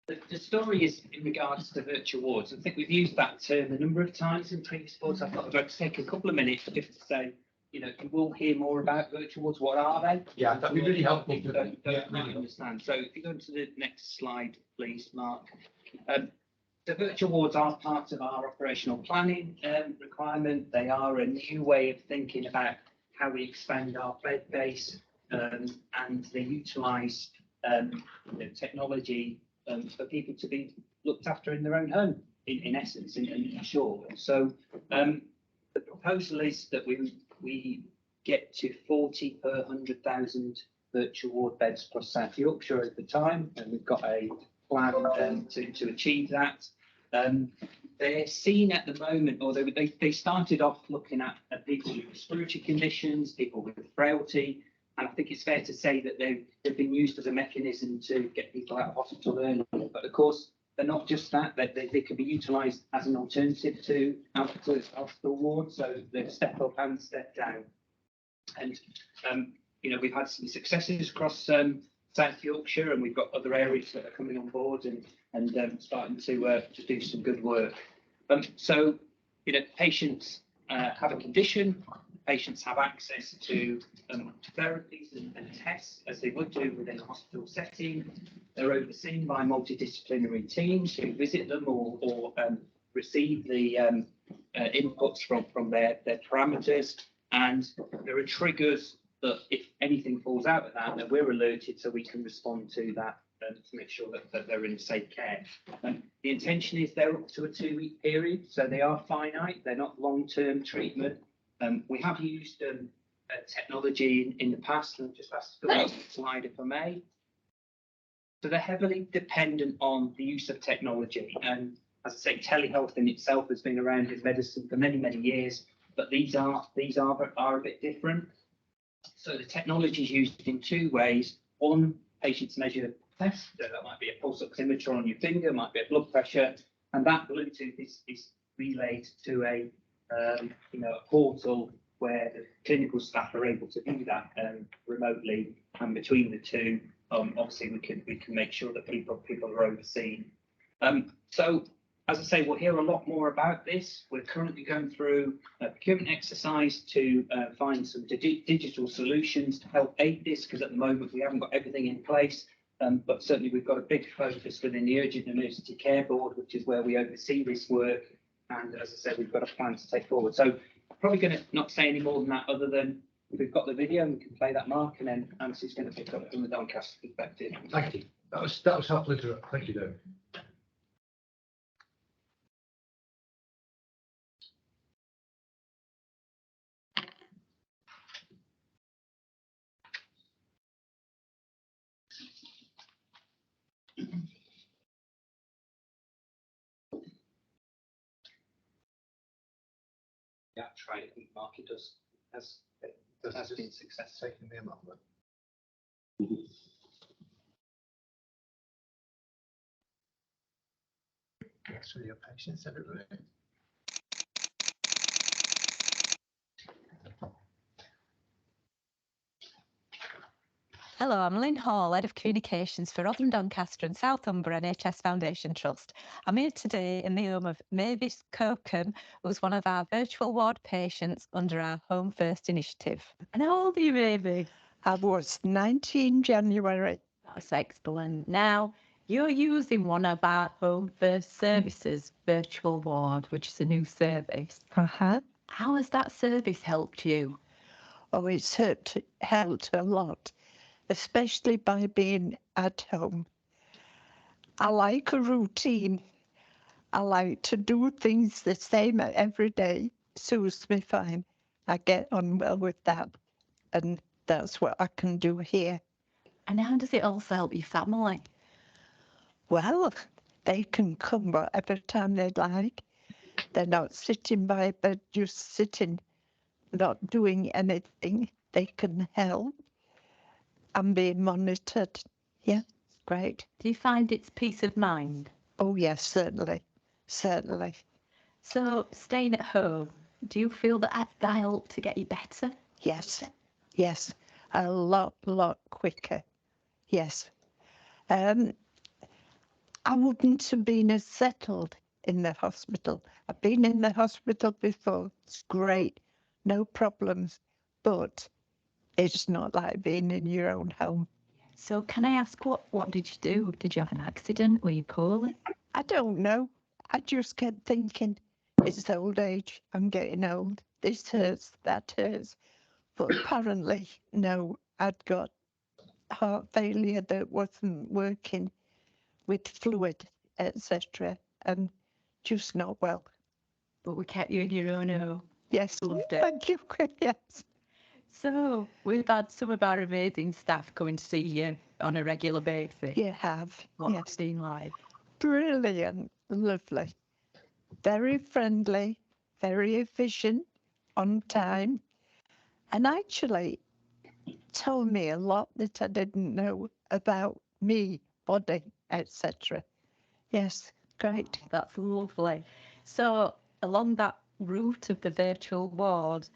the story is in regards to virtual wards. I think we've used that term a number of times in previous boards. I thought I'd like to take a couple of minutes just to say, you know, you will hear more about virtual wards. What are they? Yeah, that'd be really helpful. Don't really understand. So if you go to the next slide, please, Mark. The virtual wards are part of our operational planning requirement. They are a new way of thinking about how we expand our bed base, and they utilise technology for people to be looked after in their own home, in essence, in short. So the proposal is that we get to 40 per 100,000 virtual ward beds across South Yorkshire over time, and we've got a plan to achieve that. They're seen at the moment, or they started off looking at people with respiratory conditions, people with frailty, and I think it's fair to say that they've been used as a mechanism to get people out of hospital early. But of course, they're not just that; they can be utilised as an alternative to hospital wards. So they step up and step down. And you know, we've had some successes across South Yorkshire, and we've got other areas that are coming on board and starting to do some good work. So, you know, patients have a condition. Patients have access to therapies and tests as they would do within a hospital setting. They're overseen by multidisciplinary teams who visit them or receive the inputs from their parameters. And there are triggers that if anything falls out of that we're alerted so we can respond to that to make sure that they're in safe care. The intention is they're up to a 2-week period, so they are finite. They're not long-term treatment. We have used technology in the past, and just ask the next slide if I may. So they're heavily dependent on the use of technology, and as I say, telehealth in itself has been around in medicine for many, many years, but these are a bit different. So the technology is used in 2 ways. One, patients measure tests, so that might be a pulse oximeter on your finger, might be a blood pressure, and that Bluetooth is relayed to a portal where the clinical staff are able to do that remotely, and between the two, obviously we can make sure that people are overseen. So as I say, we'll hear a lot more about this. We're currently going through a procurement exercise to find some digital solutions to help aid this, because at the moment we haven't got everything in place. But certainly we've got a big focus within the Urgent Emergency Care Board, which is where we oversee this work. And as I said, we've got a plan to take forward. So I'm probably going to not say any more than that, other than we've got the video and we can play that, Mark, and then Nancy's going to pick up from the Doncaster perspective. Thank you. That was helpful. Thank you, Dave. Yeah, try it. I think Mark, it has been successful. Taking me a moment. Thanks for your patience, everybody. Hello, I'm Lynn Hall, Head of Communications for Rotherham, Doncaster and Southumber NHS Foundation Trust. I'm here today in the home of Mavis Cokham, who's one of our virtual ward patients under our Home First initiative. And how old are you, Mavis? I was 19 January. That's excellent. Now, you're using one of our Home First services, Virtual Ward, which is a new service. Uh-huh. How has that service helped you? Oh, it's helped a lot, especially by being at home. I like a routine. I like to do things the same every day. Suits me fine. I get on well with that, and that's what I can do here. And how does it also help your family? Well, they can come whatever time they like. They're not sitting by a bed, just sitting, not doing anything. They can help. I'm being monitored. Yeah, great. Do you find it's peace of mind? Oh, yes, certainly. Certainly. So, staying at home, do you feel that helped to get you better? Yes, yes. A lot quicker. Yes. I wouldn't have been as settled in the hospital. I've been in the hospital before. It's great, no problems, but it's not like being in your own home. So can I ask, what did you do? Did you have an accident? Were you poorly? I don't know. I just kept thinking, it's old age. I'm getting old. This hurts, that hurts. But apparently, no, I'd got heart failure that wasn't working with fluid, etc. And just not well. But we kept you in your own home. Yes, Loved it. thank you. Yes. So we've had some of our amazing staff coming to see you on a regular basis. You have. What's Yes. it been like? Brilliant. Lovely. Very friendly, very efficient, on time, and actually told me a lot that I didn't know about me, body, etc. Yes, great. That's lovely. So along that route of the virtual ward,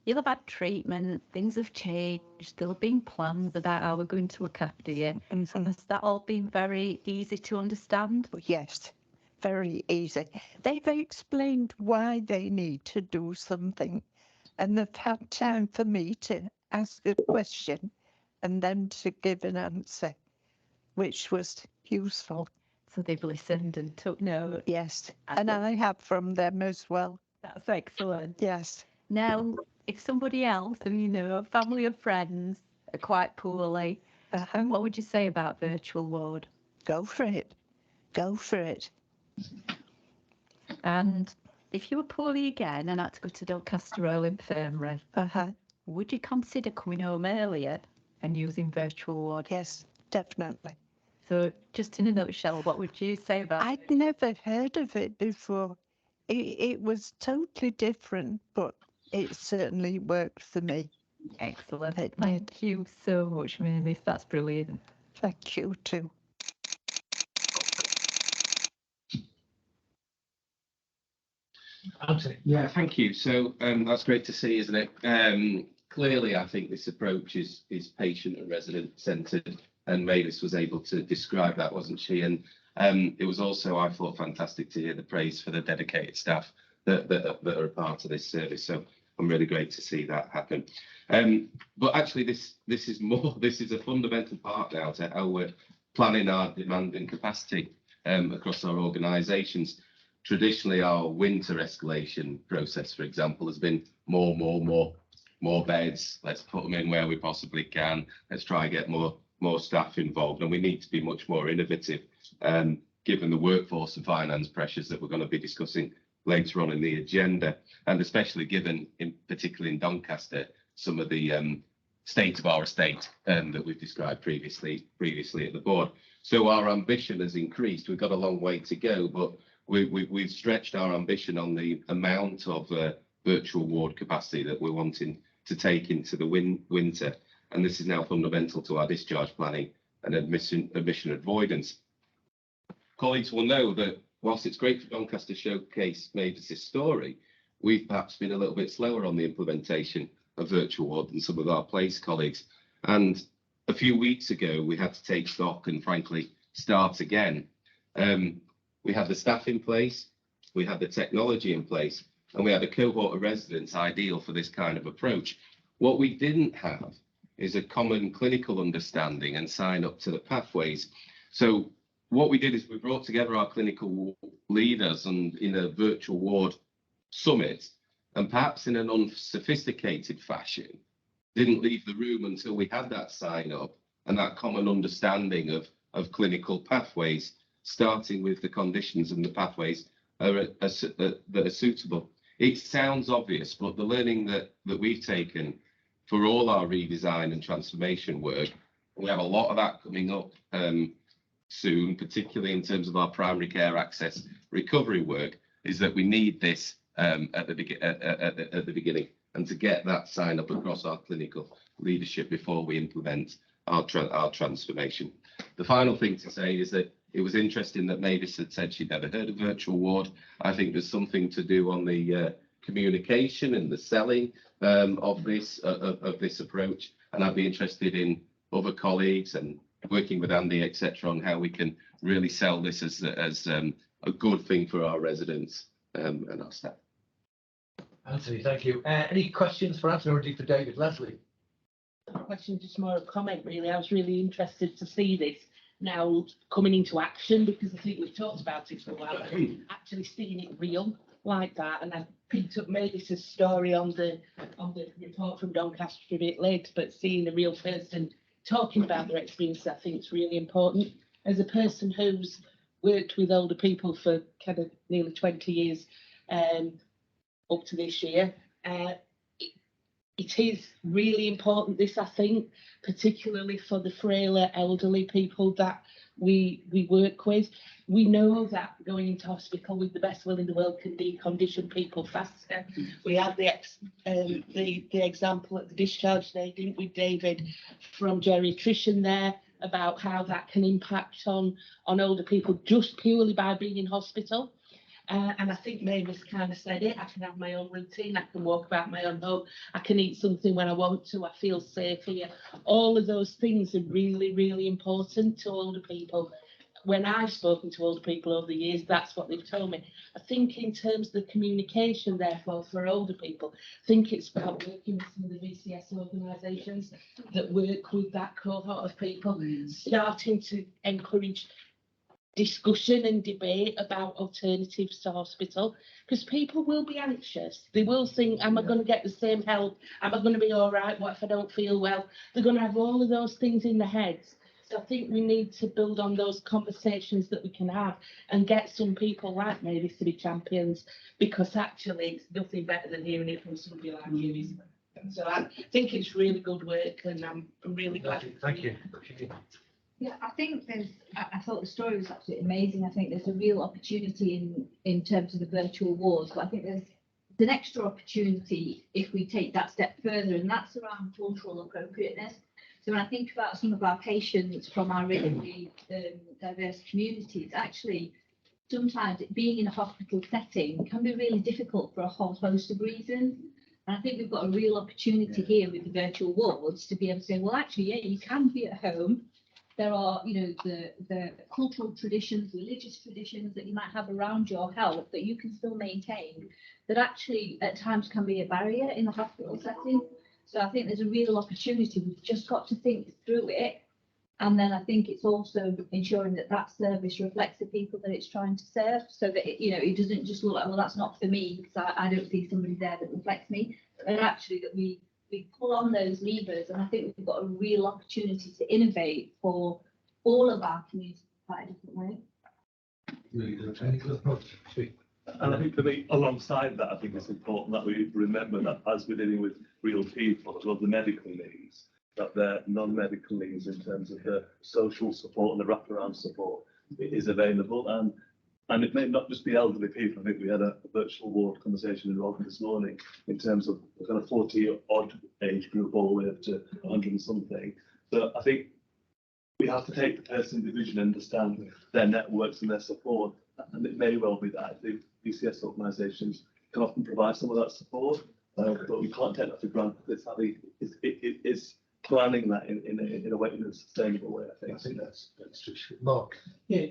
you'll have had treatment, things have changed, there'll have been plans about how we're going to look after you. Mhm. Has that all been very easy to understand? Yes, very easy. They've explained why they need to do something, and they've had time for me to ask a question and then to give an answer, which was useful. So they've listened and took note. Yes, And and I have from them as well. that's excellent. Yes. Now, if somebody else, and you know, family or friends are quite poorly, what would you say about virtual ward? Go for it. Go for it. And if you were poorly again and had to go to Doncaster Royal Infirmary, would you consider coming home earlier and using virtual ward? Yes, definitely. So, just in a nutshell, what would you say about I'd never heard of it before. It was totally different, but it certainly worked for me. Excellent. It did. Thank you so much, Mavis. That's brilliant. Thank you too. Anthony. Yeah, thank you. So that's great to see, isn't it? Clearly, I think this approach is patient and resident centred, and Mavis was able to describe that, wasn't she? And it was also, I thought, fantastic to hear the praise for the dedicated staff that are a part of this service. So I'm really great to see that happen. But actually, this is more. This is a fundamental part now to how we're planning our demand and capacity across our organisations. Traditionally, our winter escalation process, for example, has been more beds. Let's put them in where we possibly can. Let's try and get more staff involved. And we need to be much more innovative, given the workforce and finance pressures that we're going to be discussing later on in the agenda, and especially given, particularly in Doncaster, some of the state of our estate that we've described previously at the board. So our ambition has increased. We've got a long way to go, but we've stretched our ambition on the amount of virtual ward capacity that we're wanting to take into the winter. And this is now fundamental to our discharge planning and admission avoidance. Colleagues will know that whilst it's great for Doncaster to showcase Mavis's story, we've perhaps been a little bit slower on the implementation of virtual ward than some of our place colleagues. And a few weeks ago, we had to take stock and frankly start again. We had the staff in place, we had the technology in place, and we had a cohort of residents ideal for this kind of approach. What we didn't have is a common clinical understanding and sign up to the pathways. So what we did is we brought together our clinical leaders and in a virtual ward summit, and perhaps in an unsophisticated fashion, didn't leave the room until we had that sign up and that common understanding of clinical pathways, starting with the conditions and the pathways that are suitable. It sounds obvious, but the learning that we've taken for all our redesign and transformation work, we have a lot of that coming up soon, particularly in terms of our primary care access recovery work, is that we need this at the beginning, and to get that sign up across our clinical leadership before we implement our transformation. The final thing to say is that it was interesting that Mavis had said she'd never heard of virtual ward. I think there's something to do on the communication and the selling of this approach, and I'd be interested in other colleagues and working with Andy, etc., on how we can really sell this as a good thing for our residents and our staff. Anthony, thank you. Any questions for Anthony or indeed for David? Leslie? Question, just more a comment really. I was really interested to see this now coming into action, because I think we've talked about it for a while, but actually seeing it real like that. And I picked up Mavis's story on the report from Doncaster a bit late, but seeing a real person talking about their experience, I think it's really important. As a person who's worked with older people for kind of nearly 20 years up to this year, it is really important, this, I think, particularly for the frailer elderly people that we work with. We know that going into hospital with the best will in the world can decondition people faster. We had the example at the discharge day, didn't we, David, from geriatrician there, about how that can impact on older people just purely by being in hospital. And I think Mavis kind of said it. I can have my own routine. I can walk about my own home. I can eat something when I want to. I feel safe here. All of those things are really, really important to older people. When I've spoken to older people over the years, that's what they've told me. I think in terms of the communication, therefore, for older people, I think it's about working with some of the VCS organisations that work with that cohort of people, starting to encourage discussion and debate about alternatives to hospital, because people will be anxious. They will think, am I going to get the same help? Am I going to be all right? What if I don't feel well? They're going to have all of those things in their heads. So I think we need to build on those conversations that we can have and get some people like Mavis to be champions, because actually it's nothing better than hearing it from somebody like you, isn't it? So I think it's really good work, and I'm really glad. Thank you. Yeah, I think I thought the story was absolutely amazing. I think there's a real opportunity in terms of the virtual wards, but I think there's an extra opportunity if we take that step further, and that's around cultural appropriateness. So when I think about some of our patients from our really diverse communities, actually, sometimes being in a hospital setting can be really difficult for a whole host of reasons. And I think we've got a real opportunity here with the virtual wards to be able to say, well, actually, yeah, you can be at home. There are, you know, the cultural traditions, religious traditions that you might have around your health that you can still maintain, that actually at times can be a barrier in the hospital setting. So I think there's a real opportunity. We've just got to think through it. And then I think it's also ensuring that that service reflects the people that it's trying to serve, so that it doesn't just look like, well, that's not for me because I don't see somebody there that reflects me, and actually that we pull on those levers. And I think we've got a real opportunity to innovate for all of our communities in quite a different way. And I think for me, alongside that, I think it's important that we remember that as we're dealing with real people, as well as the medical needs, that their non-medical needs in terms of the social support and the wraparound support is available. And it may not just be elderly people. I think we had a virtual ward conversation in Robin this morning in terms of the kind of 40-odd age group all the way up to 100 and something. So I think we have to take the person in division and understand their networks and their support. And it may well be that the VCS organisations can often provide some of that support, but we can't take that for granted. It's planning that in a way, in a sustainable way, I think. That's Mark. Yeah,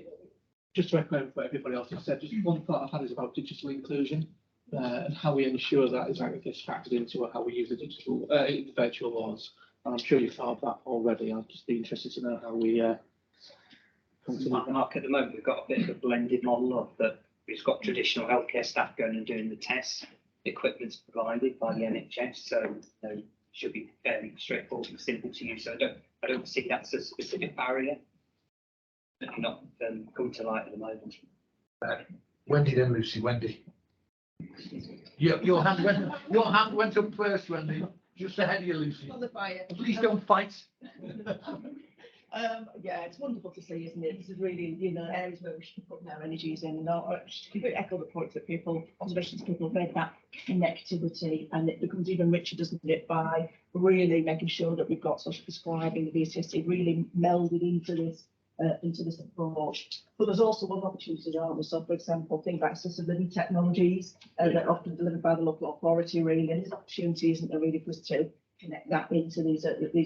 just to echo what everybody else has said, just one thought I've had is about digital inclusion and how we ensure that is actually gets factored into how we use the virtual laws. And I'm sure you've thought of that already. I'd just be interested to know how we Mark, at the moment, we've got a bit of a blended model of that. We've got traditional healthcare staff going and doing the tests. Equipment's provided by the NHS, so should be fairly straightforward and simple to use. So I don't see that's a specific barrier. Not come to light at the moment. Wendy, then Lucy. Wendy. Your hand went up first, Wendy. Just ahead of you, Lucy. Please don't fight. Yeah, it's wonderful to see, isn't it? This is really, areas where we should put our energies in, and just to echo the point that observations people have made about connectivity, and it becomes even richer, doesn't it, by really making sure that we've got social prescribing, the VCSC really melded into this approach. But there's also other opportunities, aren't there? So, for example, things like assisted living technologies that are often delivered by the local authority, really, and there's opportunities, isn't there, really, for us to connect that into these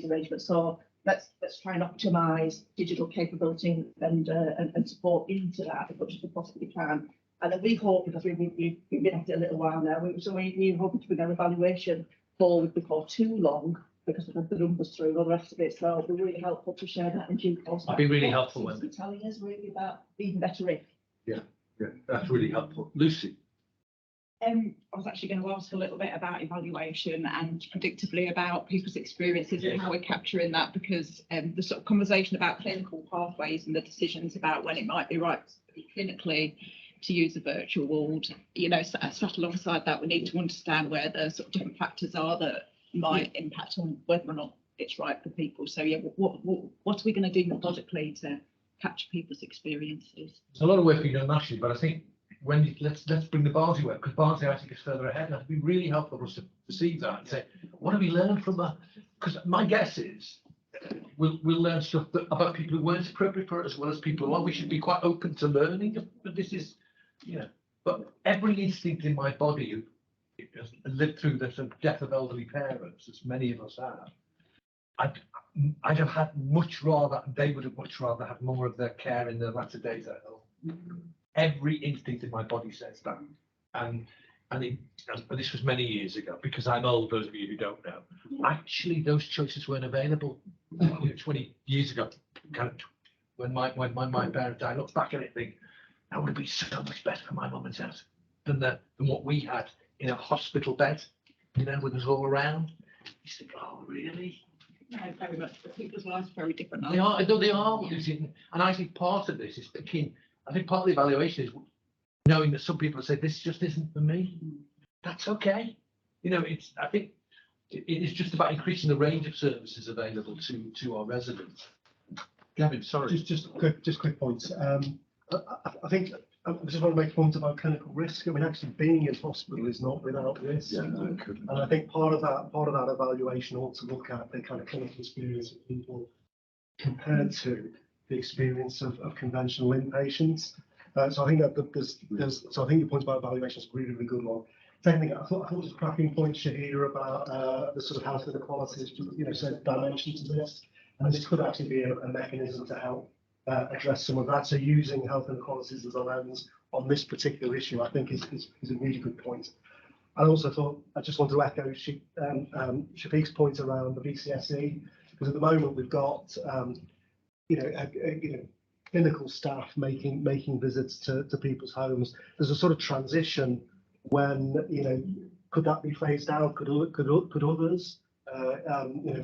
arrangements. So let's try and optimise digital capability and support into that as much as we possibly can. And then we hope, because we've been at it a little while now, we're hoping to bring our evaluation forward before too long, because we've had the numbers through and all the rest of it. So it'll be really helpful to share that in due course. That'd be really helpful, Wendy. Telling us really about even better if. Yeah, that's really helpful. Lucy. I was actually going to ask a little bit about evaluation and predictably about people's experiences and how we're capturing that, because the sort of conversation about clinical pathways and the decisions about when it might be right clinically to use a virtual ward, you know, sat alongside that, we need to understand where the sort of different factors are that might impact on whether or not it's right for people. So yeah, what are we going to do methodically to capture people's experiences? There's a lot of work being done nationally, but I think when let's bring the Barnsley work, because Barnsley I think is further ahead, and it'd be really helpful for us to perceive that and say, what have we learned from that? Because my guess is we'll learn stuff about people who weren't appropriate for it, as well as people who are. We should be quite open to learning, but this is, you know, but every instinct in my body has lived through the sort of death of elderly parents, as many of us have. I'd have had much rather, they would have much rather had more of their care in their latter days at home. Every instinct in my body says that. And this was many years ago, because I'm old, those of you who don't know. Actually, those choices weren't available 20 years ago. Kind of when my parents died, I look back at it and think, that would have been so much better for my mum and dad than what we had in a hospital bed, you know, with us all around. You think, oh, really? No, very much. People's lives are very different. They are, and I think part of this is picking. I think part of the evaluation is knowing that some people say this just isn't for me. That's okay. You know, I think it is just about increasing the range of services available to our residents. Gavin, sorry. Just quick points. I think I just want to make a point about clinical risk. I mean, actually being in hospital is not without risk. And I think part of that evaluation ought to look at the kind of clinical experience of people compared to the experience of conventional inpatients. So I think that so I think your point about evaluation is a really, really good one. Second thing, I thought there was a cracking point, Shahira, about the sort of health inequalities, you know, certain dimensions to this, and this could actually be a mechanism to help address some of that. So using health inequalities as a lens on this particular issue, I think is a really good point. I also thought I just want to echo Shafiq's point around the VCSE, because at the moment we've got clinical staff making visits to people's homes. There's a sort of transition when, you know, could that be phased out? Could others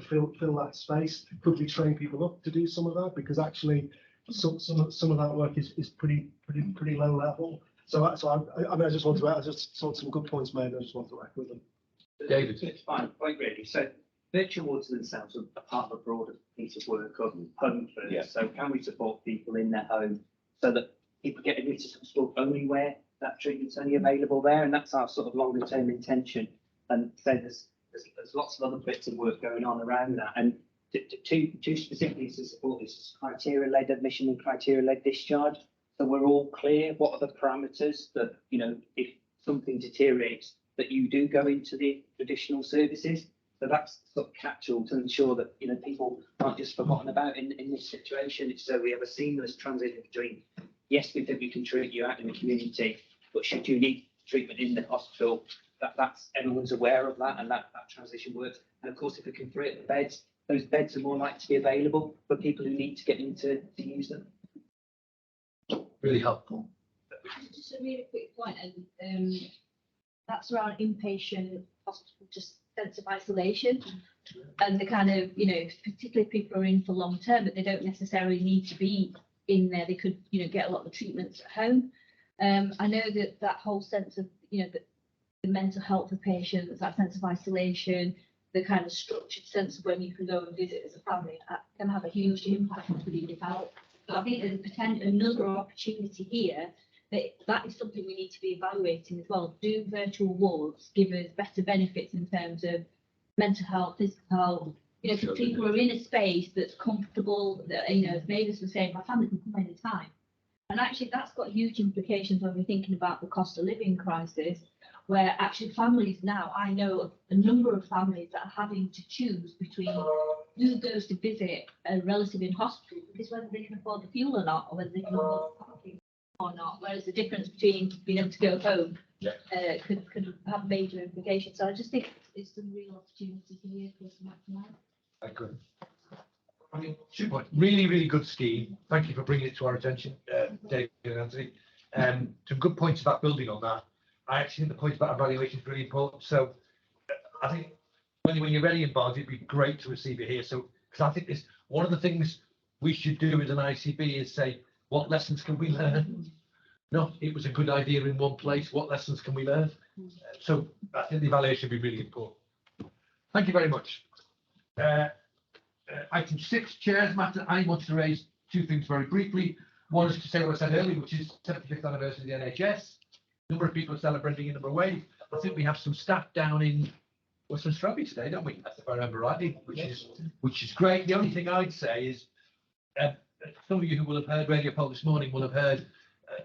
fill that space? Could we train people up to do some of that? Because actually some of that work is pretty low level. So I just saw some good points made. I just want to echo them. David, it's fine point really. So virtual wards themselves are part of a broader piece of work of home first. Yeah. So can we support people in their home so that people get admitted to hospital only where that treatment's only available there, and that's our sort of longer term intention. And so there's lots of other bits of work going on around that. And two specifically to support this is criteria-led admission and criteria-led discharge. So we're all clear what are the parameters that, you know, if something deteriorates, that you do go into the traditional services. So that's sort of catch-all to ensure that, you know, people aren't just forgotten about in this situation. It's so we have a seamless transition between, yes, we think we can treat you out in the community, but should you need treatment in the hospital, that's everyone's aware of that, and that transition works. And of course, if we can free up the beds, those beds are more likely to be available for people who need to get in to use them. Really helpful. Just a really quick point, and that's around inpatient hospital, just sense of isolation, and the kind of, you know, particularly if people are in for long term, but they don't necessarily need to be in there. They could, you know, get a lot of the treatments at home. I know that whole sense of, you know, the mental health of patients, that sense of isolation, the kind of structured sense of when you can go and visit as a family, can have a huge impact on the health. So I think there's another opportunity here that is something we need to be evaluating as well. Do virtual wards give us better benefits in terms of mental health, physical health? You know, for people who are in a space that's comfortable, that, you know, as Mavis was saying, my family can come any time. And actually, that's got huge implications when we're thinking about the cost of living crisis. where actually families now, I know of a number of families that are having to choose between who goes to visit a relative in hospital because whether they can afford the fuel or not, or whether they can afford the parking or not. Whereas the difference between being able to go home could have major implications. So I just think it's a real opportunity here for us to maximise. I agree. I mean, 2 points. Really, really good scheme. Thank you for bringing it to our attention, David and Anthony. Some good points about building on that. I actually think the point about evaluation is really important. So I think when you're ready in Barnes, it'd be great to receive it here. So, because I think this one of the things we should do as an ICB is say, what lessons can we learn? No, it was a good idea in one place. What lessons can we learn? So I think the evaluation would be really important. Thank you very much. Item 6, Chair's matter. I wanted to raise 2 things very briefly. One is to say what I said earlier, which is 75th anniversary of the NHS. A number of people are celebrating in a number of ways. I think we have some staff down in Western Strawberry today, don't we? If I remember rightly, which is great. The only thing I'd say is some of you who will have heard Radio Poll this morning will have heard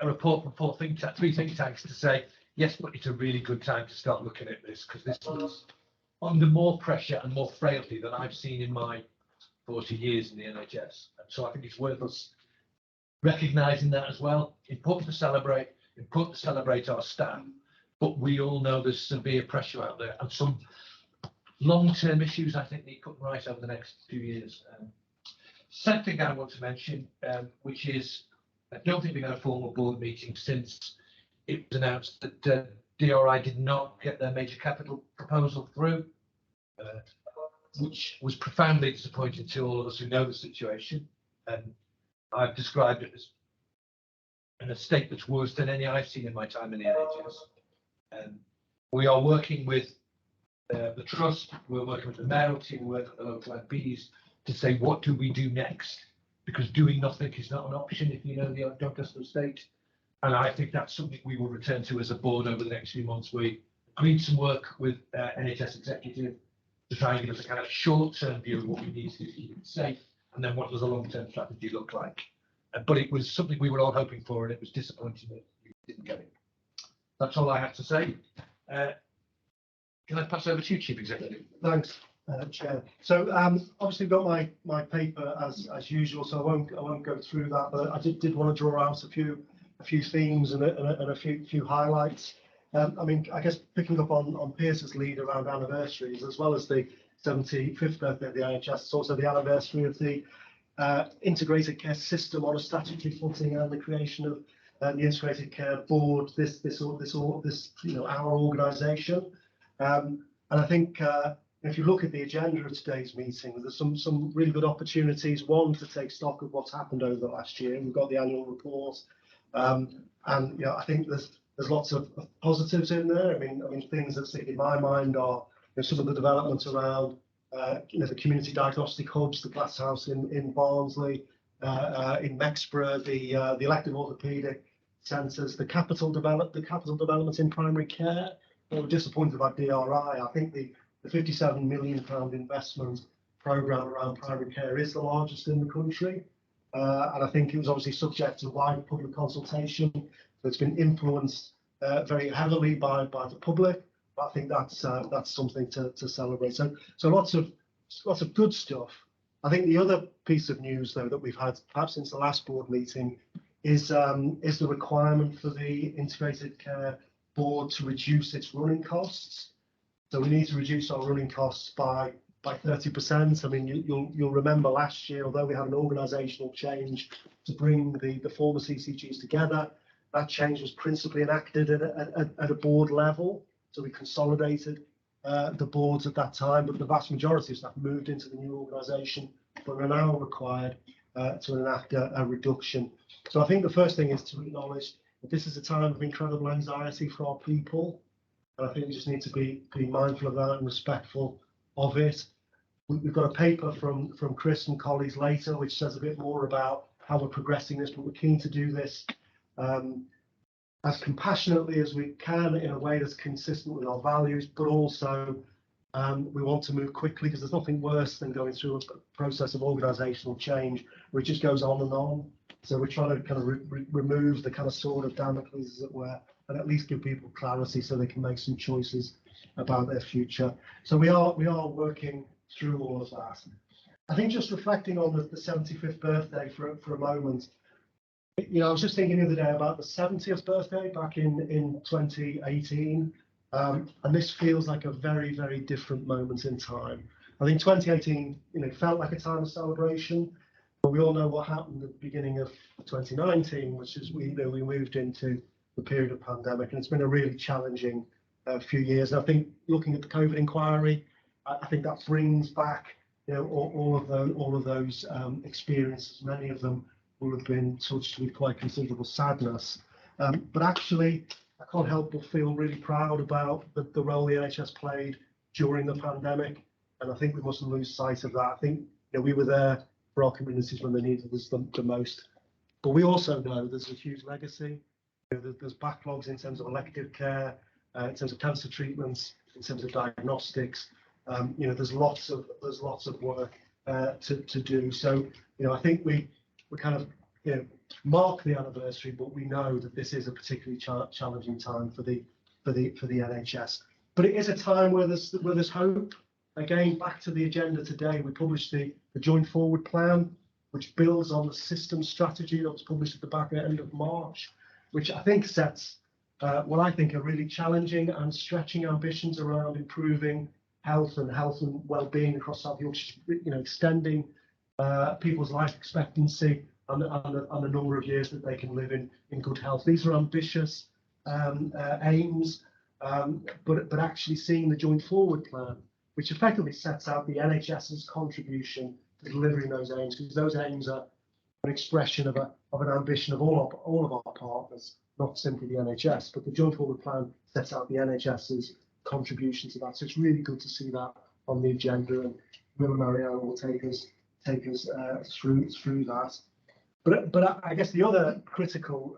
a report from 3 think tanks to say, yes, but it's a really good time to start looking at this because this was under more pressure and more frailty than I've seen in my 40 years in the NHS. And so I think it's worth us recognising that as well. Important to celebrate our staff, but we all know there's severe pressure out there and some long-term issues I think need put right over the next few years. Second thing I want to mention, which is I don't think we've had a formal board meeting since it was announced that DRI did not get their major capital proposal through, which was profoundly disappointing to all of us who know the situation. And I've described it as an estate that's worse than any I've seen in my time in the NHS. We are working with the trust, we're working with the mayoralty, we're working with the local MPs to say what do we do next, because doing nothing is not an option if you know the Doncaster estate. And I think that's something we will return to as a board over the next few months. We agreed some work with NHS executive to try and give us a kind of short-term view of what we need to do to keep it safe, and then what does a long-term strategy look like. But it was something we were all hoping for, and it was disappointing that we didn't get it. That's all I have to say. Can I pass over to you, Chief Executive? Thanks, Chair. So obviously we've got my paper as usual, so I won't go through that, but I did want to draw out a few themes and a few highlights. I mean, I guess picking up on Pierce's lead around anniversaries, as well as the 75th birthday of the NHS, it's also the anniversary of the integrated care system on a statutory footing and the creation of the Integrated Care Board. This our organisation, and I think if you look at the agenda of today's meeting, there's some really good opportunities. One, to take stock of what's happened over the last year. We've got the annual report, and I think there's lots of positives in there. I mean things that stick in my mind are some of the developments around the community diagnostic hubs, the glass house in Barnsley, in Mexborough, the elective orthopaedic centres, the capital development in primary care. We're disappointed about DRI. I think the £57 million investment programme around primary care is the largest in the country, and I think it was obviously subject to wide public consultation. It's been influenced very heavily by the public. But I think that's something to celebrate. So lots of good stuff. I think the other piece of news though that we've had perhaps since the last board meeting is the requirement for the Integrated Care Board to reduce its running costs. So we need to reduce our running costs by 30%. I mean, you'll remember last year, although we had an organisational change to bring the former CCGs together, that change was principally enacted at a board level. So we consolidated the boards at that time, but the vast majority of staff moved into the new organisation, but are now required to enact a reduction. So I think the first thing is to acknowledge that this is a time of incredible anxiety for our people. And I think we just need to be mindful of that and respectful of it. We've got a paper from Chris and colleagues later, which says a bit more about how we're progressing this, but we're keen to do this as compassionately as we can in a way that's consistent with our values, but also we want to move quickly because there's nothing worse than going through a process of organisational change where it just goes on and on. So we're trying to kind of remove the kind of sword of Damocles, as it were, and at least give people clarity so they can make some choices about their future. So we are working through all of that. I think just reflecting on the 75th birthday for a moment, I was just thinking the other day about the 70th birthday back in 2018, and this feels like a very, very different moment in time. I think 2018, felt like a time of celebration, but we all know what happened at the beginning of 2019, which is we moved into the period of pandemic, and it's been a really challenging few years. And I think looking at the COVID inquiry, I think that brings back all of those experiences. Many of them will have been touched with quite considerable sadness. But actually, I can't help but feel really proud about the role the NHS played during the pandemic. And I think we mustn't lose sight of that. I think we were there for our communities when they needed us the most. But we also know there's a huge legacy. There's backlogs in terms of elective care, in terms of cancer treatments, in terms of diagnostics. There's lots of work to do. So I think we kind of mark the anniversary, but we know that this is a particularly challenging time for the NHS. But it is a time where there's hope. Again, back to the agenda today, we published the Joint Forward Plan, which builds on the system strategy that was published at the back end of March, which I think sets what I think are really challenging and stretching ambitions around improving health and well-being across South Yorkshire, extending people's life expectancy and the number of years that they can live in good health. These are ambitious aims, but actually seeing the Joint Forward Plan, which effectively sets out the NHS's contribution to delivering those aims, because those aims are an expression of an ambition of all of our partners, not simply the NHS. But the Joint Forward Plan sets out the NHS's contribution to that. So it's really good to see that on the agenda, and Will and Marianne will take us through that. But I guess the other critical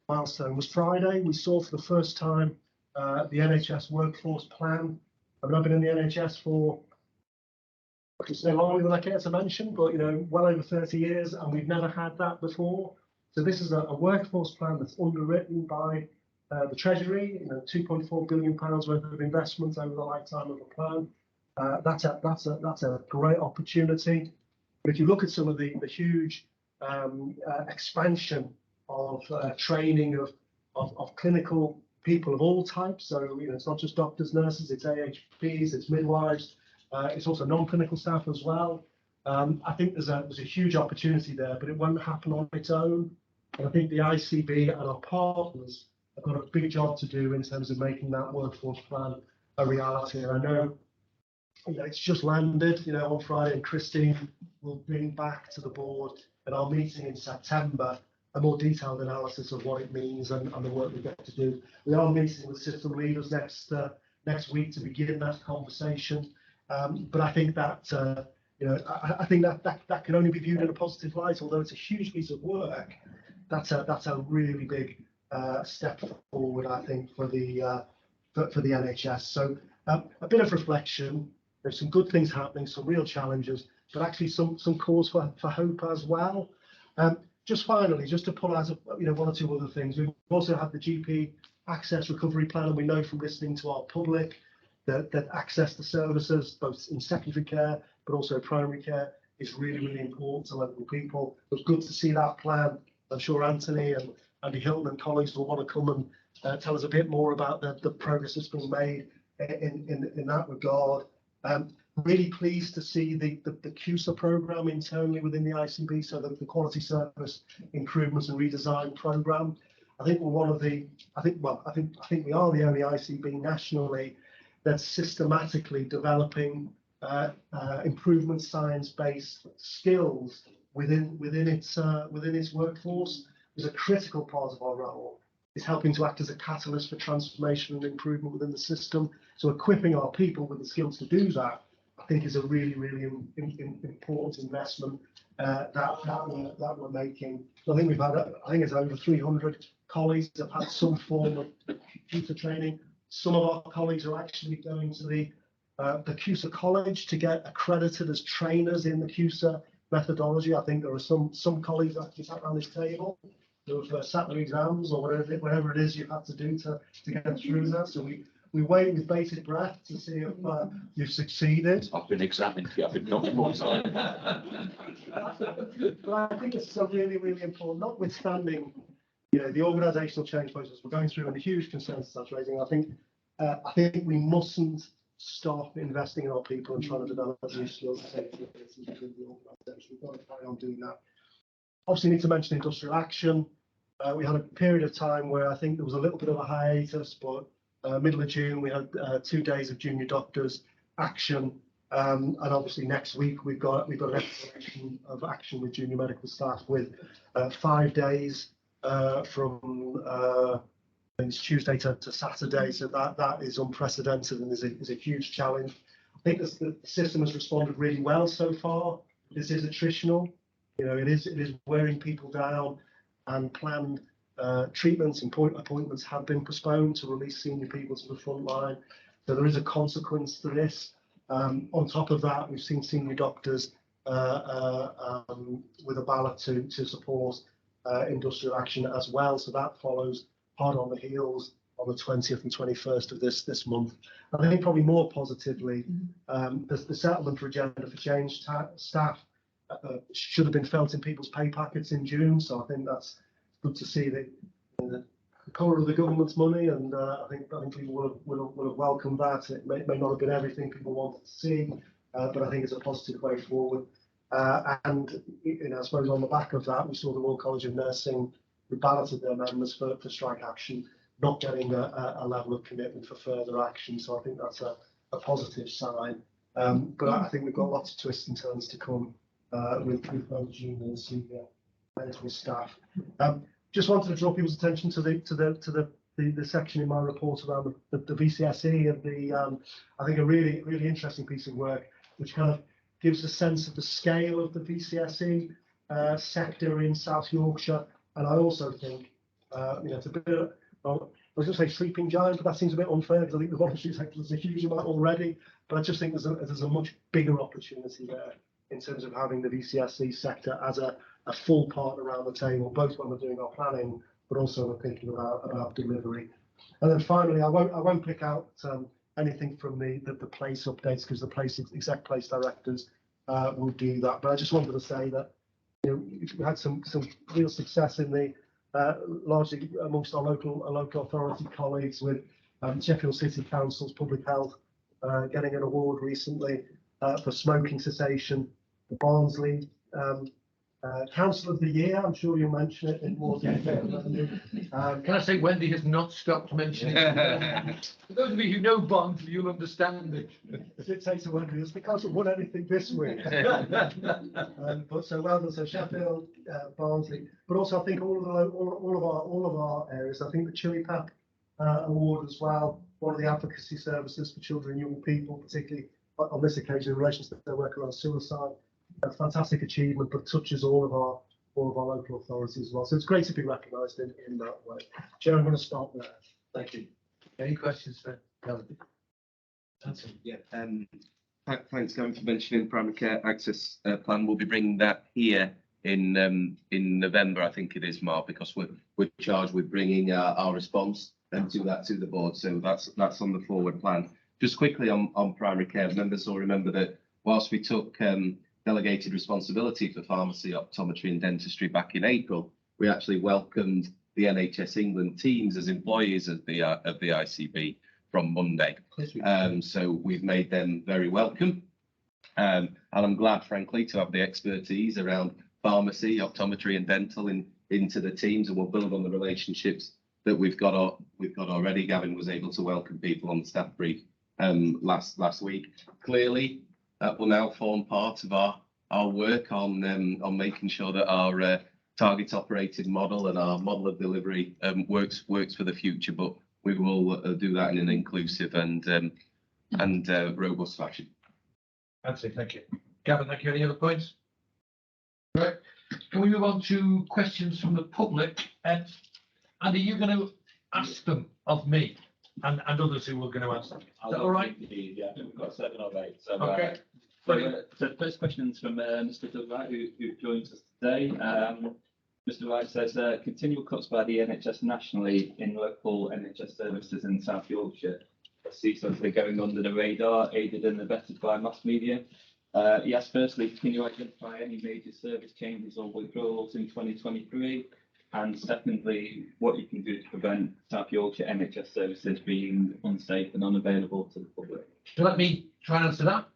milestone was Friday. We saw for the first time the NHS workforce plan. I mean, I've been in the NHS for, I can say longer than I care to mention, but well over 30 years, and we've never had that before. So this is a workforce plan that's underwritten by the Treasury, £2.4 billion worth of investment over the lifetime of the plan. That's a great opportunity. But if you look at some of the huge expansion of training of clinical people of all types, so it's not just doctors, nurses, it's AHPs, it's midwives, it's also non-clinical staff as well. I think there's a huge opportunity there, but it won't happen on its own. And I think the ICB and our partners have got a big job to do in terms of making that workforce plan a reality. And I know it's just landed, on Friday, and Christine will bring back to the board at our meeting in September a more detailed analysis of what it means and the work we've got to do. We are meeting with system leaders next week to begin that conversation. But I think that I think that can only be viewed in a positive light. Although it's a huge piece of work, that's a really big step forward, I think, for the NHS. So a bit of reflection. There's some good things happening, some real challenges, but actually some cause for hope as well. Just finally, just to pull out one or two other things, we've also had the GP access recovery plan, and we know from listening to our public that access to services, both in secondary care but also primary care, is really, really important to local people. It was good to see that plan. I'm sure Anthony and Andy Hilton and colleagues will want to come and tell us a bit more about the progress that's been made in that regard. Really pleased to see the CUSA programme internally within the ICB, so the Quality Service Improvements and Redesign programme. I think we're one of the, I think we are the only ICB nationally that's systematically developing improvement science-based skills within its workforce. Is a critical part of our role. Is helping to act as a catalyst for transformation and improvement within the system. So equipping our people with the skills to do that, I think, is a really, really important investment that we're making. I think we've had, I think it's over 300 colleagues that have had some form of CUSA training. Some of our colleagues are actually going to the CUSA College to get accredited as trainers in the CUSA methodology. I think there are some colleagues actually sat around this table who've sat their exams or whatever it is you've had to do to get through that. So we wait with bated breath to see if you've succeeded. I've been examined, yeah, I've been not more time. But I think this is a really, really important, notwithstanding, you know, the organisational change process we're going through and the huge consensus that's raising. I think we mustn't stop investing in our people and trying to develop new skills and safety within the organisation. We've got to carry on doing that. Obviously, need to mention industrial action. We had a period of time where I think there was a little bit of a hiatus, but middle of June we had 2 days of junior doctors action, and obviously next week we've got an exploration of action with junior medical staff with 5 days from it's Tuesday to Saturday, so that is unprecedented and is a huge challenge. I think the system has responded really well so far. This is attritional, you know, it is wearing people down, and planned treatments and appointments have been postponed to release senior people to the front line. So there is a consequence to this. On top of that, we've seen senior doctors with a ballot to support industrial action as well. So that follows hard on the heels on the 20th and 21st of this month. And I think probably more positively, the settlement for Agenda for Change staff should have been felt in people's pay packets in June. So I think that's good to see the colour of the government's money, and I think people will have welcomed that. It may not have been everything people wanted to see, but I think it's a positive way forward. And you know, I suppose on the back of that, we saw the Royal College of Nursing who balloted their members for strike action, not getting a level of commitment for further action. So I think that's a positive sign. But I think we've got lots of twists and turns to come with both junior and senior medical staff. Just wanted to draw people's attention to the section in my report around the VCSE and the I think a really interesting piece of work which kind of gives a sense of the scale of the VCSE sector in South Yorkshire. And I also think you know, it's a bit of, well, I was going to say sleeping giant, but that seems a bit unfair because I think the voluntary sector is a huge amount already. But I just think there's a much bigger opportunity there in terms of having the VCSE sector as a full part around the table, both when we're doing our planning, but also we're thinking about delivery. And then finally, I won't pick out anything from the place updates because the place exec place directors will do that. But I just wanted to say that, you know, we had some real success in the largely amongst our local authority colleagues with Sheffield City Council's Public Health getting an award recently for smoking cessation. The Barnsley Council of the Year, I'm sure you'll mention it in more detail. Can I say Wendy has not stopped mentioning it? For those of you who know Barnsley, you'll understand it. I did say to Wendy, it's because we've won anything this week. But so well done, so Sheffield, Barnsley, but also I think all of our areas. I think the Chili Pep award as well. One of the advocacy services for children and young people, particularly on this occasion in relation to their work around suicide. A fantastic achievement, but touches all of our local authorities as well. So it's great to be recognised in that way. Chair, I'm going to stop there. Thank you. Any questions for Gavin? Yeah. Thanks, Gavin, for mentioning primary care access plan. We'll be bringing that here in November, I think it is, Mark, because we're charged with bringing our response and do that to the board. So that's on the forward plan. Just quickly on primary care, members will remember that whilst we took delegated responsibility for pharmacy, optometry and dentistry back in April, we actually welcomed the NHS England teams as employees of the ICB from Monday. So we've made them very welcome. And I'm glad, frankly, to have the expertise around pharmacy, optometry and dental into the teams, and we'll build on the relationships that we've got already. Gavin was able to welcome people on the staff brief last week. Clearly, that will now form part of our work on making sure that our target operated model and our model of delivery works for the future. But we will do that in an inclusive and robust fashion. That's it. Thank you, Gavin. Thank you. Any other points? Right. Can we move on to questions from the public? And are you going to ask them of me and others who are going to answer? Is that all right? Yeah, we've got 7 or 8. So, okay. So the first question is from Mr. Doug Wright, who joins us today. Mr. Wright says, continual cuts by the NHS nationally in local NHS services in South Yorkshire. Ceaselessly going under the radar, aided and abetted by mass media. He asked, firstly, can you identify any major service changes or withdrawals in 2023? And secondly, what you can do to prevent South Yorkshire NHS services being unsafe and unavailable to the public? So let me try and answer that.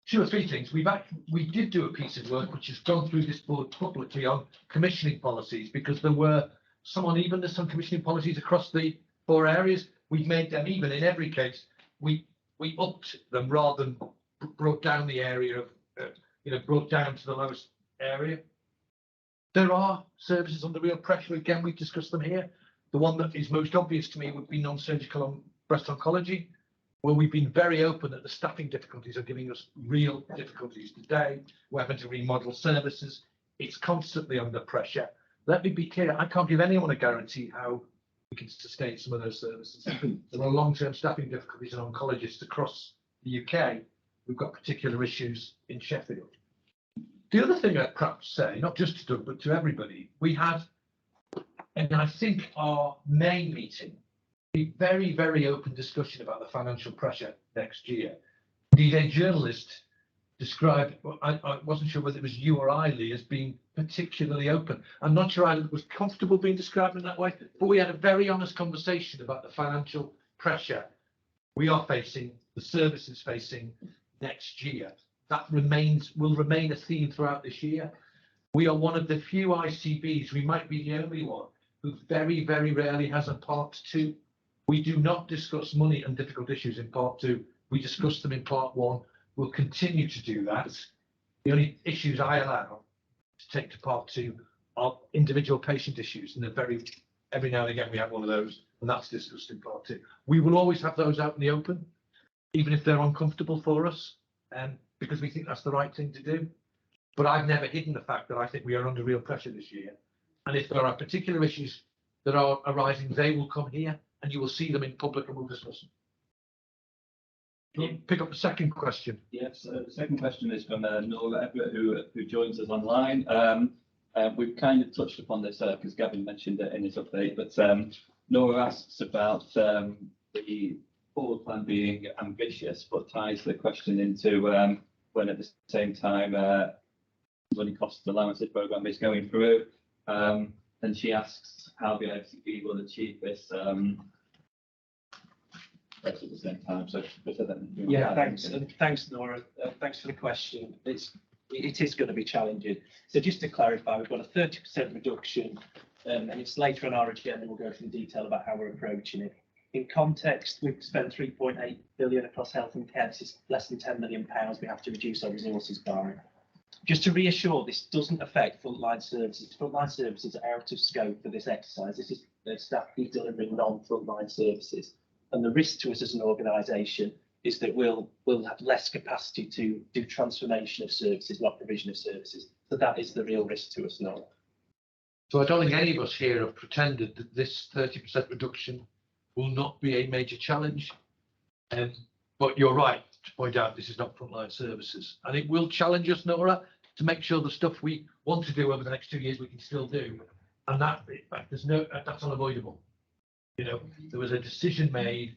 Two or three things. We did do a piece of work which has gone through this board publicly on commissioning policies, because there were some unevenness on commissioning policies across the 4 areas. We've made them even in every case. We upped them rather than brought down the area of, brought down to the lowest area. There are services under real pressure. Again, we've discussed them here. The one that is most obvious to me would be non-surgical breast oncology, where we've been very open that the staffing difficulties are giving us real difficulties today. We're having to remodel services. It's constantly under pressure. Let me be clear, I can't give anyone a guarantee how we can sustain some of those services. There are long-term staffing difficulties in oncologists across the UK. We've got particular issues in Sheffield. The other thing I'd perhaps say, not just to Doug, but to everybody, we had, and I think our May meeting, a very, very open discussion about the financial pressure next year. Indeed, a journalist described, I wasn't sure whether it was you or I, Lee, as being particularly open. I'm not sure I was comfortable being described in that way, but we had a very honest conversation about the financial pressure we are facing, the services facing next year. That will remain a theme throughout this year. We are one of the few ICBs, we might be the only one, who very, very rarely has a part 2. We do not discuss money and difficult issues in part 2. We discuss them in part 1. We'll continue to do that. The only issues I allow to take to part 2 are individual patient issues, and every now and again we have one of those, and that's discussed in part 2. We will always have those out in the open, even if they're uncomfortable for us, because we think that's the right thing to do. But I've never hidden the fact that I think we are under real pressure this year. And if there are particular issues that are arising, they will come here and you will see them in public and we'll discuss them. Pick up the second question. Yes, the second question is from Nora Everett, who joins us online. We've kind of touched upon this because Gavin mentioned it in his update, but Nora asks about the forward plan being ambitious, but ties the question into when at the same time money cost allowances programme is going through. And she asks how the ICB will achieve this at the same time. So, yeah, thanks, Nora. Thanks for the question. It is going to be challenging. So just to clarify, we've got a 30% reduction, and it's later on our agenda. We'll go through the detail about how we're approaching it. In context, we've spent 3.8 billion across health and care. This is less than £10 million we have to reduce our resources by. Just to reassure, this doesn't affect frontline services. Frontline services are out of scope for this exercise. This is staff delivering non-frontline services. And the risk to us as an organisation is that we'll have less capacity to do transformation of services, not provision of services. So that is the real risk to us now. So I don't think any of us here have pretended that this 30% reduction will not be a major challenge. But you're right to point out this is not frontline services. And it will challenge us, Nora, to make sure the stuff we want to do over the next 2 years we can still do. And that's unavoidable. There was a decision made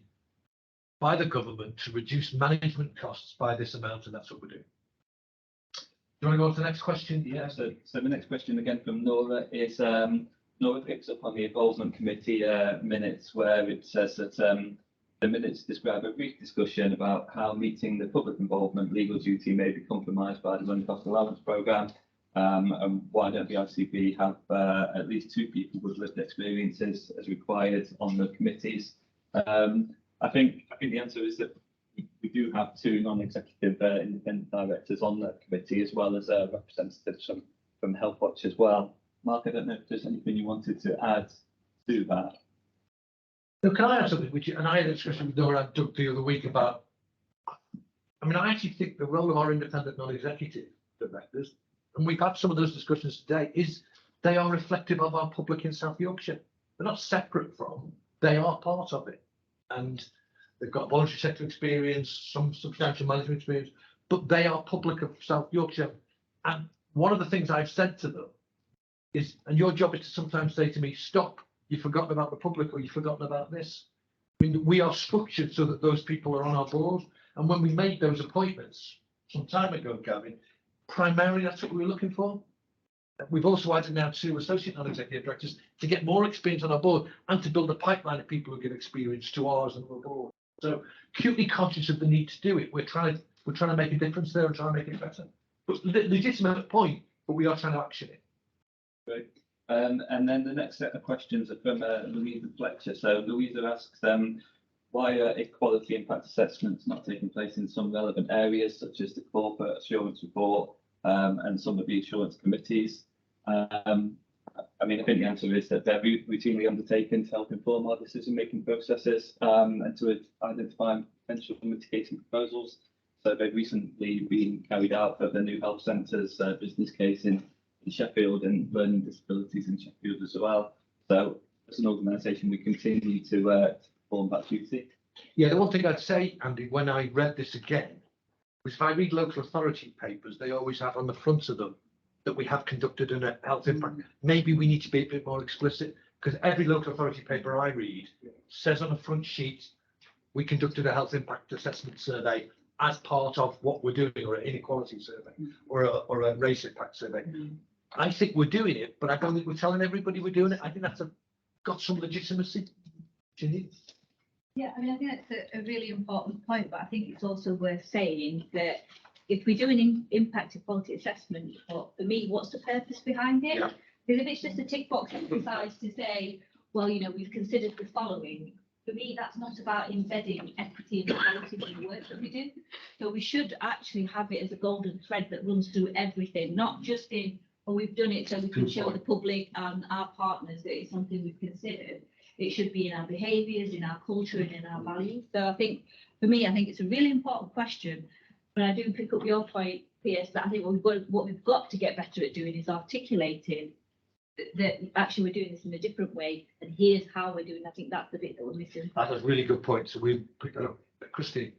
by the government to reduce management costs by this amount, and that's what we're doing. Do you want to go on to the next question? Yeah, so the next question again from Nora is, Nora picks up on the involvement committee minutes where it says that the minutes describe a brief discussion about how meeting the public involvement legal duty may be compromised by the running cost allowance programme. And why don't the ICB have at least 2 people with lived experiences as required on the committees? I think the answer is that we do have 2 non-executive independent directors on that committee, as well as representatives from Health Watch as well. Mark, I don't know if there's anything you wanted to add to that. So can I add something? And I had a discussion with Nora and Doug the other week about, I actually think the role of our independent non-executive directors, and we've had some of those discussions today, is they are reflective of our public in South Yorkshire. They're not separate from, they are part of it. And they've got voluntary sector experience, some substantial management experience, but they are public of South Yorkshire. And one of the things I've said to them is, and your job is to sometimes say to me, stop, you've forgotten about the public or you've forgotten about this. I mean, we are structured so that those people are on our board. And when we made those appointments some time ago, Gavin, primarily that's what we were looking for. We've also added now 2 associate non-executive directors to get more experience on our board and to build a pipeline of people who get experience to ours and our board. So acutely conscious of the need to do it. We're trying to make a difference there and trying to make it better. But legitimate point, but we are trying to action it. Great. And then the next set of questions are from Louisa Fletcher. So Louisa asks, why are equality impact assessments not taking place in some relevant areas, such as the corporate assurance report and some of the assurance committees? I mean, I think the answer is that they're routinely undertaken to help inform our decision-making processes and to identify potential mitigating proposals. So they've recently been carried out for the new health centres business case in Sheffield and learning disabilities in Sheffield as well. So as an organisation, we continue to perform that duty. Yeah, the one thing I'd say, Andy, when I read this again, was if I read local authority papers, they always have on the front of them that we have conducted a health impact. Maybe we need to be a bit more explicit, because every local authority paper I read says on the front sheet, we conducted a health impact assessment survey as part of what we're doing, or an inequality survey, or a race impact survey. I think we're doing it, but I don't think we're telling everybody we're doing it. I think that's got some legitimacy. Yeah, I mean, I think that's a really important point, but I think it's also worth saying that if we do an impact equality assessment, for me, what's the purpose behind it? Yeah. Because if it's just a tick box exercise to say, well, you know, we've considered the following, for me, that's not about embedding equity and equality in the work that we do. So we should actually have it as a golden thread that runs through everything, not just in, well, we've done it so we can show the public and our partners that it's something we've considered. It should be in our behaviours, in our culture and in our values. So I think, for me, I think it's a really important question. But I do pick up your point, Piers, that I think what we've got to get better at doing is articulating that actually we're doing this in a different way, and here's how we're doing. I think that's the bit that we're missing. That's a really good point. So we pick that up. Christine.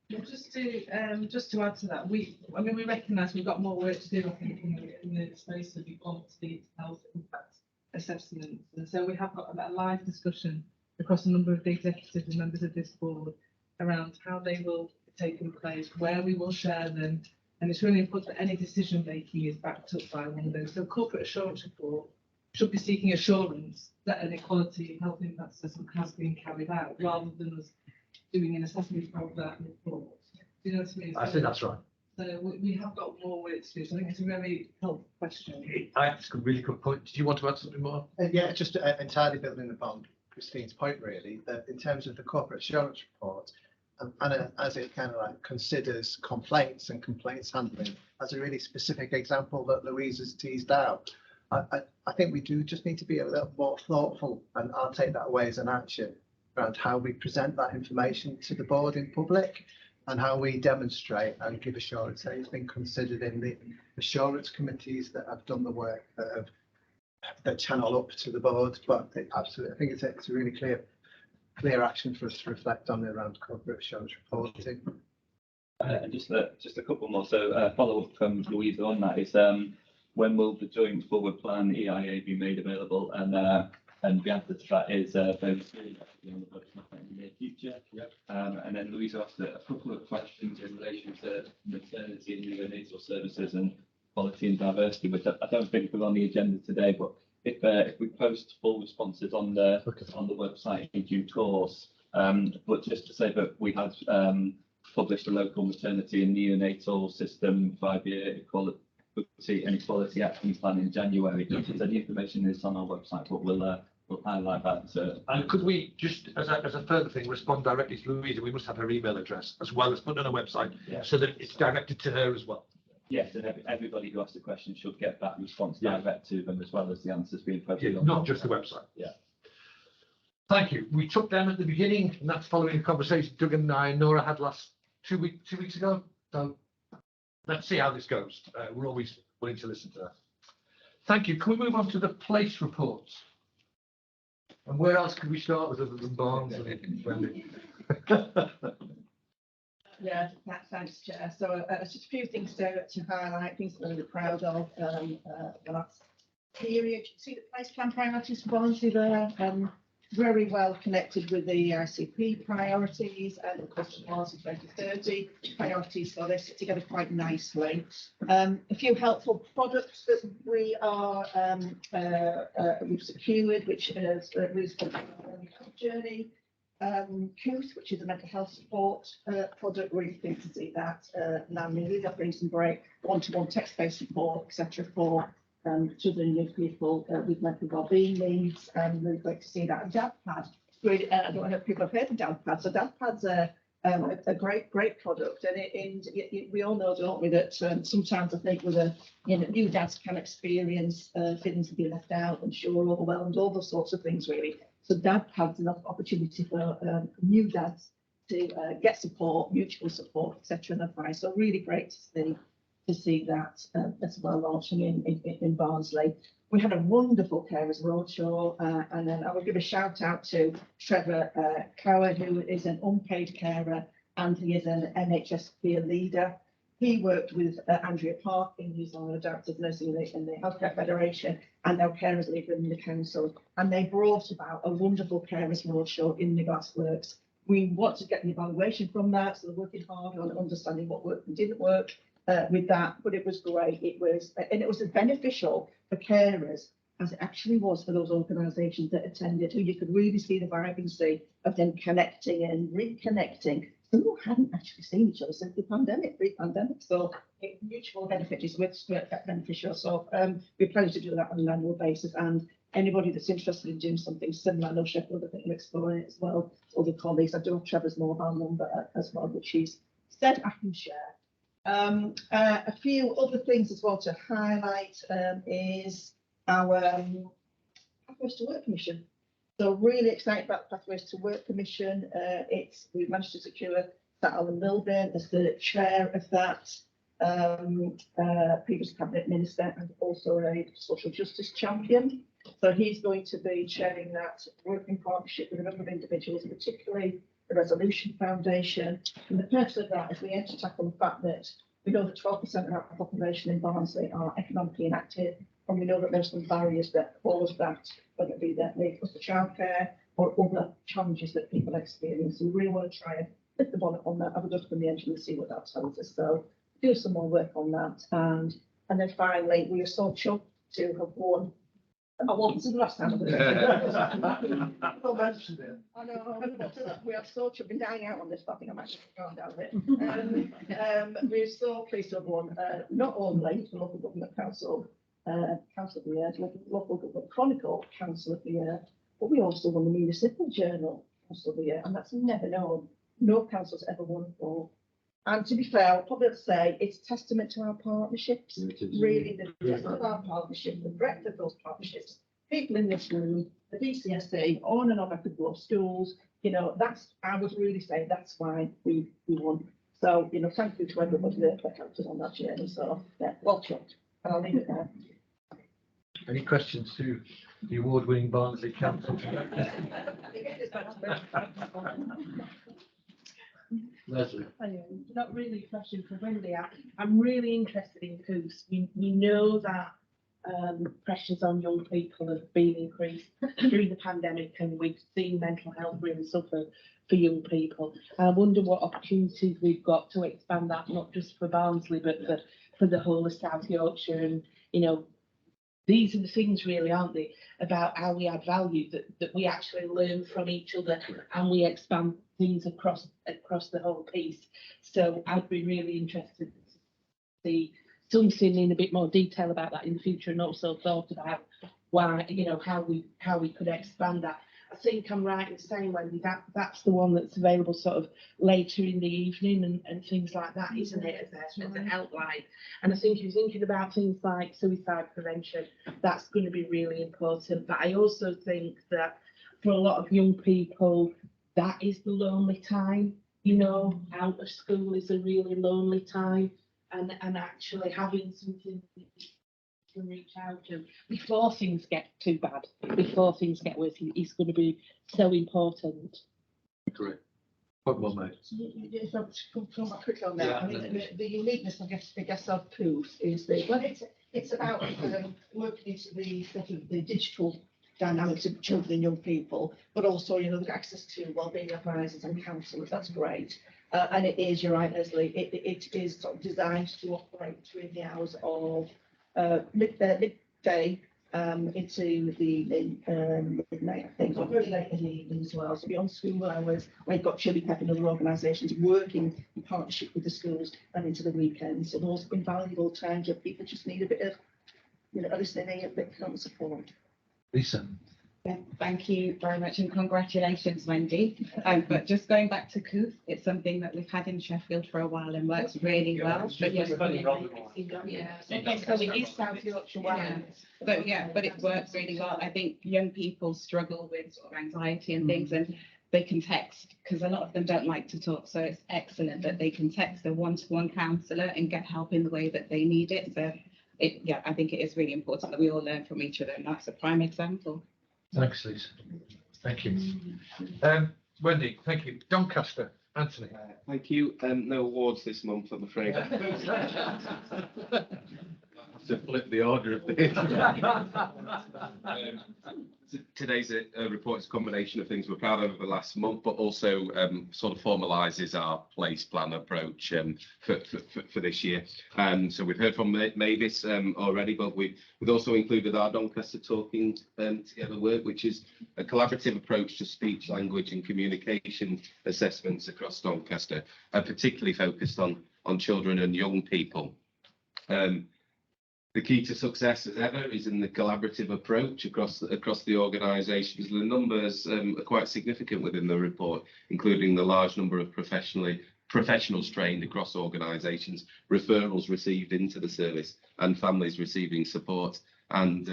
Yeah, just to add to that, we recognise we've got more work to do, I think, in the space of equality, health impact assessments. And so we have got a live discussion across a number of the executives and members of this board around how they will be taking place, where we will share them. And it's really important that any decision making is backed up by one of those. So corporate assurance report should be seeking assurance that an equality health impact assessment has been carried out, rather than us doing an assessment of that report. Do you know what I mean? I think that's right. So we have got more work to do. So I think it's a very helpful question. That's a really good point. Did you want to add something more? Yeah, just entirely building upon Christine's point, really, that in terms of the corporate assurance report, and as it kind of like considers complaints and complaints handling as a really specific example that Louise has teased out, I think we do just need to be a little more thoughtful, and I'll take that away as an action around how we present that information to the board in public, and how we demonstrate and give assurance that it's been considered in the assurance committees that have done the work, that channel up to the board. But absolutely, I think it's a really clear action for us to reflect on around corporate assurance reporting. And just a couple more. So follow up from Louisa on that is when will the joint forward plan EIA be made available? And the answer to that is very soon, on the website in the near future. Yep. And then Louisa asked a couple of questions in relation to maternity and neonatal services and quality and diversity, which I don't think are on the agenda today. But if we post full responses on the website in due course, but just to say that we had published a local maternity and neonatal system 5-year equality and equality action plan in January. So the information is on our website, but we'll highlight that. And could we just, as a further thing, respond directly to Louisa? We must have her email address as well as put on our website, so that it's directed to her as well. Yes, and everybody who asks the question should get that response direct to them, as well as the answers being posted. Yeah, not just the website. Yeah. Thank you. We took them at the beginning, and that's following a conversation Doug and I and Nora had last 2 weeks ago. So let's see how this goes. We're always willing to listen to that. Thank you. Can we move on to the place reports? And where else could we start with other than Barnes? Yeah, thanks, Chair. So just a few things to highlight, things that we're really proud of. The last period, you see the place plan priorities for Barnsley there, very well connected with the ICP priorities and of course the Barnsley 2030 priorities. So they sit together quite nicely. A few helpful products that we are we've secured, which is journey. COOS, which is a mental health support product, really pleased to see that landing. That brings some great one-to-one text-based support, etc., for children and young people with mental well-being needs. And really great to see that. And DadPad, really, I don't know if people have heard of DadPad. So DadPad's a great product, and we all know, don't we, that sometimes I think with new dads can experience feelings of being left out, unsure, overwhelmed, all those sorts of things really. So DadPad's an opportunity for new dads to get support, mutual support, etc., and advice. So really great to see that as well launching in Barnsley. We had a wonderful carers roadshow, and then I will give a shout out to Trevor Cower, who is an unpaid carer and he is an NHS peer leader. He worked with Andrea Parkin, who's on the Director of Nursing in the Healthcare Federation, and now carers leader in the council. And they brought about a wonderful carers roadshow in the Glassworks. We want to get the evaluation from that, so they're working hard on understanding what worked and didn't work with that. But it was great. It was as beneficial for carers as it actually was for those organisations that attended, who you could really see the vibrancy of them connecting and reconnecting. Some who hadn't actually seen each other since the pre-pandemic. So mutual benefit is beneficial. So we plan to do that on an annual basis. And anybody that's interested in doing something similar, I know Sheffield, I think we're exploring it as well. Other colleagues, I do have Trevor's mobile number as well, which he's said I can share. A few other things as well to highlight is our Pathways to Work Commission. So really excited about the Pathways to Work Commission. We've managed to secure Sir Alan Milburn as the chair of that, previous cabinet minister and also a social justice champion. So he's going to be chairing that working partnership with a number of individuals, particularly the Resolution Foundation. And the purpose of that is we aim to tackle the fact that we know that 12% of our population in Barnsley are economically inactive, and we know that there's some barriers that cause that, whether it be that need for childcare or other challenges that people experience. So we really want to try and lift the bonnet on that, have a look from the engine and see what that tells us. So do some more work on that. And then finally, we are so chuffed to have won. I wasn't the last time. I know, we are so chuffed. Been dining out on this, but I think I'm actually going down a bit. We're so pleased to have won not only the Local Government Council of the Year, Local Government Chronicle Council of the Year, but we also won the Municipal Journal Council of the Year, and that's never known. No council's ever won before. And to be fair, I'll probably say it's testament to our partnerships. Really, the depth of our partnership, the breadth of those partnerships, people in this room, the DCSA, on and on I could go, schools, I would really say that's why we won. So, thank you to everybody that helped us on that journey. So, yeah, well chucked. And I'll leave it there. Any questions to the award-winning Barnsley Council? Leslie. Not really a question for Wendy. I'm really interested in COOS. We know that pressures on young people have been increased during the pandemic, and we've seen mental health really suffer for young people. I wonder what opportunities we've got to expand that, not just for Barnsley, but for the whole of South Yorkshire. And, these are the things really, aren't they, about how we add value, that we actually learn from each other and we expand things across the whole piece. So I'd be really interested to see something in a bit more detail about that in the future, and also thought about why, how we could expand that. I think I'm right in saying, Wendy, that's the one that's available sort of later in the evening and things like that, isn't it, as an outline? And I think you're thinking about things like suicide prevention, that's going to be really important. But I also think that for a lot of young people, that is the lonely time, out of school is a really lonely time, and actually having something can reach out to before things get too bad, before things get worse, is going to be so important. Correct. Point well made. If I come back quickly on that, Yeah, I mean, the uniqueness, I guess of Poof is that, well, it's about working into the sort of the digital dynamics of children and young people, but also, you know, the access to wellbeing advisors and counsellors, that's great. And it is, you're right, Leslie, it is sort of designed to operate between the hours of midday into the midnight, I think, or very late in the evening as well. So beyond school hours, we've got Chili Pep and other organisations working in partnership with the schools and into the weekends. So those invaluable times where people just need a bit of, you know, listening, a bit of support. Lisa. Yeah, thank you very much and congratulations, Wendy. But just going back to COOF, it's something that we've had in Sheffield for a while and works really well. But yes, So we use South Yorkshire one. but it works really well. I think young people struggle with sort of anxiety and things, and they can text because a lot of them don't like to talk. So it's excellent that they can text a one-to-one counsellor and get help in the way that they need it. So I think it is really important that we all learn from each other, and that's a prime example. Thanks, Lisa. Thank you. Wendy, thank you. Doncaster, Anthony. Thank you. No awards this month, I'm afraid. To flip the order of this. Today's report is a combination of things we're proud of over the last month, but also sort of formalises our place plan approach for this year. So we've heard from Mavis already, but we've also included our Doncaster Talking Together work, which is a collaborative approach to speech, language and communication assessments across Doncaster, and particularly focused on children and young people. The key to success, as ever, is in the collaborative approach across the organisations. The numbers are quite significant within the report, including the large number of professionals trained across organisations, referrals received into the service, and families receiving support. And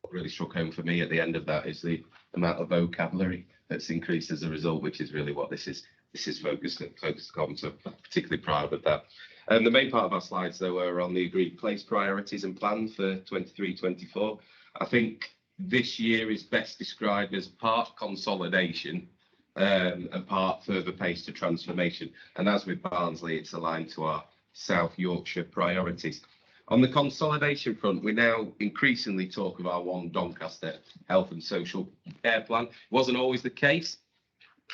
what really struck home for me at the end of that is the amount of vocabulary that's increased as a result, which is really what this is focused on. So particularly proud of that. The main part of our slides, though, are on the agreed place priorities and plan for 23-24. I think this year is best described as part consolidation and part further pace to transformation. And as with Barnsley, it's aligned to our South Yorkshire priorities. On the consolidation front, we now increasingly talk of our One Doncaster Health and Social Care Plan. It wasn't always the case.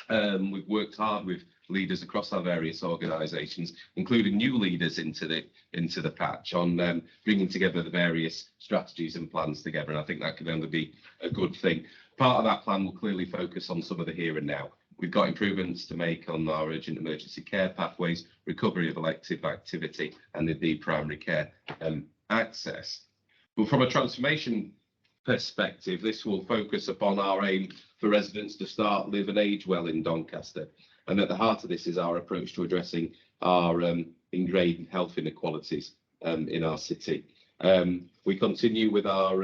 We've worked hard with leaders across our various organisations, including new leaders into the patch, on bringing together the various strategies and plans together. And I think that can only be a good thing. Part of that plan will clearly focus on some of the here and now. We've got improvements to make on our urgent emergency care pathways, recovery of elective activity, and indeed primary care access. But from a transformation perspective, this will focus upon our aim for residents to start, live and age well in Doncaster. And at the heart of this is our approach to addressing our ingrained health inequalities in our city. We continue with our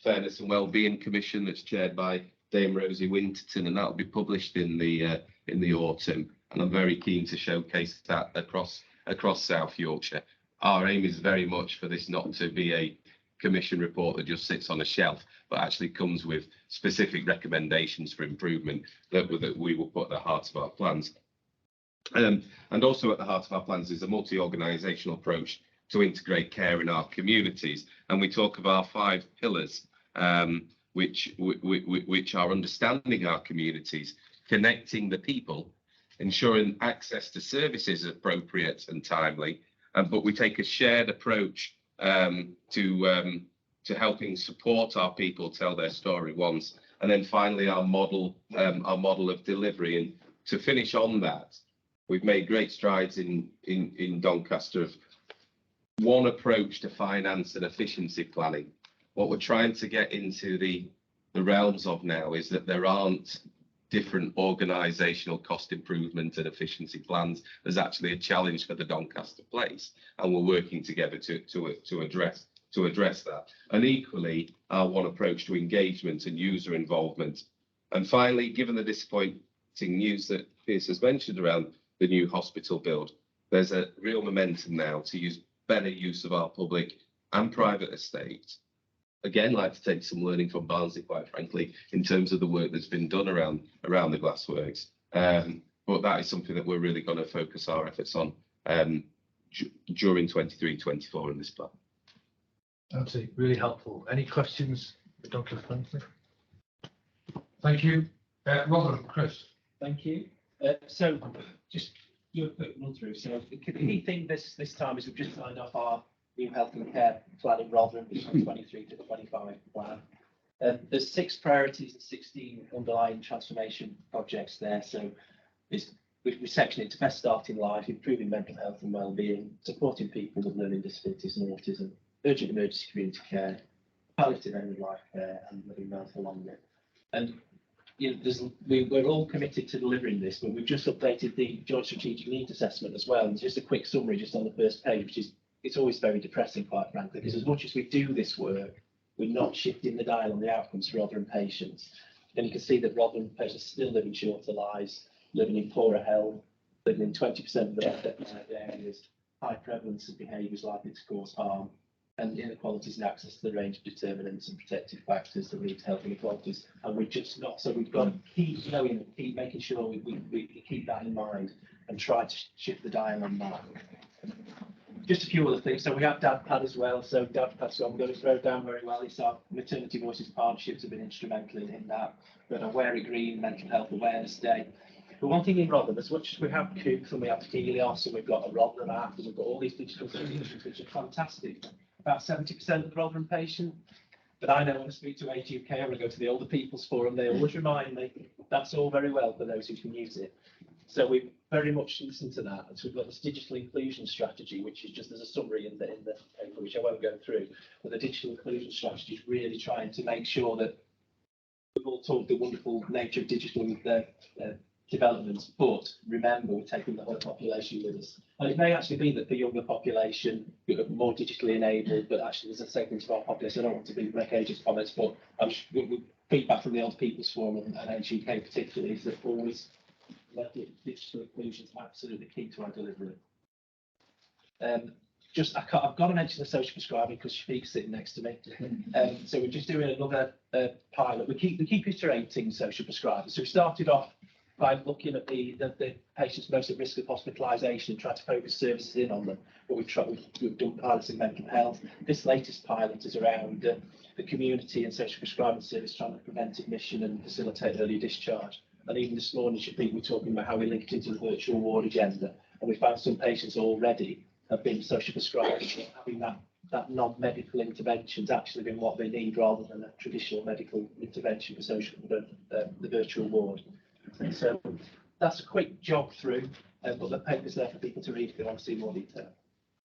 Fairness and Wellbeing Commission that's chaired by Dame Rosie Winterton, and that will be published in the autumn. And I'm very keen to showcase that across South Yorkshire. Our aim is very much for this not to be a commission report that just sits on a shelf, but actually comes with specific recommendations for improvement that we will put at the heart of our plans. And also at the heart of our plans is a multi-organisational approach to integrate care in our communities. And we talk of our 5 pillars, which are understanding our communities, connecting the people, ensuring access to services appropriate and timely, but we take a shared approach to helping support our people tell their story once, and then finally our model of delivery. And to finish on that, we've made great strides in Doncaster of one approach to finance and efficiency planning. What we're trying to get into the realms of now is that there aren't different organisational cost improvement and efficiency plans. There's actually a challenge for the Doncaster place, and we're working together to address that. And equally, our one approach to engagement and user involvement. And finally, given the disappointing news that Piers has mentioned around the new hospital build, there's a real momentum now to use better use of our public and private estate. Again, like to take some learning from Barnsley, quite frankly, in terms of the work that's been done around the glassworks. but that is something that we're really going to focus our efforts on during 23-24 in this plan. Absolutely, really helpful. Any questions for Dr. Franklin? Thank you. Robert, Chris. Thank you. So just do a quick run through. So the key thing this time is we've just signed off our new health and care plan in Rotherham, which is 23 to 25 plan. There's 6 priorities and 16 underlying transformation projects there. So we section it to best start in life, improving mental health and well-being, supporting people with learning disabilities and autism, urgent emergency community care, palliative end of life care, and living well for longer. And you know, we're all committed to delivering this, but we've just updated the Joint Strategic Needs Assessment as well. And just a quick summary just on the first page, which is it's always very depressing, quite frankly, because as much as we do this work, we're not shifting the dial on the outcomes for Rotherham patients. And you can see that Rotherham patients are still living shorter lives, living in poorer health, living in 20% of the deprived areas, high prevalence of behaviours likely to cause harm, and inequalities in access to the range of determinants and protective factors that lead to health inequalities. And we're just not, so we've got to keep going, keep making sure we keep that in mind and try to shift the dial on that. Just a few other things. So we have DadPad as well. So DadPad's gone going to throw down very well. It's our Maternity Voices partnerships have been instrumental in that. But a Wear It Green Mental Health Awareness Day. But one thing in Rotherham, as much as we have Coops and we have Helios and we've got a Rotherham app and we've got all these digital solutions which are fantastic. About 70% of the Rotherham patient. But I know when I speak to AGK or I go to the Older People's Forum, they always remind me that's all very well for those who can use it. So we very much listen to that. So we've got this digital inclusion strategy, which is just as a summary in the paper, which I won't go through. But the digital inclusion strategy is really trying to make sure that we've all talked the wonderful nature of digital developments, but remember we're taking the whole population with us. And it may actually be that the younger population are more digitally enabled, but actually there's a segment of our population. I don't want to make ageist comments, but feedback from the Older People's Forum and HUK particularly is that always digital inclusion is absolutely key to our delivery. I've got to mention the social prescribing because Shafiq's sitting next to me. So we're just doing another pilot. We keep iterating social prescribing. So we started off by looking at the patients most at risk of hospitalisation and trying to focus services in on them. But we've done pilots in mental health. This latest pilot is around the community and social prescribing service trying to prevent admission and facilitate early discharge. And even this morning, we're talking about how we link it into the virtual ward agenda. And we found some patients already have been social prescribed, having that non-medical interventions actually been what they need rather than a traditional medical intervention for the virtual ward. And so that's a quick jog through, but the paper's there for people to read if they want to see more detail.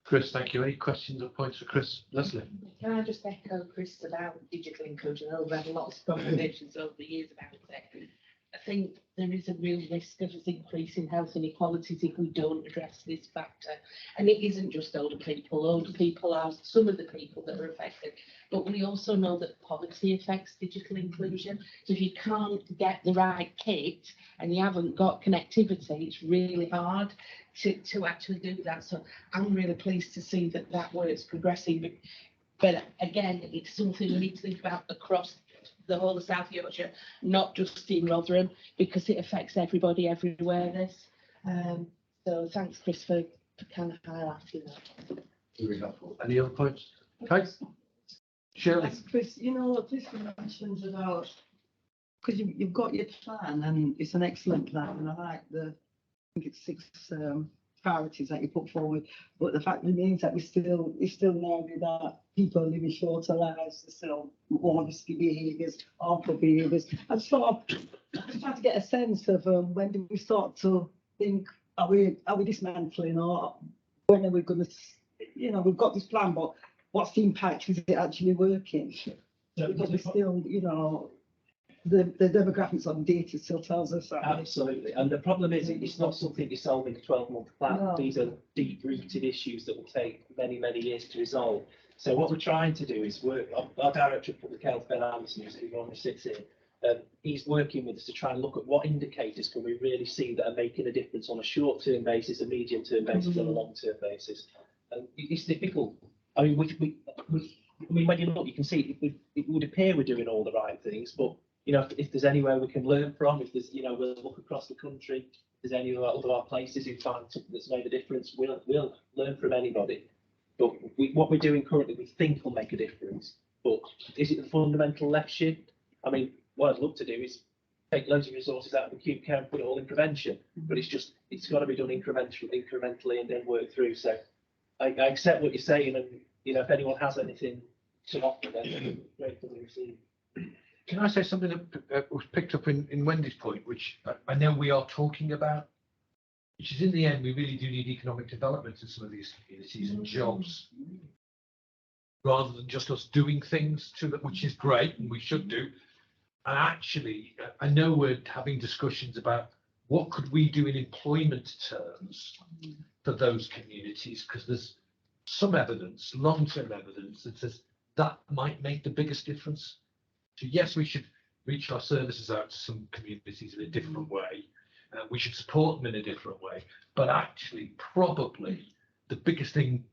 Chris, thank you. Any questions or points for Chris? Leslie? Can I just echo Chris about digital inclusion? I know we've had lots of conversations over the years about it. I think there is a real risk of us increasing health inequalities if we don't address this factor. And it isn't just older people. Older people are some of the people that are affected. But we also know that poverty affects digital inclusion. So if you can't get the right kit and you haven't got connectivity, it's really hard to actually do that. So I'm really pleased to see that work's progressing. But again, it's something we need to think about across the whole of South Yorkshire, not just in Rotherham, because it affects everybody everywhere. This, so thanks, Chris, for kind of highlighting that. Very helpful. Any other points? Okay. Shirley. Yes, Chris, you know what this mentions about, because you've got your plan and it's an excellent plan, and I like I think it's 6 priorities that you put forward, but the fact remains that we still know that people are living shorter lives, there's still more risky behaviours, harmful behaviours. I'm just trying to get a sense of when do we start to think, are we dismantling, or when are we going to, we've got this plan, but what's the impact? Is it actually working? Because we still, the demographics on data still tells us that. Absolutely. And the problem is it's not something you solve in a 12-month plan. No. These are deep-rooted issues that will take many, many years to resolve. So what we're trying to do is work, our Director of Public Health, Ben Anderson, who normally sits here, he's working with us to try and look at what indicators can we really see that are making a difference on a short-term basis, a medium-term basis, and a long-term basis. And it's difficult. I mean, when you look, you can see it would appear we're doing all the right things, but you know, if there's anywhere we can learn from, if there's, you know, we'll look across the country, if there's any of our places who find something that's made a difference, we'll learn from anybody. But what we're doing currently, we think will make a difference. But is it the fundamental left shift? I mean, what I'd love to do is take loads of resources out of acute care and put it all in prevention. But it's got to be done incrementally and then work through. So I accept what you're saying, and you know, if anyone has anything to offer, then great to receive. Can I say something that was picked up in Wendy's point, which I know we are talking about, which is in the end, we really do need economic development in some of these communities and jobs, rather than just us doing things to them, which is great and we should do. And actually, I know we're having discussions about what could we do in employment terms for those communities, because there's some evidence, long-term evidence, that says that might make the biggest difference. So yes, we should reach our services out to some communities in a different way. We should support them in a different way. But actually, probably the biggest thing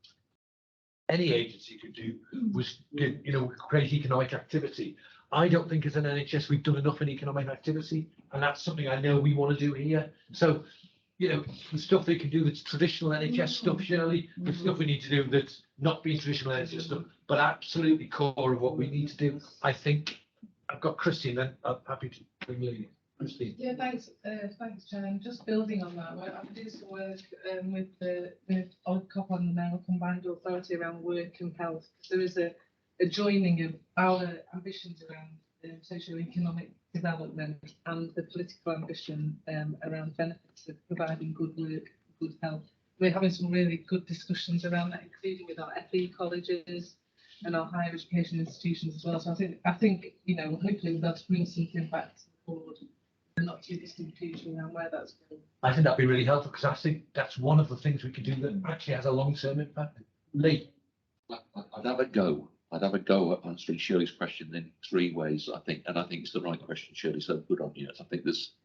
any agency could do was, you know, create economic activity. I don't think as an NHS we've done enough in economic activity, and that's something I know we want to do here. So, you know, the stuff they can do that's traditional NHS stuff, Shirley, the stuff we need to do that's not being traditional NHS stuff, but absolutely core of what we need to do. I think I've got Christine, then I'm happy to bring you in. Christine. Yeah, thanks, Jan. Just building on that, I did some work with ODCOP on the now combined authority around work and health. There is a joining of our ambitions around socio-economic development and the political ambition around benefits of providing good work, good health. We're having some really good discussions around that, including with our FE colleges and our higher education institutions as well. So I think you know, hopefully we'll be able to bring something back to the board in the not too distant future around where that's going. I think that'd be really helpful, because I think that's one of the things we could do that actually has a long-term impact. Lee. I'd have a go. I'd have a go at answering Shirley's question in three ways, I think, and I think it's the right question, Shirley, so good on you. I think there's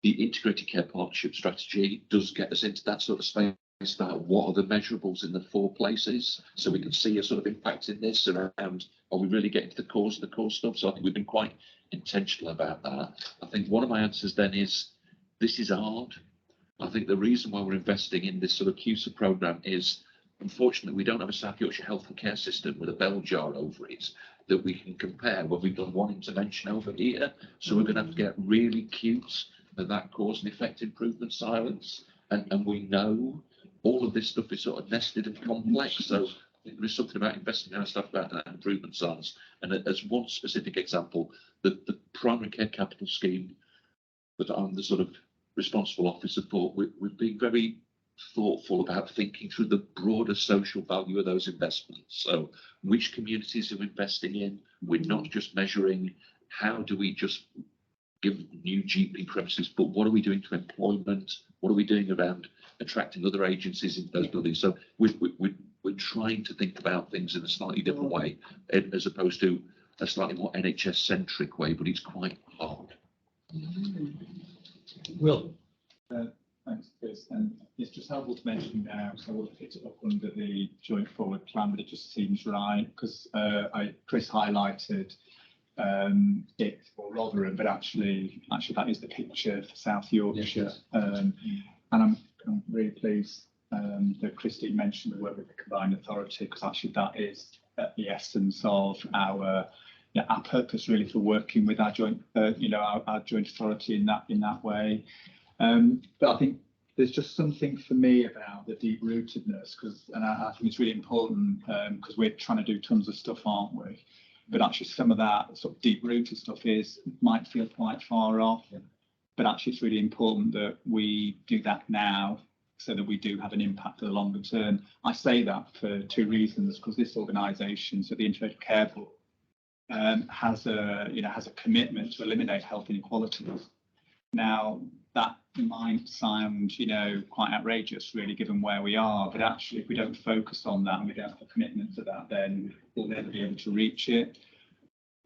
the integrated care partnership strategy does get us into that sort of space about what are the measurables in the 4 places, so we can see a sort of impact in this around, are we really getting to the cause of the core stuff? So I think we've been quite intentional about that. I think one of my answers then is, this is hard. I think the reason why we're investing in this sort of CUSA programme is, unfortunately, we don't have a South Yorkshire health and care system with a bell jar over it that we can compare when we've done one intervention over here. So we're going to have to get really cute at that cause and effect improvement silence. And we know all of this stuff is sort of nested and complex. So I think there is something about investing in our stuff about that improvement silence. And as one specific example, the primary care capital scheme that I'm the sort of responsible officer for, we've been very thoughtful about thinking through the broader social value of those investments. So which communities are we investing in? We're not just measuring how do we just give new GP premises, but what are we doing to employment? What are we doing around attracting other agencies into those buildings? So we're trying to think about things in a slightly different way, as opposed to a slightly more NHS centric way, but it's quite hard. Will. Thanks, Chris. And it's just helpful to mention now, so I would have picked it up under the joint forward plan, but it just seems right, because Chris highlighted it for Rotherham, but actually that is the picture for South Yorkshire. Yes. And I'm really pleased that Christine mentioned the work with the combined authority, because actually that is at the essence of our purpose really for working with our joint, our joint authority in that way. But I think there's just something for me about the deep rootedness, and I think it's really important, because we're trying to do tons of stuff, aren't we? But actually some of that sort of deep rooted stuff might feel quite far off, but actually it's really important that we do that now so that we do have an impact for the longer term. I say that for 2 reasons, because this organisation, so the Integrated Care Board, has a commitment to eliminate health inequalities. Now, that might sound, quite outrageous, really, given where we are. But actually, if we don't focus on that and we don't have a commitment to that, then we'll never be able to reach it.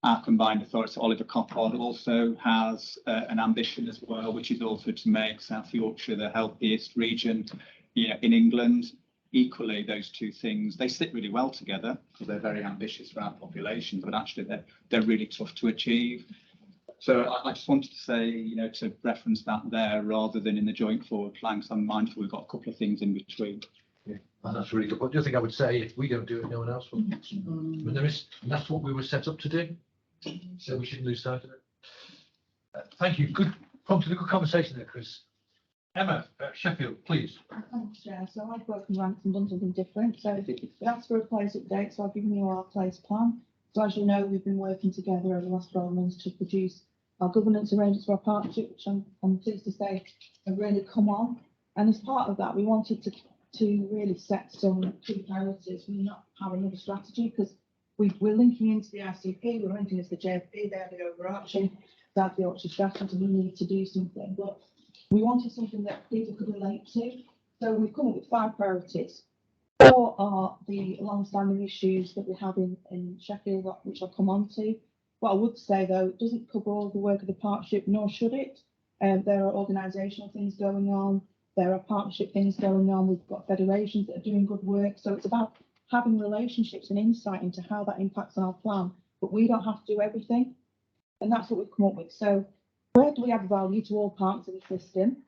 Our combined authority, Oliver Coppard, also has an ambition as well, which is also to make South Yorkshire the healthiest region, in England. Equally, those 2 things, they sit really well together because they're very ambitious for our population, but actually they're really tough to achieve. So I just wanted to say, you know, to reference that there rather than in the joint forward plan, 'cause I'm mindful we've got a couple of things in between. Yeah, and that's really good. But the other thing I would say, if we don't do it, no one else will. I mean, that's what we were set up to do. So we shouldn't lose sight of it. Thank you. Good, prompted a good conversation there, Chris. Emma, Sheffield, please. Thanks, Chair. So I've worked in ranks and done something different. So we asked for a place update, so I've given you our place plan. So as you know, we've been working together over the last 12 months to produce our governance arrangements for our partnership, which I'm pleased to say have really come on. And as part of that, we wanted to really set some key priorities. We're not having another strategy because we're linking into the ICP, we're linking into the JFP, they're the overarching, that's the Yorkshire strategy, we need to do something. But we wanted something that people could relate to. So we've come up with 5 priorities. 4 are the long-standing issues that we have in Sheffield, which I'll come on to. What I would say, though, it doesn't cover all the work of the partnership, nor should it. There are organisational things going on. There are partnership things going on. We've got federations that are doing good work. So it's about having relationships and insight into how that impacts on our plan. But we don't have to do everything. And that's what we've come up with. So where do we add value to all parts of the system?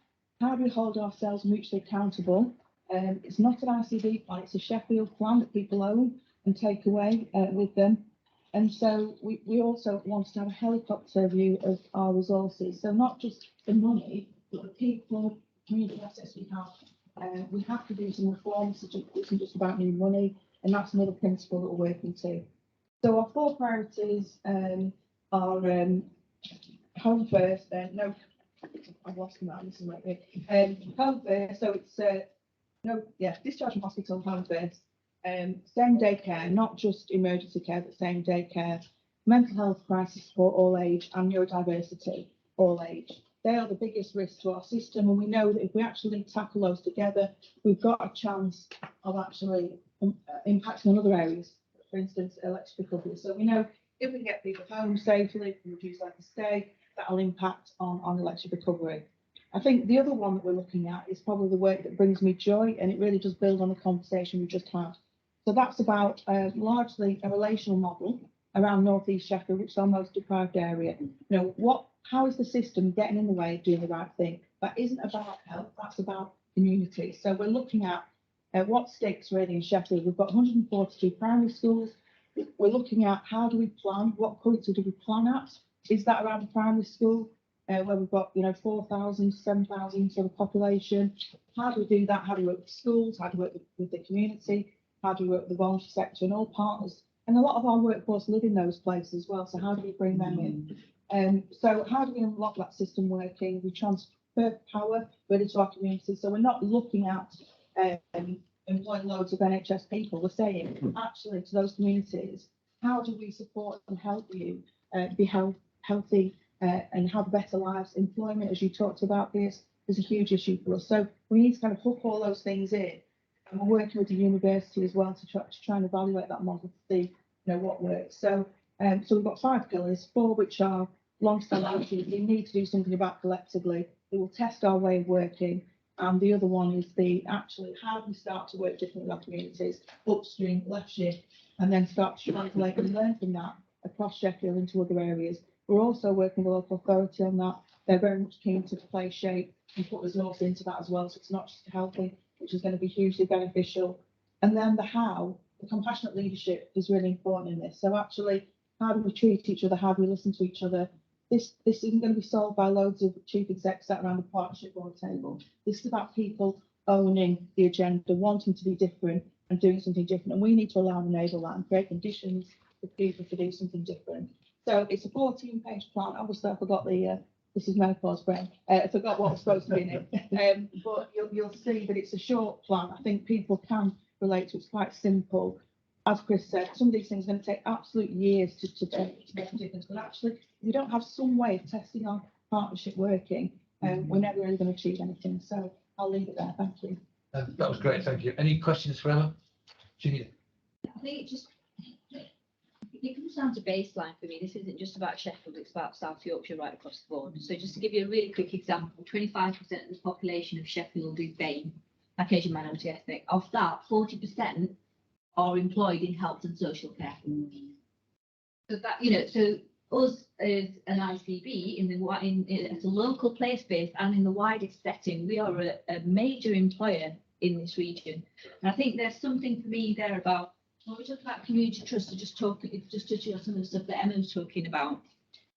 How do we hold ourselves mutually accountable? It's not an ICD plan, it's a Sheffield plan that people own and take away with them. And so we also want to have a helicopter view of our resources. So not just the money, but the people, community assets we have. We have to do some reforms. It isn't just about new money. And that's another principle that we're working to. So our 4 priorities are home first. No, I've lost them out. This is like home first. So it's discharge from hospital, home first. Same day care, not just emergency care, but same day care. Mental health crisis support, all age, and neurodiversity, all age. They are the biggest risks to our system, and we know that if we actually tackle those together, we've got a chance of actually impacting on other areas, for instance, electric recovery. So we know if we get people home safely, reduce length of stay, that'll impact on electric recovery. I think the other one that we're looking at is probably the work that brings me joy, and it really does build on the conversation we just had. So that's about largely a relational model around North East Sheffield, which is our most deprived area. You know, how is the system getting in the way of doing the right thing? That isn't about health, that's about community. So we're looking at what sticks really in Sheffield. We've got 142 primary schools. We're looking at how do we plan, what curriculum do we plan at? Is that around a primary school where we've got 4,000, 7,000 sort of population? How do we do that? How do we work with schools? How do we work with the community? How do we work with the voluntary sector and all partners? And a lot of our workforce live in those places as well. So how do we bring them in? So how do we unlock that system working? We transfer power really to our community. So we're not looking at employing loads of NHS people. We're saying actually to those communities, how do we support and help you be healthy and have better lives? Employment, as you talked about, is a huge issue for us. So we need to kind of hook all those things in. And we're working with the university as well to try and evaluate that model to see what works. So we've got 5 pillars, 4 which are long-standing issues we need to do something about collectively. It will test our way of working. And the other one is how do we start to work differently with our communities, upstream, left shift, and then start to translate and learn from that across Sheffield into other areas. We're also working with local authority on that. They're very much keen to play shape and put resource into that as well. So it's not just helping, which is going to be hugely beneficial. And then the compassionate leadership is really important in this. So actually, how do we treat each other? How do we listen to each other? This isn't going to be solved by loads of chief execs sat around the partnership board table. This is about people owning the agenda, wanting to be different and doing something different. And we need to allow and enable that and create conditions for people to do something different. So it's a 14-page plan. Obviously, I forgot this is menopause brain. I forgot what was supposed to be in it. But you'll see that it's a short plan. I think people can relate to it. It's quite simple. As Chris said, some of these things are going to take absolute years to make a difference. But actually, if we don't have some way of testing our partnership working, we're never really going to achieve anything. So I'll leave it there. Thank you. That was great. Thank you. Any questions for Emma? Julia? I think it comes down to baseline for me. This isn't just about Sheffield, it's about South Yorkshire right across the board. So just to give you a really quick example, 25% of the population of Sheffield is BAME, like Asian minority ethnic. Of that, 40% are employed in health and social care. So that, so us as an ICB as a local place based and in the widest setting, we are a major employer in this region. And I think there's something for me there about when we talk about community trust, just touching on some of the stuff that Emma was talking about.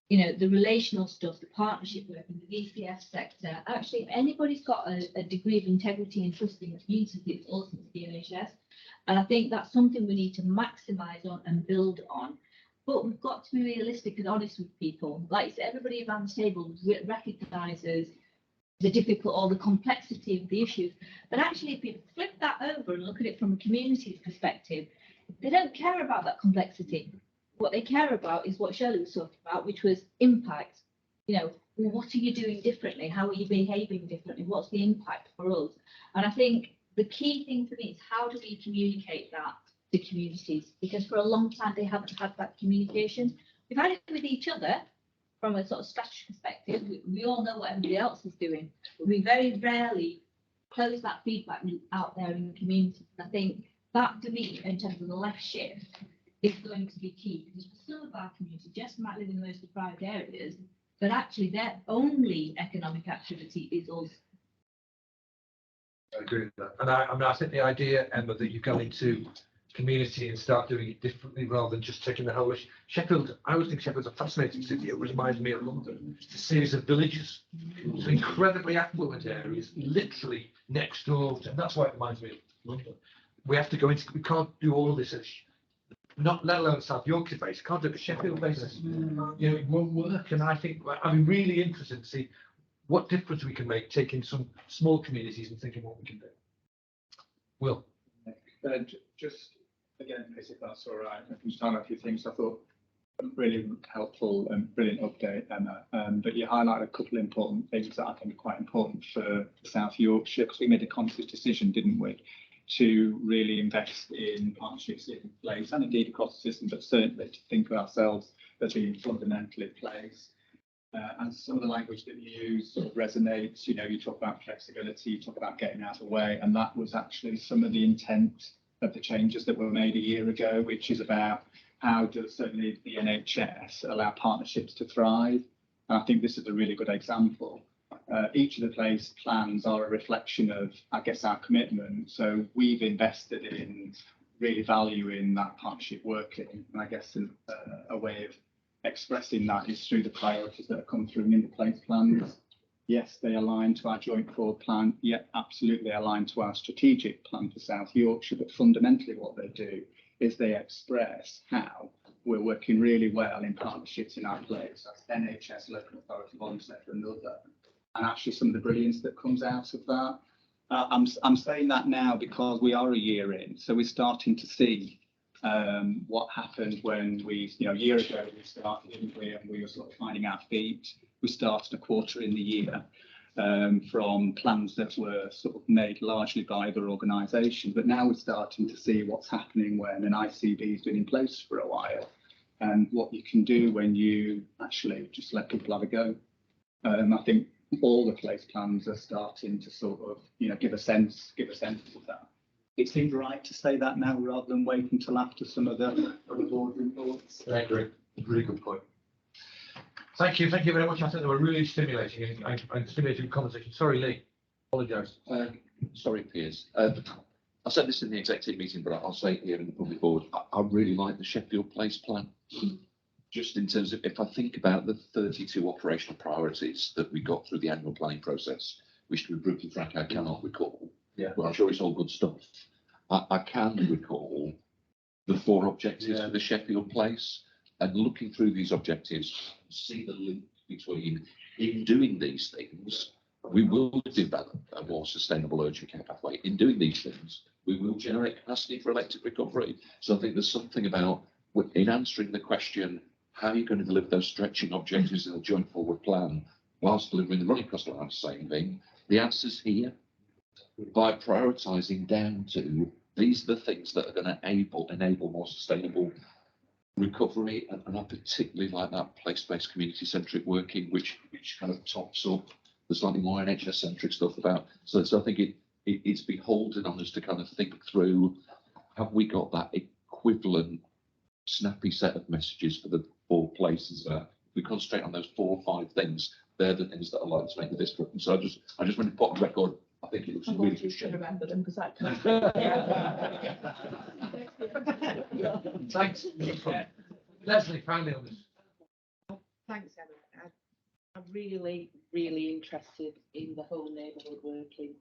You know, the relational stuff, the partnership work in the VCF sector. Actually, if anybody's got a degree of integrity and trust in the community, it's also the NHS. And I think that's something we need to maximise on and build on. But we've got to be realistic and honest with people. Like I said, everybody around the table recognises the difficult or the complexity of the issues. But actually, if you flip that over and look at it from a community's perspective, they don't care about that complexity. What they care about is what Shirley was talking about, which was impact. You know, what are you doing differently? How are you behaving differently? What's the impact for us? And I think the key thing for me is how do we communicate that to communities? Because for a long time, they haven't had that communication. We've had it with each other from a sort of strategy perspective. We all know what everybody else is doing, but we very rarely close that feedback loop out there in the community. And I think that, for me, in terms of the left shift, is going to be key, because for some of our community just might live in the most deprived areas, but actually their only economic activity is us. I agree with that. And I think the idea, Emma, that you go into community and start doing it differently rather than just taking the whole issue. Sheffield, I always think Sheffield's a fascinating city. It reminds me of London. It's a series of villages, so incredibly affluent areas, literally next door. And that's why it reminds me of London. We have to go into, we can't do all of this as not let alone South Yorkshire based, can't do it at Sheffield basis. You know, it won't work. And I think I'm really interested to see what difference we can make taking some small communities and thinking what we can do. Will. Just again, Chris, if that's all right, I can start a few things I thought really helpful and brilliant update, Emma. But you highlighted a couple of important things that I think are quite important for South Yorkshire, because we made a conscious decision, didn't we, to really invest in partnerships in place and indeed across the system, but certainly to think of ourselves as being fundamentally placed. And some of the language that you use sort of resonates. You know, you talk about flexibility, you talk about getting out of the way, and that was actually some of the intent of the changes that were made a year ago, which is about how does certainly the NHS allow partnerships to thrive. And I think this is a really good example. Each of the place plans are a reflection of, I guess, our commitment. So we've invested in really valuing that partnership working. And I guess a way of expressing that is through the priorities that have come through in the place plans. Yes, they align to our joint forward plan. Yet absolutely align to our strategic plan for South Yorkshire. But fundamentally what they do is they express how we're working really well in partnerships in our place. That's NHS, local authority, voluntary sector, and other. And actually some of the brilliance that comes out of that. I'm saying that now because we are a year in, so we're starting to see what happened when we, a year ago we started, didn't we, and we were sort of finding our feet. We started a quarter in the year from plans that were sort of made largely by other organisations, but now we're starting to see what's happening when an ICB has been in place for a while, and what you can do when you actually just let people have a go. I think all the place plans are starting to sort of, give a sense of that. It seems right to say that now rather than wait until after some of the board reports. I agree. Really good point. Thank you very much. I think they were really stimulating and stimulating conversation. Sorry, Lee. Apologise. Sorry, Piers. I said this in the executive meeting, but I'll say it here in the public board. I really like the Sheffield Place plan. Just in terms of, if I think about the 32 operational priorities that we got through the annual planning process, which to be brutally frank, I cannot recall. Yeah. Well, I'm sure it's all good stuff. I can recall the 4 objectives for the Sheffield Place, and looking through these objectives, see the link between, in doing these things, we will develop a more sustainable urgent care pathway. In doing these things, we will generate capacity for elective recovery. So I think there's something about, in answering the question, how are you going to deliver those stretching objectives in the joint forward plan whilst delivering the running cost allowance saving? The answer's here. By prioritising down to, these are the things that are going to enable more sustainable recovery, and I particularly like that place-based community-centric working, which kind of tops up the slightly more NHS-centric stuff about. So I think it's beholden on us to kind of think through, have we got that equivalent snappy set of messages for the 4 places there. If we concentrate on those 4 or 5 things, they're the things that are likely to make the difference. So I just want to put on record, I think it looks really good shape. Remember them because that. Thanks. Leslie, finally on this. Thanks, Emma. I'm really, really interested in the whole neighbourhood working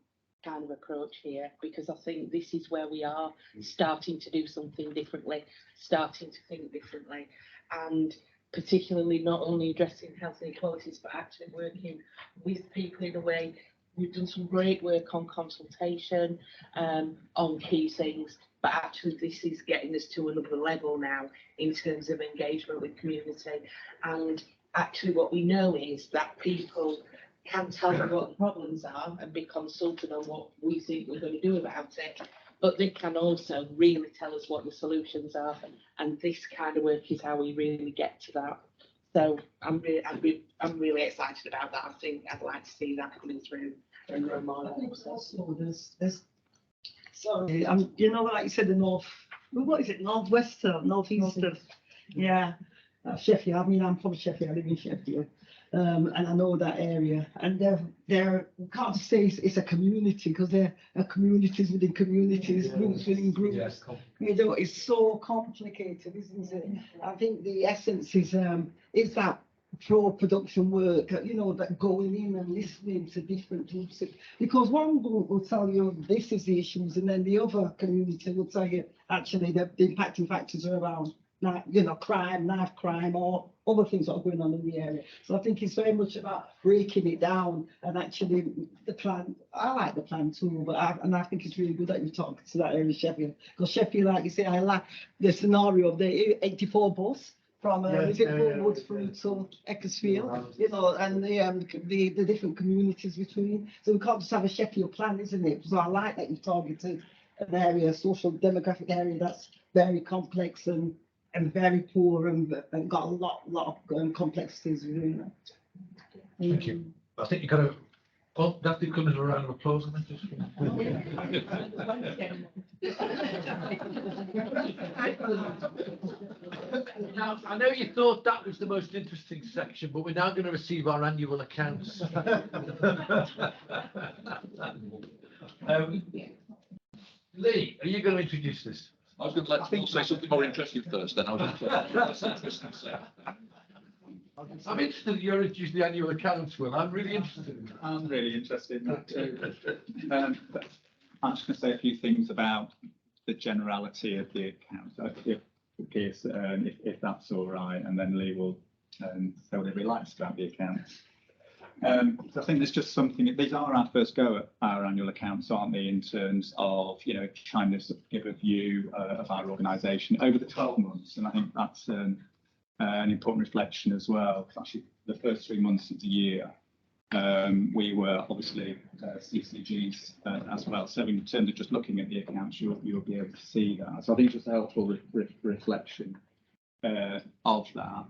kind of approach here, because I think this is where we are starting to do something differently, starting to think differently, and particularly not only addressing health inequalities, but actually working with people in a way. We've done some great work on consultation, on key things, but actually this is getting us to another level now in terms of engagement with community. And actually what we know is that people can tell you what the problems are and be consulted on what we think we're going to do about it, but they can also really tell us what the solutions are. And this kind of work is how we really get to that. So I'm really excited about that. I think I'd like to see that coming through and grow more. I think also there's sorry, you know, like you said, the what is it, northwestern, northeastern, yeah, Sheffield. I mean, I'm from Sheffield. I live in Sheffield, and I know that area. And they're can't say it's a community, because they're communities within communities, groups within groups. Yes, you know, it's so complicated, isn't it? I think the essence is that pro-production work, you know, that going in and listening to different groups, because one group will tell you this is the issues, and then the other community will tell you actually the impacting factors are around, you know, crime, knife crime, or other things that are going on in the area. So I think it's very much about breaking it down, and actually the plan. I like the plan too, but I think it's really good that you talked to that area, Sheffield, because Sheffield, like you say, I like the scenario of the 84 bus. From Wood through to Ecclesfield, you know, and the different communities between. So we can't just have a Sheffield plan, isn't it? So I like that you've targeted an area, a social demographic area that's very complex and very poor and got a lot of complexities within that. Thank you. I think you got to. Oh, that did come as a round of applause. Now, I know you thought that was the most interesting section, but we're now going to receive our annual accounts. Lee, are you going to introduce this? I was going to let Paul say something more interesting first, then I was interested. I'm interested that you're introducing the annual accounts, Will. I'm really interested in that. I'm really interested in that too. But I'm just going to say a few things about the generality of the accounts, if that's all right, and then Lee will say whatever he likes about the accounts. So I think there's just something, these are our first go at our annual accounts, aren't they, in terms of, you know, trying to give a view of our organisation over the 12 months. And I think that's an important reflection as well, because actually the first 3 months of the year, we were obviously CCGs as well. So in terms of just looking at the accounts, you'll be able to see that. So I think it's just a helpful reflection of that,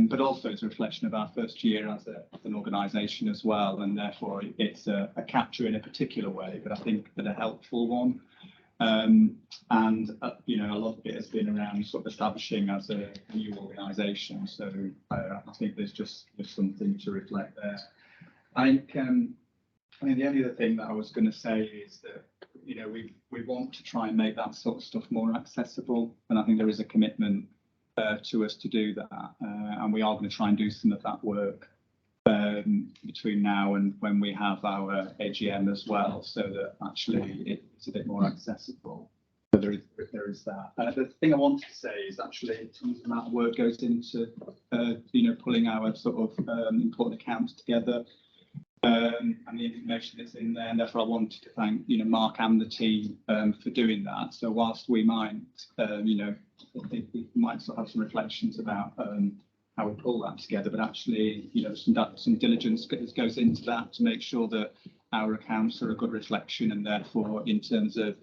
but also it's a reflection of our first year as an organisation as well, and therefore it's a capture in a particular way, but I think that a helpful one. You know, a lot of it has been around sort of establishing as a new organisation. So I think there's something to reflect there. I mean, the only other thing that I was going to say is that, you know, we want to try and make that sort of stuff more accessible, and I think there is a commitment to us to do that, and we are going to try and do some of that work between now and when we have our AGM as well, so that actually it's a bit more accessible. So there is that. The thing I wanted to say is actually some amount of work goes into you know, pulling our sort of important accounts together, and the information that's in there, and therefore I wanted to thank, you know, Mark and the team for doing that. So whilst we might you know, we might sort of have some reflections about how we pull that together, but actually, you know, some diligence goes into that to make sure that our accounts are a good reflection, and therefore in terms of,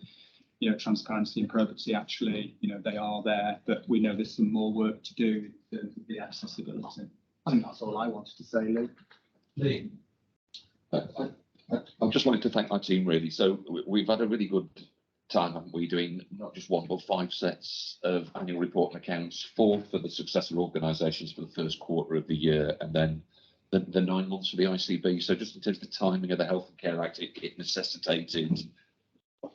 you know, transparency and probity, actually, you know, they are there, but we know there's some more work to do in terms of the accessibility. I think that's all I wanted to say, Lee. Lee. I just wanted to thank my team really. So we've had a really good time, haven't we, doing not just one but 5 sets of annual report and accounts, 4 for the successor organisations for the first quarter of the year, and then the 9 months for the ICB. So just in terms of the timing of the Health and Care Act, it necessitated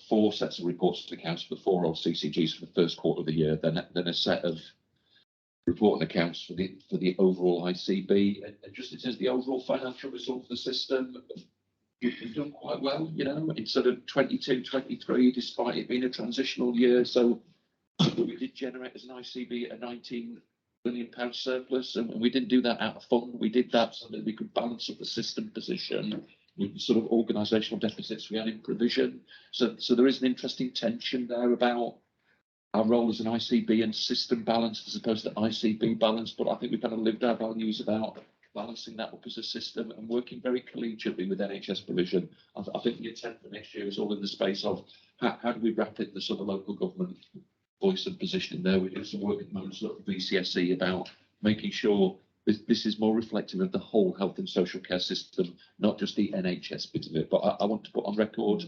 4 sets of reports and accounts for the 4 old CCGs for the first quarter of the year, then a set of report and accounts for the overall ICB, and just in terms of the overall financial result of the system, we've done quite well, you know, in sort of 22, 23, despite it being a transitional year. So we did generate as an ICB a £19 billion surplus, and we didn't do that out of fun. We did that so that we could balance up the system position with the sort of organisational deficits we had in provision. So there is an interesting tension there about our role as an ICB and system balance as opposed to ICB balance. But I think we've kind of lived our values about balancing that up as a system and working very collegiately with NHS provision. I think the intent for next year is all in the space of how do we wrap it the sort of local government voice and position in there. We're doing some work at the moment sort of VCSE about making sure this is more reflective of the whole health and social care system, not just the NHS bit of it. But I want to put on record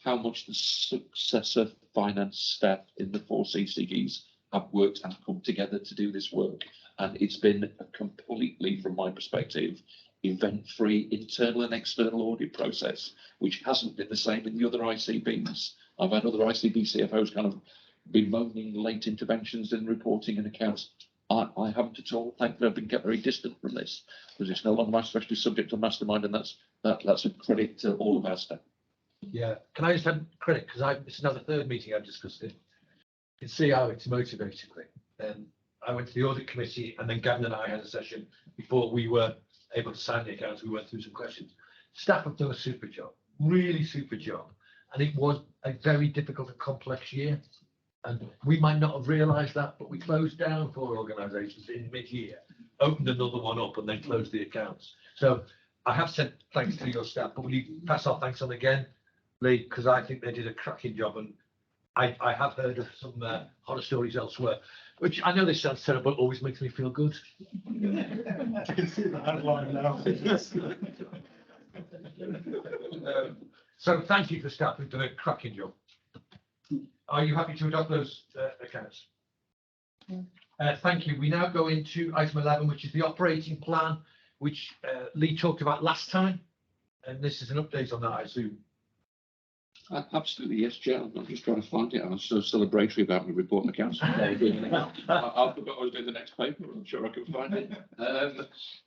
how much the successor finance staff in the 4 CCGs have worked and come together to do this work. And it's been a completely, from my perspective, event-free internal and external audit process, which hasn't been the same in the other ICBs. I've had other ICB CFOs kind of bemoaning late interventions in reporting and accounts. I haven't at all. Thankfully, I've been kept very distant from this because it's no longer my specialist subject on mastermind, and that's a credit to all of our staff. Yeah, can I just have credit because it's now the 3rd meeting I've discussed it. You can see how it's motivated me. I went to the audit committee, and then Gavin and I had a session before we were able to sign the accounts. We went through some questions. Staff have done a super job, really super job, and it was a very difficult and complex year. And we might not have realised that, but we closed down 4 organisations in mid-year, opened another one up, and then closed the accounts. So I have said thanks to your staff, but will you pass our thanks on again, Lee, because I think they did a cracking job, and I have heard of some horror stories elsewhere, which I know this sounds terrible, but always makes me feel good. I can see the headline now. So thank you for staff who've done a cracking job. Are you happy to adopt those accounts? Thank you. We now go into item 11, which is the operating plan, which Lee talked about last time. And this is an update on that, I assume. Absolutely, yes, Chair. I'm just trying to find it. I was so celebratory about my report and accounts. I'll forget what was in the next paper. I'm sure I can find it.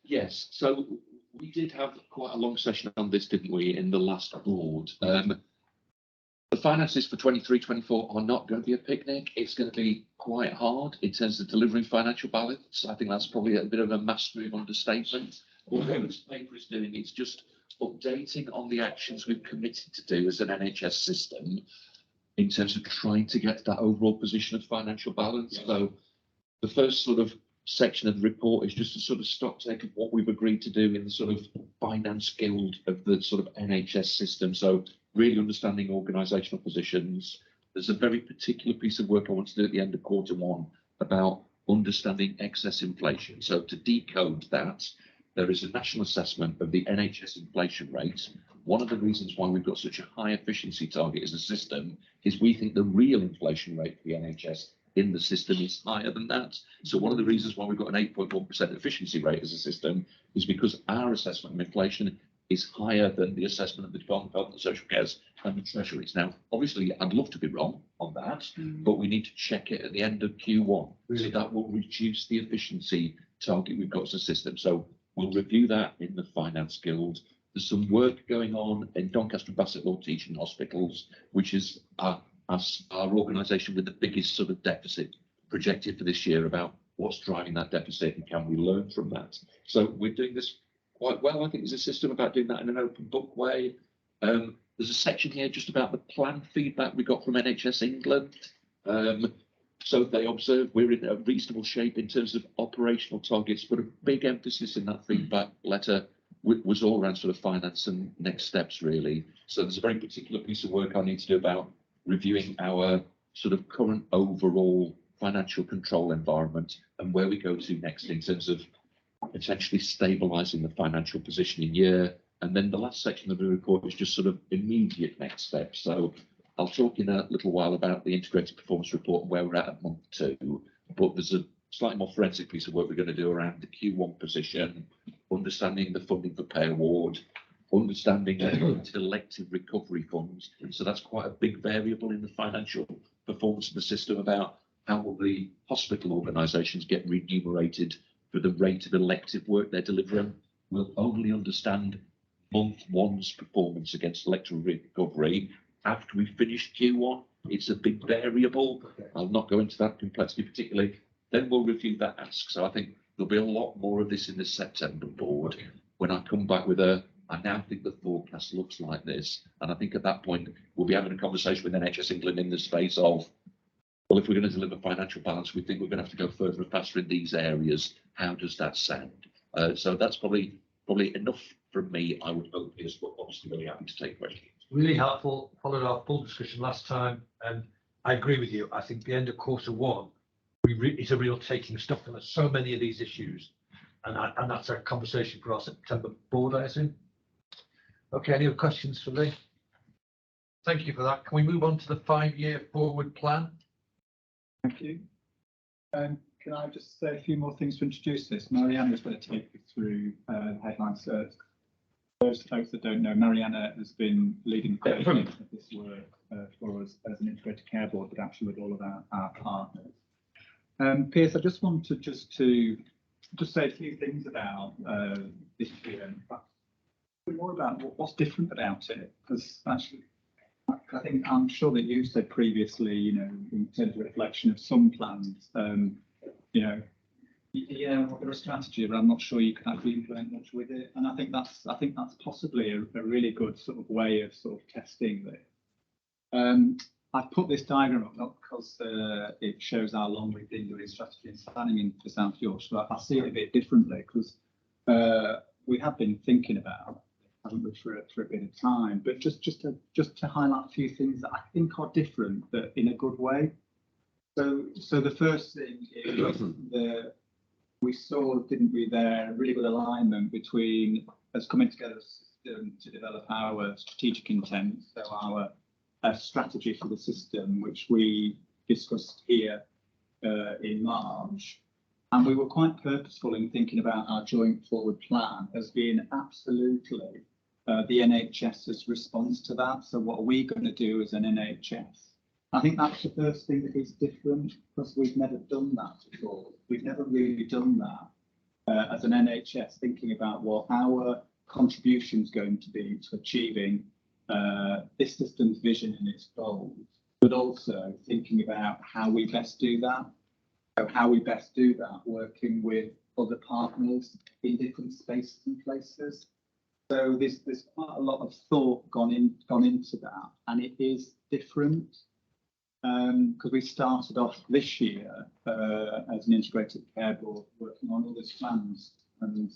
Yes, so we did have quite a long session on this, didn't we, in the last board. The finances for 23-24 are not going to be a picnic. It's going to be quite hard in terms of delivering financial balance. I think that's probably a bit of a mastery of understatement. What this paper is doing is just updating on the actions we've committed to do as an NHS system in terms of trying to get to that overall position of financial balance. So the first sort of section of the report is just a sort of stock take of what we've agreed to do in the sort of finance guild of the sort of NHS system. So really understanding organisational positions. There's a very particular piece of work I want to do at the end of Q1 about understanding excess inflation. So to decode that, there is a national assessment of the NHS inflation rate. One of the reasons why we've got such a high efficiency target as a system is we think the real inflation rate for the NHS in the system is higher than that. So one of the reasons why we've got an 8.1% efficiency rate as a system is because our assessment of inflation is higher than the assessment of the Department of Health and Social Care and the Treasuries. Now, obviously, I'd love to be wrong on that, but we need to check it at the end of Q1. So that will reduce the efficiency target we've got as a system. So we'll review that in the Finance Guild. There's some work going on in Doncaster and Bassett Law Teaching Hospitals, which is our organisation with the biggest sort of deficit projected for this year, about what's driving that deficit and can we learn from that. So we're doing this quite well. I think there's a system about doing that in an open book way. There's a section here just about the plan feedback we got from NHS England. So they observe we're in a reasonable shape in terms of operational targets, but a big emphasis in that feedback letter was all around sort of finance and next steps, really. So there's a very particular piece of work I need to do about reviewing our sort of current overall financial control environment and where we go to next in terms of potentially stabilising the financial position in year. And then the last section of the report is just sort of immediate next steps. So I'll talk in a little while about the integrated performance report and where we're at month 2, but there's a slightly more forensic piece of work we're going to do around the Q1 position, understanding the funding for pay award, understanding elective recovery funds. So that's quite a big variable in the financial performance of the system about how will the hospital organisations get remunerated for the rate of elective work they're delivering. We'll only understand month 1's performance against elective recovery after we finish Q1. It's a big variable. I'll not go into that complexity particularly. Then we'll review that ask. So I think there'll be a lot more of this in the September board when I come back with I now think the forecast looks like this. And I think at that point, we'll be having a conversation with NHS England in the space of, well, if we're going to deliver financial balance, we think we're going to have to go further and faster in these areas. How does that sound? So that's probably enough from me, I would hope, is, but obviously really happy to take questions. Really helpful, followed our full discussion last time, and I agree with you. I think the end of Q1, it's a real taking stock. There are so many of these issues, and that's a conversation for our September board, I assume. Okay, any other questions for me? Thank you for that. Can we move on to the 5-year forward plan? Thank you. Can I just say a few more things to introduce this? Mariana is going to take you through the headlines. Those folks that don't know, Mariana has been leading the this work for us as an integrated care board, but actually with all of our partners. Piers, I just want to just say a few things about this year, and more about what's different about it, because actually I think I'm sure that you said previously, you know, in terms of reflection of some plans, you know, yeah, we've got a strategy, but I'm not sure you can actually implement much with it. And I think that's possibly a really good sort of way of sort of testing this. I've put this diagram up not because it shows how long we've been doing strategy and planning in for South Yorkshire, but I see it a bit differently because we have been thinking about, haven't we, for a bit of time. But just to highlight a few things that I think are different, but in a good way. So the first thing is we saw, didn't we, there a really good alignment between us coming together as a system to develop our strategic intent, so our strategy for the system, which we discussed here in March. And we were quite purposeful in thinking about our joint forward plan as being absolutely the NHS's response to that. So what are we going to do as an NHS? I think that's the first thing that is different, because we've never done that before. We've never really done that as an NHS, thinking about what our contribution is going to be to achieving this system's vision and its goals, but also thinking about how we best do that. So how we best do that, working with other partners in different spaces and places. So there's quite a lot of thought gone into that, and it is different. Because we started off this year as an integrated care board working on all these plans, and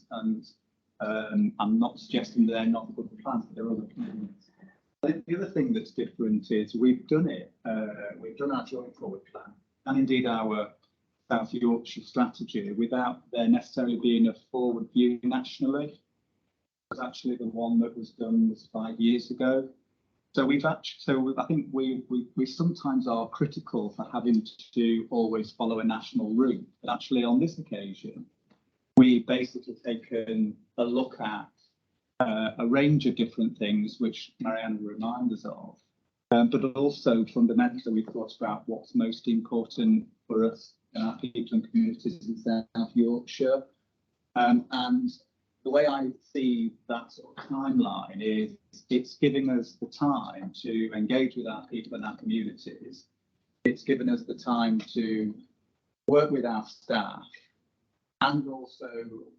I'm not suggesting they're not good plans, but they're other plans. I think the other thing that's different is we've done it. We've done our joint forward plan, and indeed our South Yorkshire strategy, without there necessarily being a forward view nationally. It was actually the one that was done 5 years ago. So I think we sometimes are critical for having to always follow a national route, but actually on this occasion, we basically taken a look at a range of different things, which Marianne reminds us of, but also fundamentally we thought about what's most important for us and our people and communities in South Yorkshire, and the way I see that sort of timeline is it's giving us the time to engage with our people and our communities. It's given us the time to work with our staff and also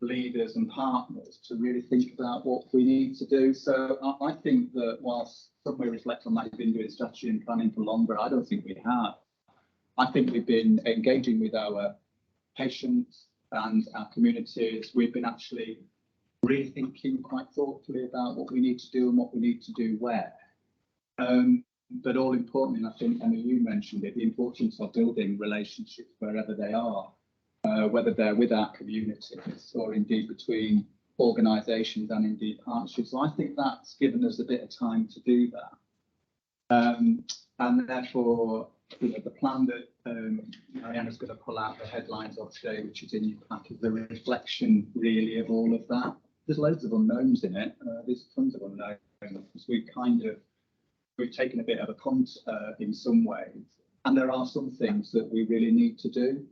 leaders and partners to really think about what we need to do. So I think that whilst some may reflect on that, we've been doing strategy and planning for longer, I don't think we have. I think we've been engaging with our patients and our communities. We've been actually really thinking quite thoughtfully about what we need to do and what we need to do where. But all importantly, and I think Emma, you mentioned it, the importance of building relationships wherever they are, whether they're with our communities or indeed between organisations and indeed partnerships. So I think that's given us a bit of time to do that. And therefore, the plan that Marianna's going to pull out the headlines of today, which is in your pack, is the reflection really of all of that. There's loads of unknowns in it. There's tons of unknowns. We've taken a bit of a punt in some ways, and there are some things that we really need to do.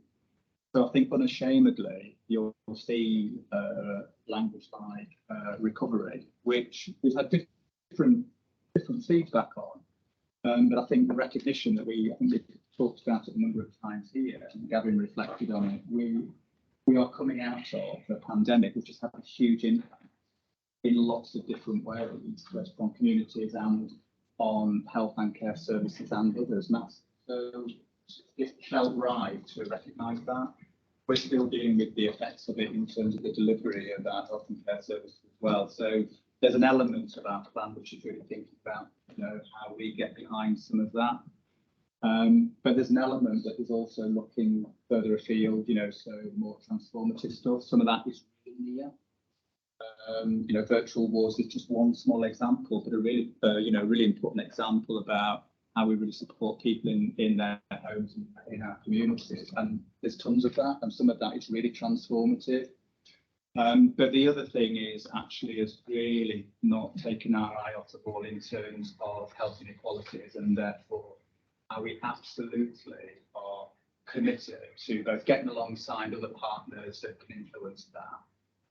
So I think unashamedly, you'll see language like recovery, which we've had different feedback on. But I think the recognition that I think we've talked about it a number of times here, and Gavin reflected on it, we are coming out of the pandemic, which has had a huge impact in lots of different ways, both on communities and on health and care services and others. So it felt right to recognise that. We're still dealing with the effects of it in terms of the delivery of our health and care services as well. So there's an element of our plan which is really thinking about, how we get behind some of that. But there's an element that is also looking further afield, so more transformative stuff. Some of that is really near. Virtual wards is just one small example, but a really, really important example about how we really support people in their homes and in our communities. And there's tons of that, and some of that is really transformative. But the other thing is really not taking our eye off the ball in terms of health inequalities, and therefore how we absolutely are committed to both getting alongside other partners that can influence that,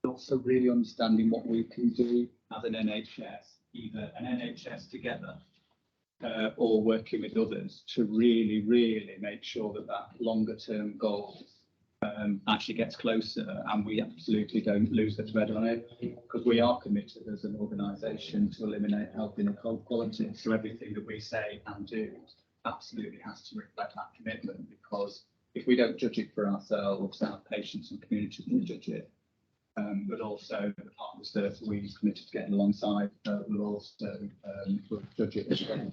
but also really understanding what we can do as an NHS, either an NHS together or working with others to really, really make sure that longer term goal actually gets closer, and we absolutely don't lose the thread on it, because we are committed as an organisation to eliminate health inequality. So everything that we say and do absolutely has to reflect that commitment, because if we don't judge it for ourselves, our patients and communities will judge it. But also the partners that we've committed to getting alongside will also judge it as well.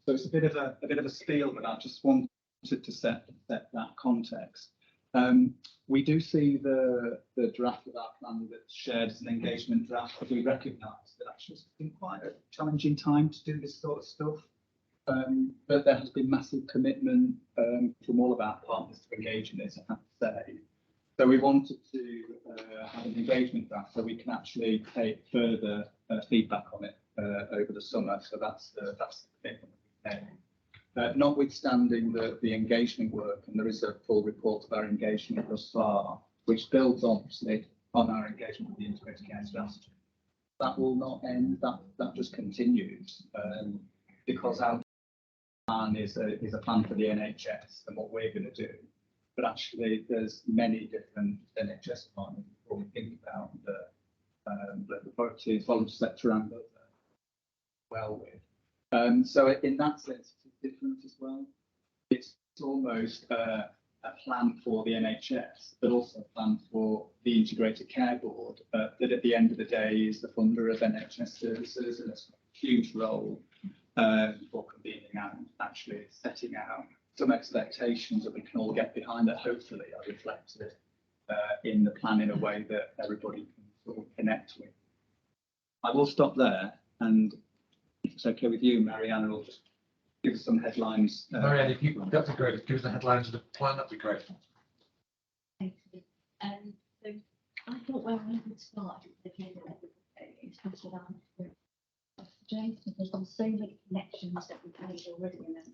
So it's a bit of a spiel, but I just wanted to set that context. We do see the draft of our plan that's shared as an engagement draft, but we recognise that actually it's been quite a challenging time to do this sort of stuff. But there has been massive commitment from all of our partners to engage in this, I have to say. So we wanted to have an engagement draft so we can actually take further feedback on it over the summer. So that's the commitment we made. Notwithstanding the engagement work, and there is a full report of our engagement thus far, which builds obviously on our engagement with the integrated care strategy. That will not end, that just continues, because our plan is a plan for the NHS and what we're going to do. But actually there's many different NHS partners when we think about the local authorities, voluntary sector and others well with. So in that sense, different as well. It's almost a plan for the NHS, but also a plan for the Integrated Care Board, that at the end of the day is the funder of NHS services, and it's a huge role for convening and actually setting out some expectations that we can all get behind that hopefully are reflected in the plan in a way that everybody can sort of connect with. I will stop there, and if it's okay with you, Marianna, will just give us some headlines. Marianne, that'd be great. Give us the headlines of the plan, that'd be great. Thank you. So I thought where I would start is just around James, because there's so many connections that we've made already in that.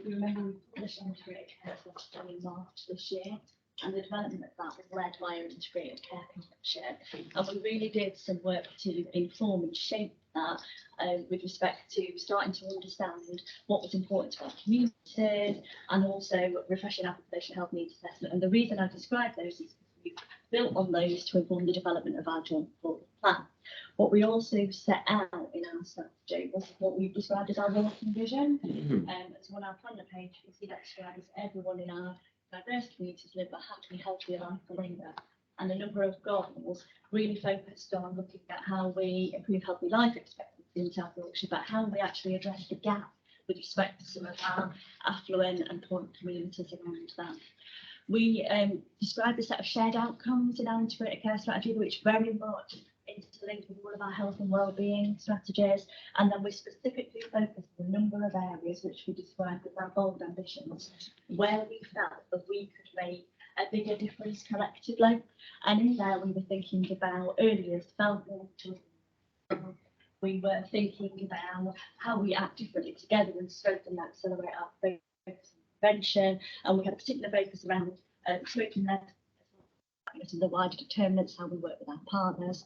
We remember we published an integrated care strategy in March this year, and the development of that was led by our integrated care partnership. And we really did some work to inform and shape that with respect to starting to understand what was important to our communities, and also refreshing our population health needs assessment. And the reason I describe those is because we've built on those to inform the development of our joint plan. What we also set out in our strategy was what we've described as our working vision. So on our planner page, you can see that describes everyone in our diverse communities live a happy, healthier life for longer. And a number of goals really focused on looking at how we improve healthy life expectancy in South Yorkshire, but how we actually address the gap with respect to some of our affluent and poor communities around that. We described a set of shared outcomes in our integrated care strategy, which very much interlinked with all of our health and wellbeing strategies, and then we specifically focused on a number of areas which we described as our bold ambitions, where we felt that we could make a bigger difference collectively. And in there we were thinking about early years development, we were thinking about how we act differently together and strengthen and accelerate our focus on prevention, and we had a particular focus around smoking-led and the wider determinants, how we work with our partners.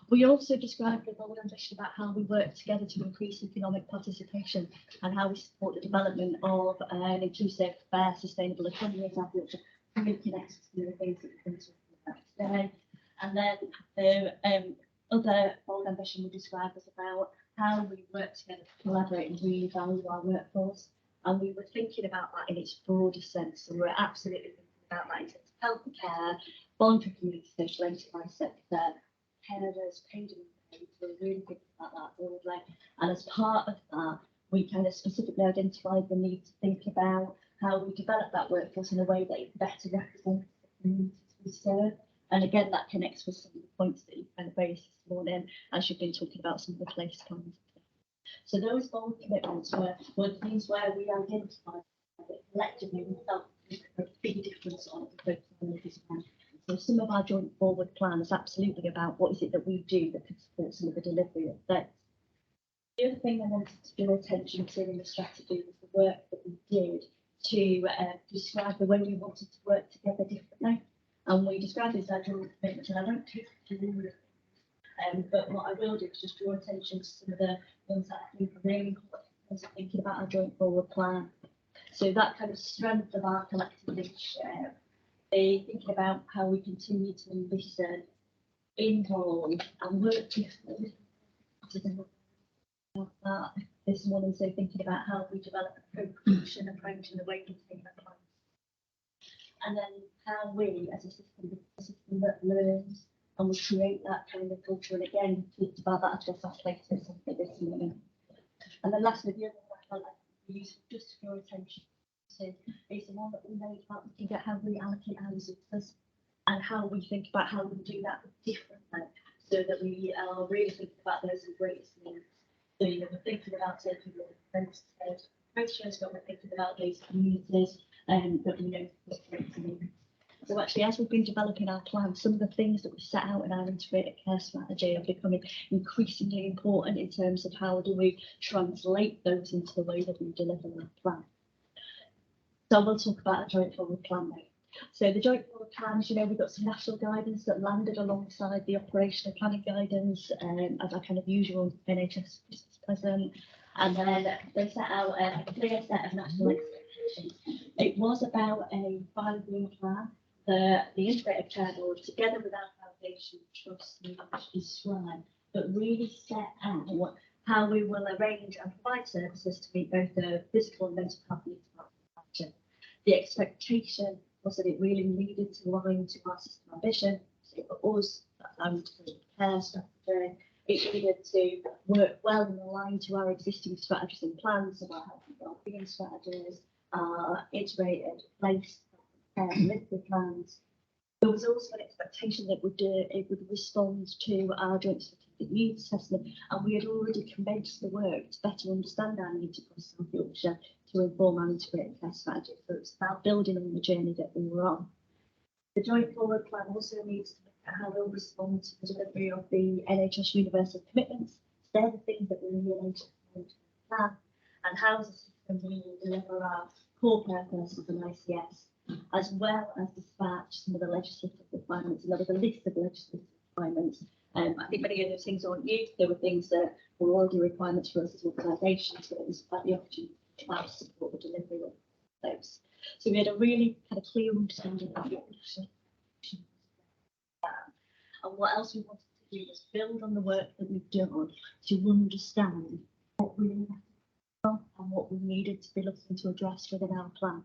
We also described a bold ambition about how we work together to increase economic participation and how we support the development of an inclusive, fair, sustainable economy, example, which are really connected to the things that we're going to talk about today. And then the other bold ambition we described was about how we work together to collaborate and really value our workforce. And we were thinking about that in its broader sense. So we're absolutely thinking about that in terms of health and care, voluntary community, social enterprise sector, carers, paid and unpaid. We're really thinking about that broadly. And as part of that, we kind of specifically identified the need to think about how we develop that workforce in a way that it better represents the communities we serve. And again, that connects with some of the points that you've kind of raised this morning, as you've been talking about some of the place plans. So those bold commitments were things where we identified that collectively we felt we could make a big difference on it. So some of our joint forward plan is absolutely about what is it that we do that could support some of the delivery of that. The other thing I wanted to draw attention to in the strategy was the work that we did to describe the way we wanted to work together differently. And we described this as our joint commitment, and I don't take it to all of them, but what I will do is just draw attention to some of the ones that I think are really important in terms of thinking about our joint forward plan. So that kind of strength of our collective leadership, thinking about how we continue to listen, involve, and work differently. This morning, so thinking about how we develop a co-creation approach in the way we think about plans. And then how we, as a system that learns and we create that kind of culture. And again, talked about that across our places this morning. And then lastly, the other one I felt like we used just to draw attention to is the one that we made about looking at how we allocate our resources and how we think about how we do that differently, so that we are really thinking about those in greatest needs. So, you know, we're thinking about taking the approaches, but we're thinking about those communities that we know what's great to them. So actually, as we've been developing our plan, some of the things that we set out in our integrated care strategy are becoming increasingly important in terms of how do we translate those into the way that we deliver our plan. So we'll talk about a joint forward plan now. So the joint forward plan, as you know, we've got some national guidance that landed alongside the operational planning guidance as our kind of usual NHS present. And then they set out a clear set of national expectations. It was about a 5-year plan that the Integrated Care Board, together with our foundation trust, described, but really set out how we will arrange and provide services to meet both the physical and mental health needs of our population. The expectation was that it really needed to align to our system ambition. So for us, our integrated care strategy, it needed to work well and align to our existing strategies and plans, so our health and wellbeing strategies, our integrated place care delivery plans. There was also an expectation that it would respond to our joint strategic needs assessment, and we had already commenced the work to better understand our needs across South Yorkshire to inform our integrated care strategy. So it's about building on the journey that we were on. The joint forward plan also needs to look at how we'll respond to the delivery of the NHS universal commitments. They're the things that we really need to plan, and how as a system we will deliver our core purpose of an ICS, as well as dispatch some of the legislative requirements. And there was a list of legislative requirements. I think many of those things aren't new. There were things that were already requirements for us as organisations, but it was about the opportunity to support the delivery of those. So we had a really kind of clear understanding of what we should do. And what else we wanted to do was build on the work that we've done to understand what we needed and what we needed to be looking to address within our plan.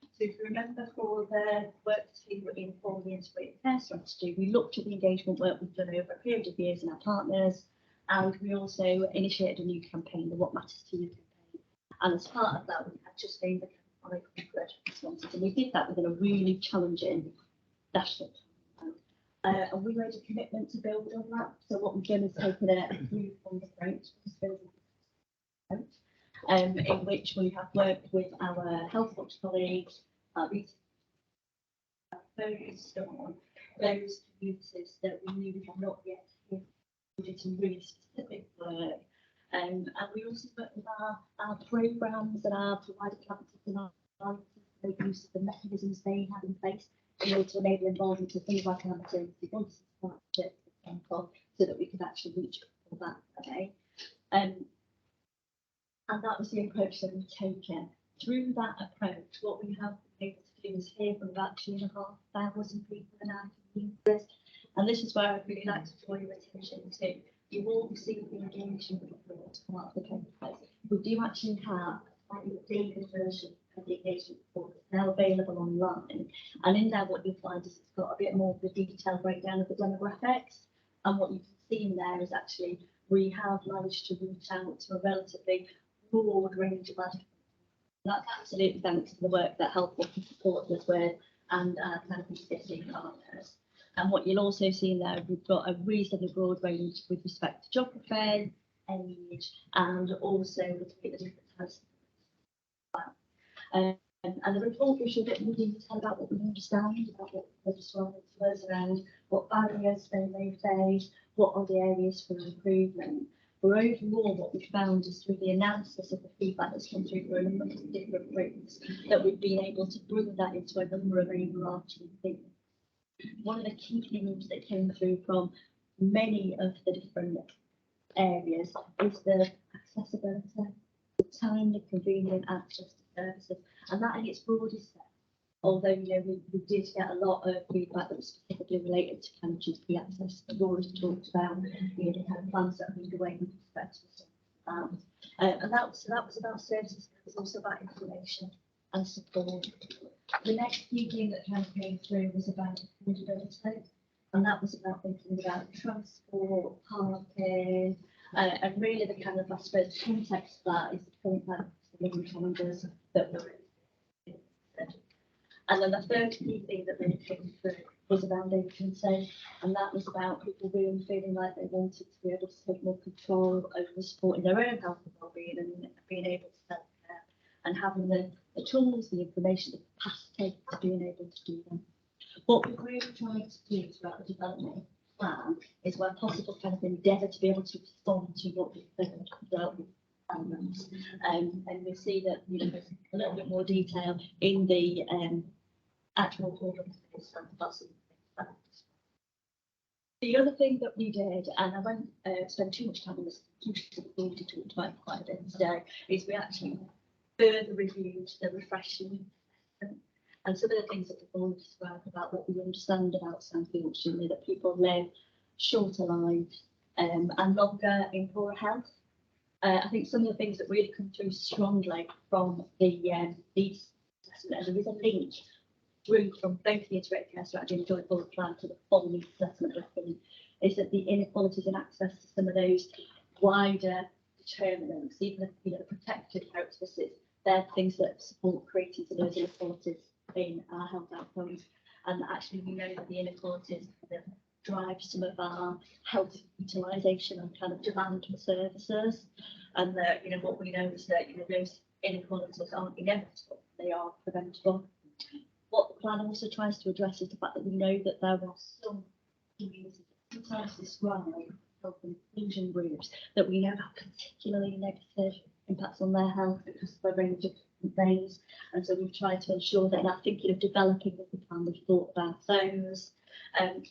So if you remember, for the work to inform the integrated care strategy, we looked at the engagement work we've done over a period of years in our partners, and we also initiated a new campaign, the What Matters to You campaign. And as part of that, we had just named the 5 responses, and we did that within a really challenging national plan. And we made a commitment to build on that. So what we've done is taken a three-pronged approach, in which we have worked with our health watch colleagues, focused on those communities that we knew we have not yet hit. We did some really specific work. And we also worked with our programmes and our provider practices and our use of the mechanisms they have in place in order to enable involvement of things like our maternity policy, for example, so that we could actually reach people that way. And that was the approach that we've taken. Through that approach, what we have been able to do is hear from about 2,500 people in our communities. And this is where I'd really like to draw your attention to. You all received the engagement report come out of the paper. We do actually have a daily version of the engagement report now available online. And in there, what you'll find is it's got a bit more of the detailed breakdown of the demographics. And what you can see in there is actually we have managed to reach out to a relatively broad range of advocates. That's absolutely thanks to the work that Health Watch supports us with and kind of existing partners. And what you'll also see in there, we've got a reasonably broad range with respect to geography, age, and also between the different types. And the report gives you a bit more detail about what we understand, about what the described to us around what barriers they may face, what are the areas for improvement. But overall, what we found is through the analysis of the feedback that's come through from a number of different groups, that we've been able to bring that into a number of overarching things. One of the key themes that came through from many of the different areas is the accessibility, the timely, convenient access to services, and that in its broadest sense. Although, you know, we did get a lot of feedback that was specifically related to kind of GP access. We've already talked about, you know, the kind of plans that are underway with respect to that. And that was about services. It was also about information and support. The next key thing that kind of came through was about affordability, and that was about thinking about transport, parking, and really the kind of, I suppose, context of that is the current kind of living challenges that we're in. And then the third key thing that really came through was around agency, and that was about people really feeling like they wanted to be able to take more control over supporting their own health and well-being and being able to self-care and having the tools, the information, the capacity to being able to do them. What we've really tried to do throughout the development plan is where possible kind of endeavour to be able to respond to what we've dealt with. And we see that, you know, there's a little bit more detail in the actual program. The other thing that we did, and I won't spend too much time on this, we've already talked about quite a bit today, is we actually further reviewed the refreshing and some of the things that we've all described about what we understand about South Yorkshire, that people live shorter lives and longer in poorer health. I think some of the things that really come through strongly from the needs assessment, and there is a link through from both the integrated care strategy and joint forward plan to the full needs assessment document, is that the inequalities in access to some of those wider determinants, even if, you know, the protected characteristics, they're things that support creating some of those inequalities in our health outcomes. And actually, we know that the inequalities that drive some of our health utilisation and kind of demand for services. And that, you know, what we know is that, you know, those inequalities aren't inevitable, they are preventable. What the plan also tries to address is the fact that we know that there are some communities that sometimes describe health inclusion groups that we know have particularly negative impacts on their health because of a range of different things. And so we've tried to ensure that in our thinking of developing the plan, we've thought about those.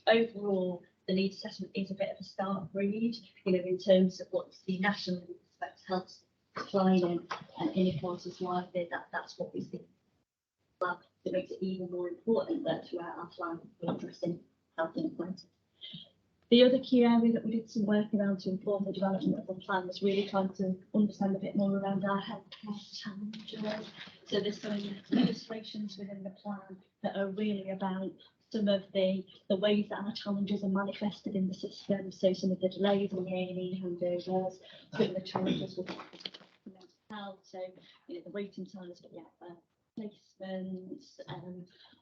Overall, the needs assessment is a bit of a start read, you know, in terms of what you see nationally with respect to health declining and inequalities widening. That's what we see. Well, it makes it even more important that throughout our plan we're addressing health inequality. The other key area that we did some work around to inform the development of the plan was really trying to understand a bit more around our healthcare challenges. So there's some illustrations within the plan that are really about some of the ways that our challenges are manifested in the system. So some of the delays in the A&E handovers, some of the challenges with mental health. So, you know, the waiting times for placements,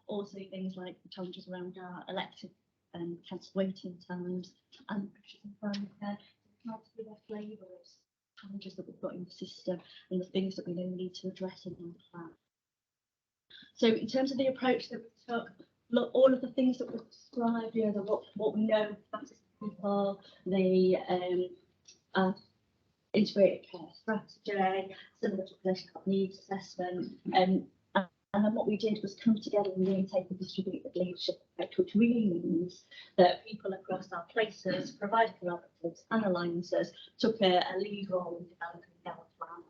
also things like the challenges around our elective cancer waiting times and pressures in primary care. It's not to give a flavour of challenges that we've got in the system and the things that we know we need to address in our plan. So in terms of the approach that we took, look, all of the things that we've described, you know, what we know about people, the integrated care strategy, some of the population health needs assessment, and then what we did was come together and really take a distributed leadership approach, which really means that people across our places, provider collaboratives and alliances took a lead role in developing our plan.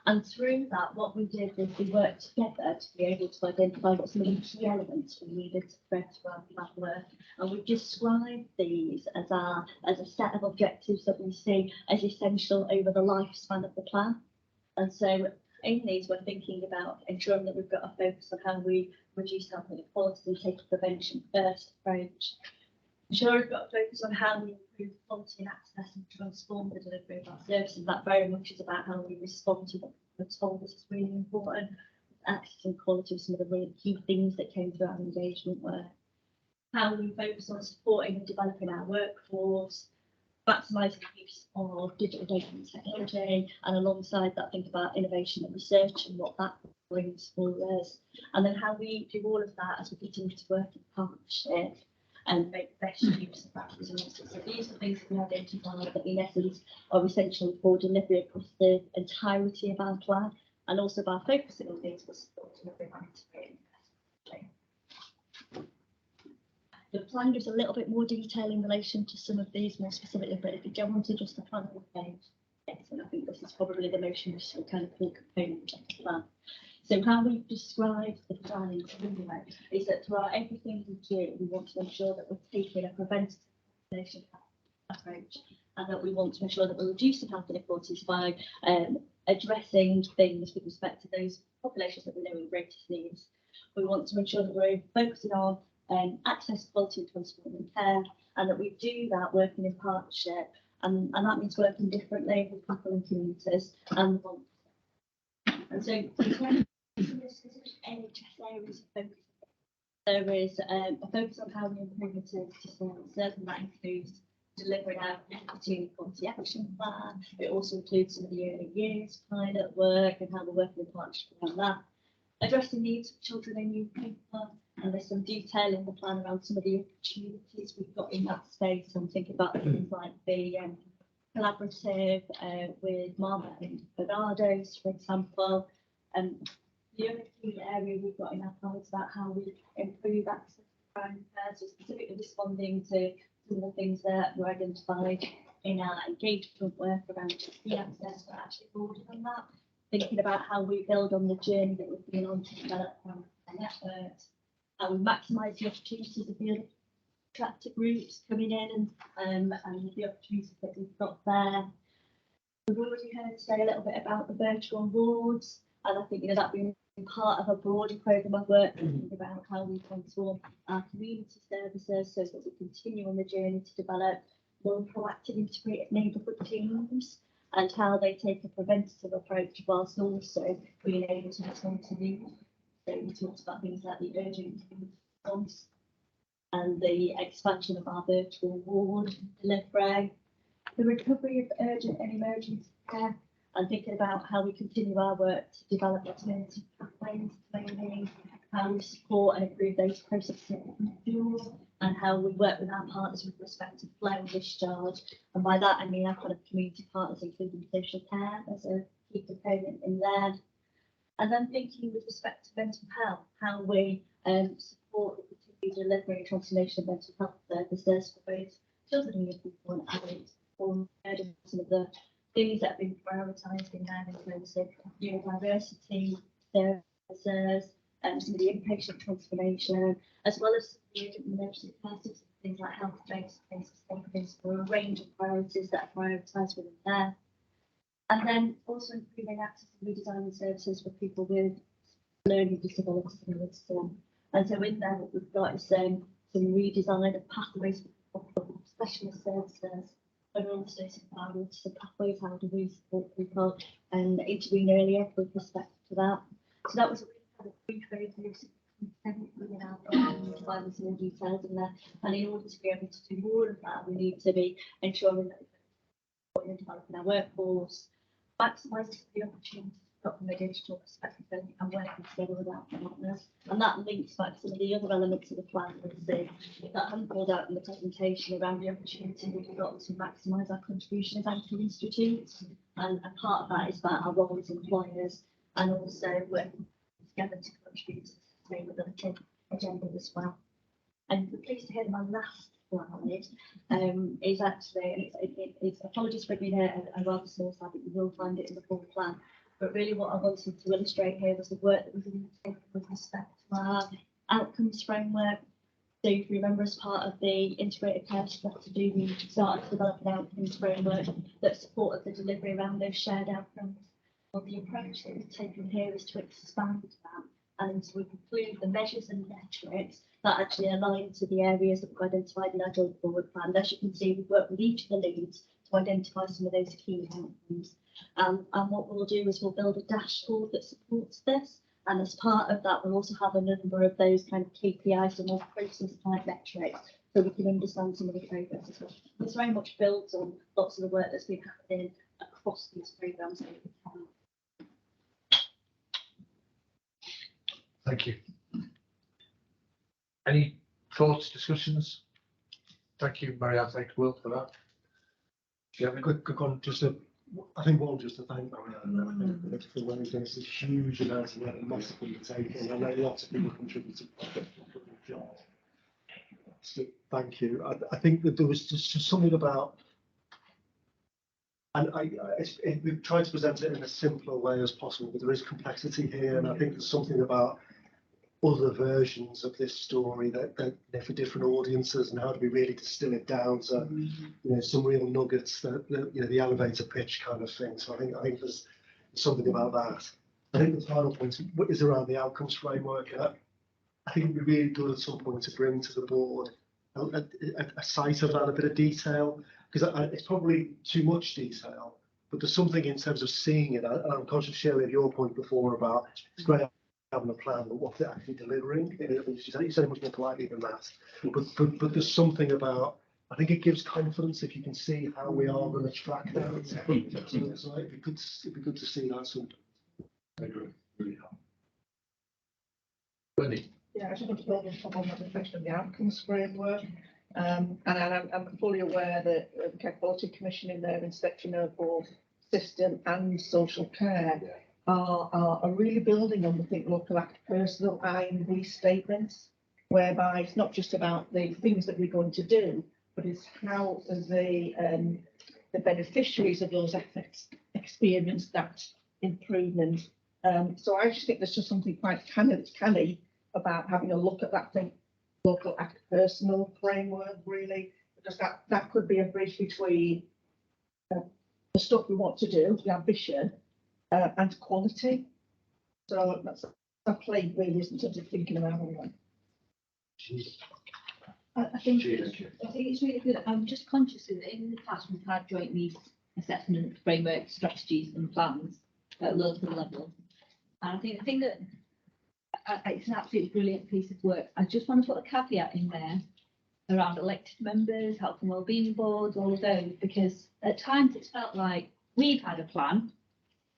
And through that, what we did was we worked together to be able to identify what some of the key elements we needed to thread to our plan were. And we've described these as a set of objectives that we see as essential over the lifespan of the plan. And so in these, we're thinking about ensuring that we've got a focus on how we reduce health inequality and take a prevention first approach. Ensuring we've got a focus on how we improve quality and access and transform the delivery of our services. That very much is about how we respond to what we're told. This is really important. Access and quality are some of the really key things that came through our engagement work. How we focus on supporting and developing our workforce, maximising the use of digital data and technology, and alongside that, think about innovation and research and what that brings for us. And then how we do all of that as we continue to work in partnership and make the best use of that resources. So these are things that we identified that in essence are essential for delivery across the entirety of our plan, and also by focusing on things for support delivery and integrated care. The plan gives a little bit more detail in relation to some of these more specifically, but if you go on to just the plan page, yes, and I think this is probably the most useful kind of core component of the plan. So how we've described the plan in anyway is that throughout everything we do, we want to ensure that we're taking a preventative population approach, and that we want to ensure that we're reducing health inequalities by addressing things with respect to those populations that we know in greatest needs. We want to ensure that we're focusing on access, quality and transforming care, and that we do that working in partnership, and that means working differently with people and communities and so in terms of specific NHS areas of focus, there is a focus on how we improve maternity services, and that includes delivering our equity and equality action plan. It also includes some of the early years pilot work and how we're working in partnership around that. Addressing needs of children and young people, and there's some detail in the plan around some of the opportunities we've got in that space. I'm thinking about things like the collaborative with Marmot and Bernardo's, for example. The other key area we've got in our plan is about how we improve access to primary care, so specifically responding to some of the things that were identified in our engagement work around the access, but actually broader than that. Thinking about how we build on the journey that we've been on to develop networks, how we maximise the opportunities of the other attractive groups coming in and the opportunities that we've got there. We've already heard say a little bit about the virtual wards, and I think that being part of a broader programme of work, thinking about how we transform our community services so that we continue on the journey to develop more proactive integrated neighbourhood teams, and how they take a preventative approach whilst also being able to respond to need. So we talked about things like the urgent response and the expansion of our virtual ward delivery, the recovery of urgent and emergency care, and thinking about how we continue our work to develop alternative pathways, training, how we support and improve those processes and fuels, and how we work with our partners with respect to flow and discharge. And by that, I mean our kind of community partners, including social care as a key component in there. And then thinking with respect to mental health, how we support the continued delivery and transformation of mental health services for both children and young people and adults. Or some of the things that have been prioritised in there in terms of neurodiversity services, some of the inpatient transformation, as well as the urgent emergency care systems, things like health-based things for a range of priorities that are prioritised within there. And then also improving access and redesigning services for people with learning disabilities and needs. And so in there, what we've got is some redesign of pathways for specialist services, and also some pathways, how do we support people and intervene earlier with respect to that. So that was a really kind of brief overview Find some more details in there, and in order to be able to do more of that, we need to be ensuring that we're developing our workforce, maximising the opportunities from a digital perspective, and working together with our partners. And that links back to some of the other elements of the plan that I haven't called out in the presentation around the opportunity we've got to maximise our contribution as anchor institutes. And a part of that is about our role as employers, and also working together to contribute to the sustainability agenda as well. And we're pleased to hear that my last slide is actually, and it's apologies for it being a rather small slide, but you will find it in the full plan. But really what I wanted to illustrate here was the work that was undertaken with respect to our outcomes framework. So if you remember, as part of the integrated care strategy, we started to develop an outcomes framework that supported the delivery around those shared outcomes. Well, the approach that we've taken here is to expand that and to include the measures and metrics that actually align to the areas that we've identified in our joint forward plan. As you can see, we've worked with each of the leads to identify some of those key outcomes. And what we'll do is we'll build a dashboard that supports this. And as part of that, we'll also have a number of those kind of KPIs and more process type metrics, so we can understand some of the progress as well. This very much builds on lots of the work that's been happening across these programmes. Thank you. Any thoughts, discussions? Thank you, Marianne. Thanks, Will, for that. Do you have any? Quick one, I think one, just to thank Marianne. I think for when he's done this huge amount of work, massively taken. I know lots of people contributed to the job. So thank you. I think that there was just something about, and we've tried to present it in a simpler way as possible, but there is complexity here, and I think there's something about other versions of this story that for different audiences, and how do we really distill it down to some real nuggets that the elevator pitch kind of thing. So I think there's something about that. I think the final point is around the outcomes framework. I think it'd be really good at some point to bring to the board a sight of that, a bit of detail, because it's probably too much detail, but there's something in terms of seeing it. And I'm conscious, Shirley, of your point before about it's great having a plan, but what's it actually delivering? You said it much more politely than that. But there's something about, I think it gives confidence if you can see how we are going to track that. So it'd be good to see that something. I agree. Really helpful. Wendy. Yeah, I just want to build on that reflection of the outcomes framework. And I'm fully aware that the Care Quality Commission in their inspection of both system and social care are really building on the think local, act personal INV statements, whereby it's not just about the things that we're going to do, but it's how the beneficiaries of those efforts experience that improvement. So I just think there's just something quite canny about having a look at that think local, act personal framework, really, because that could be a bridge between the stuff we want to do, the ambition, and quality. So that's a play really, isn't it, of thinking about all that. I think it's really good. I'm just conscious that in the past we've had joint needs assessment framework strategies and plans at local level, and I think the thing that it's an absolutely brilliant piece of work. I just want to put a caveat in there around elected members, health and wellbeing boards, all of those, because at times it's felt like we've had a plan,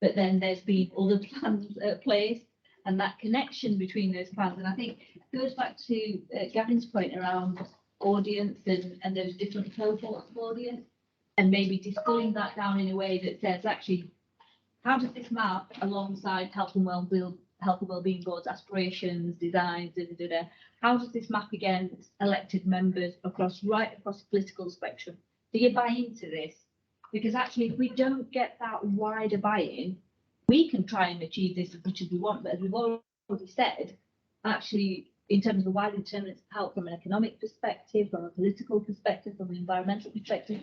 but then there's been other plans at place, and that connection between those plans. And I think it goes back to Gavin's point around audience and those different cohorts of audience, and maybe distilling that down in a way that says, actually, how does this map alongside health and wellbeing boards, aspirations, designs, how does this map against elected members right across the political spectrum? Do you buy into this? Because actually, if we don't get that wider buy-in, we can try and achieve this as much as we want, but as we've already said, actually, in terms of the wider determinants of health from an economic perspective, from a political perspective, from an environmental perspective,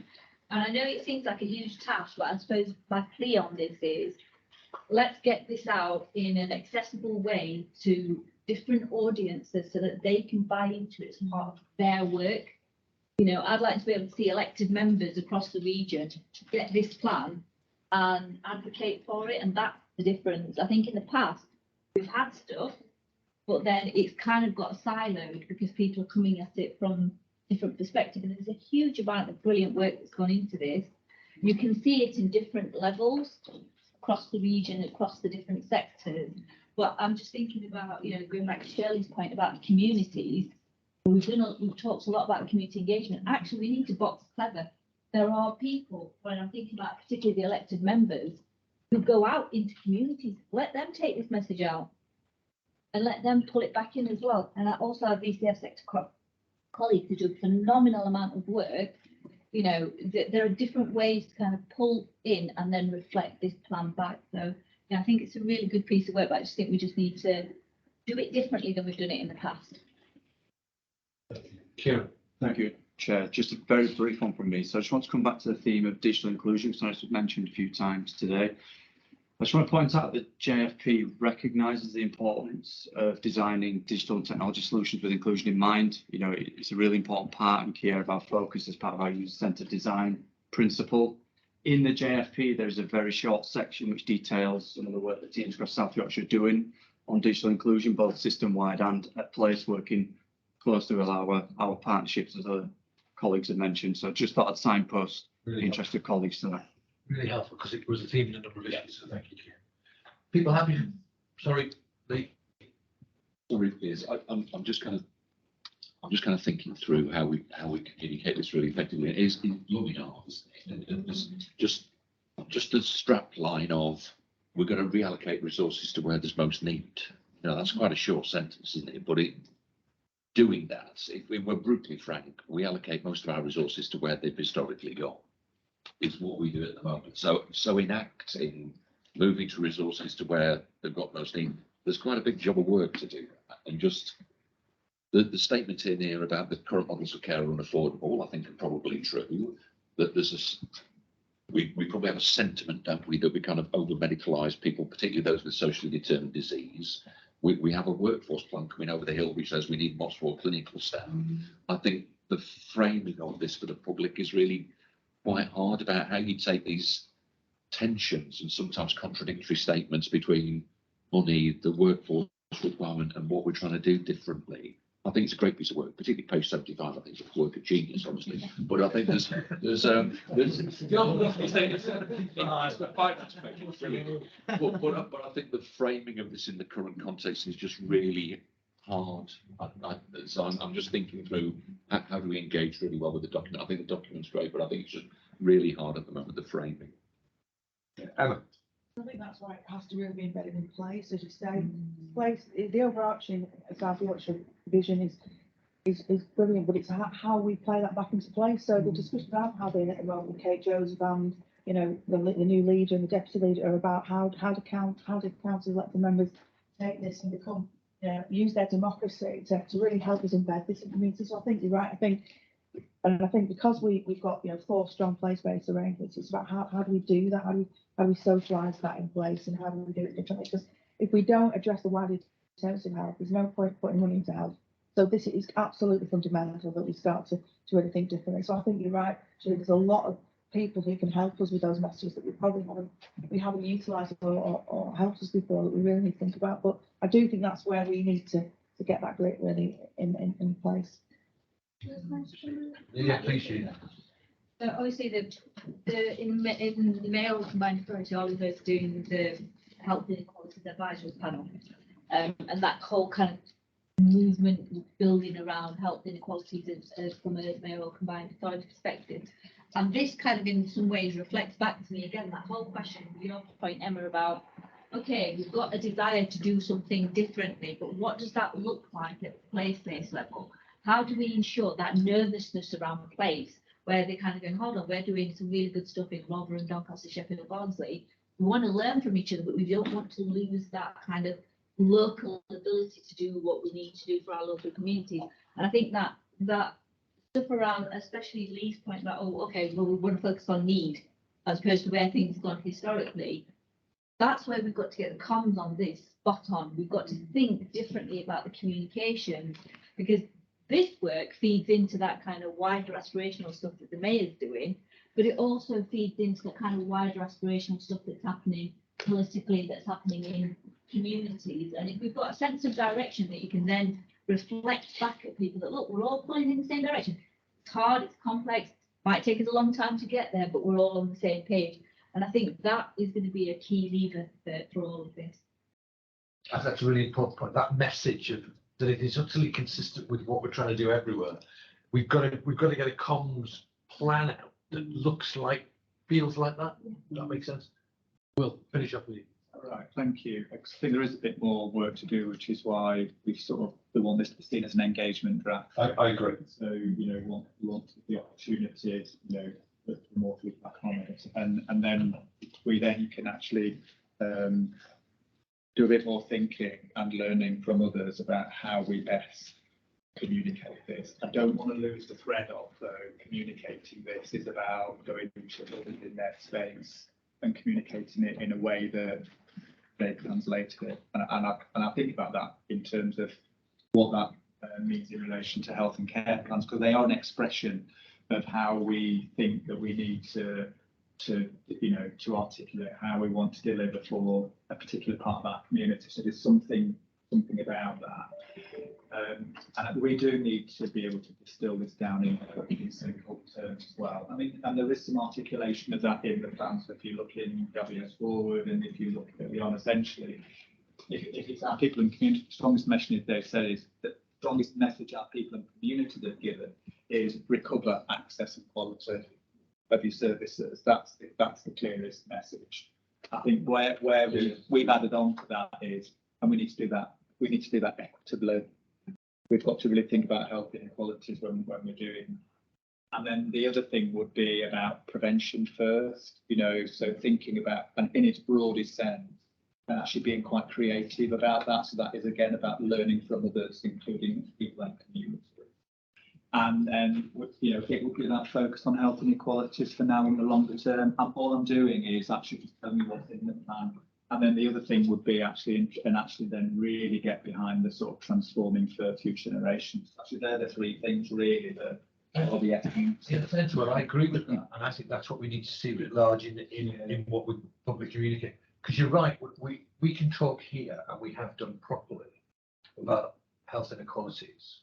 and I know it seems like a huge task, but I suppose my plea on this is, let's get this out in an accessible way to different audiences so that they can buy into it as part of their work. I'd like to be able to see elected members across the region get this plan and advocate for it, and that's the difference. I think in the past we've had stuff, but then it's kind of got siloed because people are coming at it from different perspectives. And there's a huge amount of brilliant work that's gone into this. You can see it in different levels across the region, across the different sectors. But I'm just thinking about, going back to Shirley's point about the communities. We've talked a lot about community engagement. Actually, we need to box clever. There are people, when I'm thinking about particularly the elected members, who go out into communities. Let them take this message out and let them pull it back in as well. And I also have VCF sector colleagues who do a phenomenal amount of work. There are different ways to kind of pull in and then reflect this plan back. So I think it's a really good piece of work, but I just think we just need to do it differently than we've done it in the past. Kieran. Thank you, Chair. Just a very brief one from me. So I just want to come back to the theme of digital inclusion, because it's mentioned a few times today. I just want to point out that JFP recognises the importance of designing digital and technology solutions with inclusion in mind. It's a really important part and key area of our focus as part of our user-centred design principle. In the JFP, there's a very short section which details some of the work that teams across South Yorkshire are doing on digital inclusion, both system-wide and at place, working closely with our partnerships, as other colleagues have mentioned. So I just thought I'd signpost interested colleagues to that. Really helpful, because it was a theme in a number of issues, so thank you, Chair. People happy? Sorry, Lee. Sorry, Piers. I'm just kind of thinking through how we communicate this really effectively. It is lovely art, isn't it? And there's just the strap line of we're going to reallocate resources to where there's most need. That's quite a short sentence, isn't it? But doing that, if we're brutally frank, we allocate most of our resources to where they've historically gone. Is what we do at the moment. So enacting moving to resources to where they've got most need, there's quite a big job of work to do. And just the statement in here about the current models of care are unaffordable, I think are probably true. That we probably have a sentiment, don't we, that we kind of over-medicalise people, particularly those with socially determined disease. We have a workforce plan coming over the hill which says we need much more clinical staff. I think the framing of this for the public is really quite hard about how you take these tensions and sometimes contradictory statements between money, the workforce requirement, and what we're trying to do differently. I think it's a great piece of work, particularly page 75. I think it's a work of genius, obviously. But I think there's but I think the framing of this in the current context is just really hard. So I'm just thinking through how do we engage really well with the document. I think the document's great, but I think it's just really hard at the moment, the framing. Emma. I think that's why it has to really be embedded in place, as you say. The overarching South Yorkshire vision is brilliant, but it's how we play that back into place. So the discussions I'm having at the moment with Kate Joseph and the new leader and the deputy leader are about how do council elected members take this and become use their democracy to really help us embed this in communities. So I think you're right. I think because we've got 4 strong place-based arrangements, it's about how do we do that? How do we socialise that in place, and how do we do it differently? Because if we don't address the wider determinants of health, there's no point putting money into health. So this is absolutely fundamental that we start to really think differently. So I think you're right. There's a lot of people who can help us with those messages that we haven't utilised or helped us before, that we really need to think about. But I do think that's where we need to get that grit really in place. Yeah, please. So obviously in the Mayoral Combined Authority, all of us doing the Health Inequalities Advisory Panel, and that whole kind of movement building around health inequalities from a Mayoral Combined Authority perspective. And this kind of in some ways reflects back to me again, that whole question, your point, Emma, about, okay, we've got a desire to do something differently, but what does that look like at the place-based level? How do we ensure that nervousness around the place, where they're kind of going, hold on, we're doing some really good stuff in Rotherham, Doncaster, Sheffield and Barnsley. We want to learn from each other, but we don't want to lose that kind of local ability to do what we need to do for our local communities. And I think that stuff around, especially Lee's point about, oh, okay, well, we want to focus on need as opposed to where things have gone historically. That's where we've got to get the comms on this spot on. We've got to think differently about the communication, because this work feeds into that kind of wider aspirational stuff that the mayor's doing, but it also feeds into the kind of wider aspirational stuff that's happening politically that's happening in communities. And if we've got a sense of direction that you can then reflect back at people that, look, we're all pulling in the same direction. It's hard, it's complex, might take us a long time to get there, but we're all on the same page. And I think that is going to be a key lever for all of this. That's a really important point. That message of that it is utterly consistent with what we're trying to do everywhere. We've got to get a comms plan out that looks like, feels like that. Does that make sense? We'll finish up with you. Right, thank you. I think there is a bit more work to do, which is why we want this to be seen as an engagement draft. I agree. So, we want the opportunity, for more feedback on it. And then we can actually do a bit more thinking and learning from others about how we best communicate this. I don't want to lose the thread of, though, communicating this is about going to others in their space and communicating it in a way that they translated it. And I think about that in terms of what that means in relation to health and care plans, because they are an expression of how we think that we need to articulate how we want to deliver for a particular part of our community. So there's something about that. And we do need to be able to distill this down in simple terms as well. I mean, and there is some articulation of that in the plan. So if you look in WS Forward and if you look at Beyond, essentially, if it's our people and community, the strongest message they've said is that the strongest message our people and community have given is recover access and quality of your services. That's the clearest message. I think where we've added on to that is, and we need to do that equitably. We've got to really think about health inequalities when we're doing. And then the other thing would be about prevention first, so thinking about, and in its broadest sense, and actually being quite creative about that. So that is again about learning from others, including people and community. And then, it would be that focus on health inequalities for now in the longer term. And all I'm doing is actually just telling you what's in the plan. And then the other thing would be actually then really get behind the sort of transforming for future generations. Actually, they're the three things really that will be Well, I agree with that, and I think that's what we need to see writ large in what we publicly communicate. Because you're right, we can talk here, and we have done properly, about health inequalities,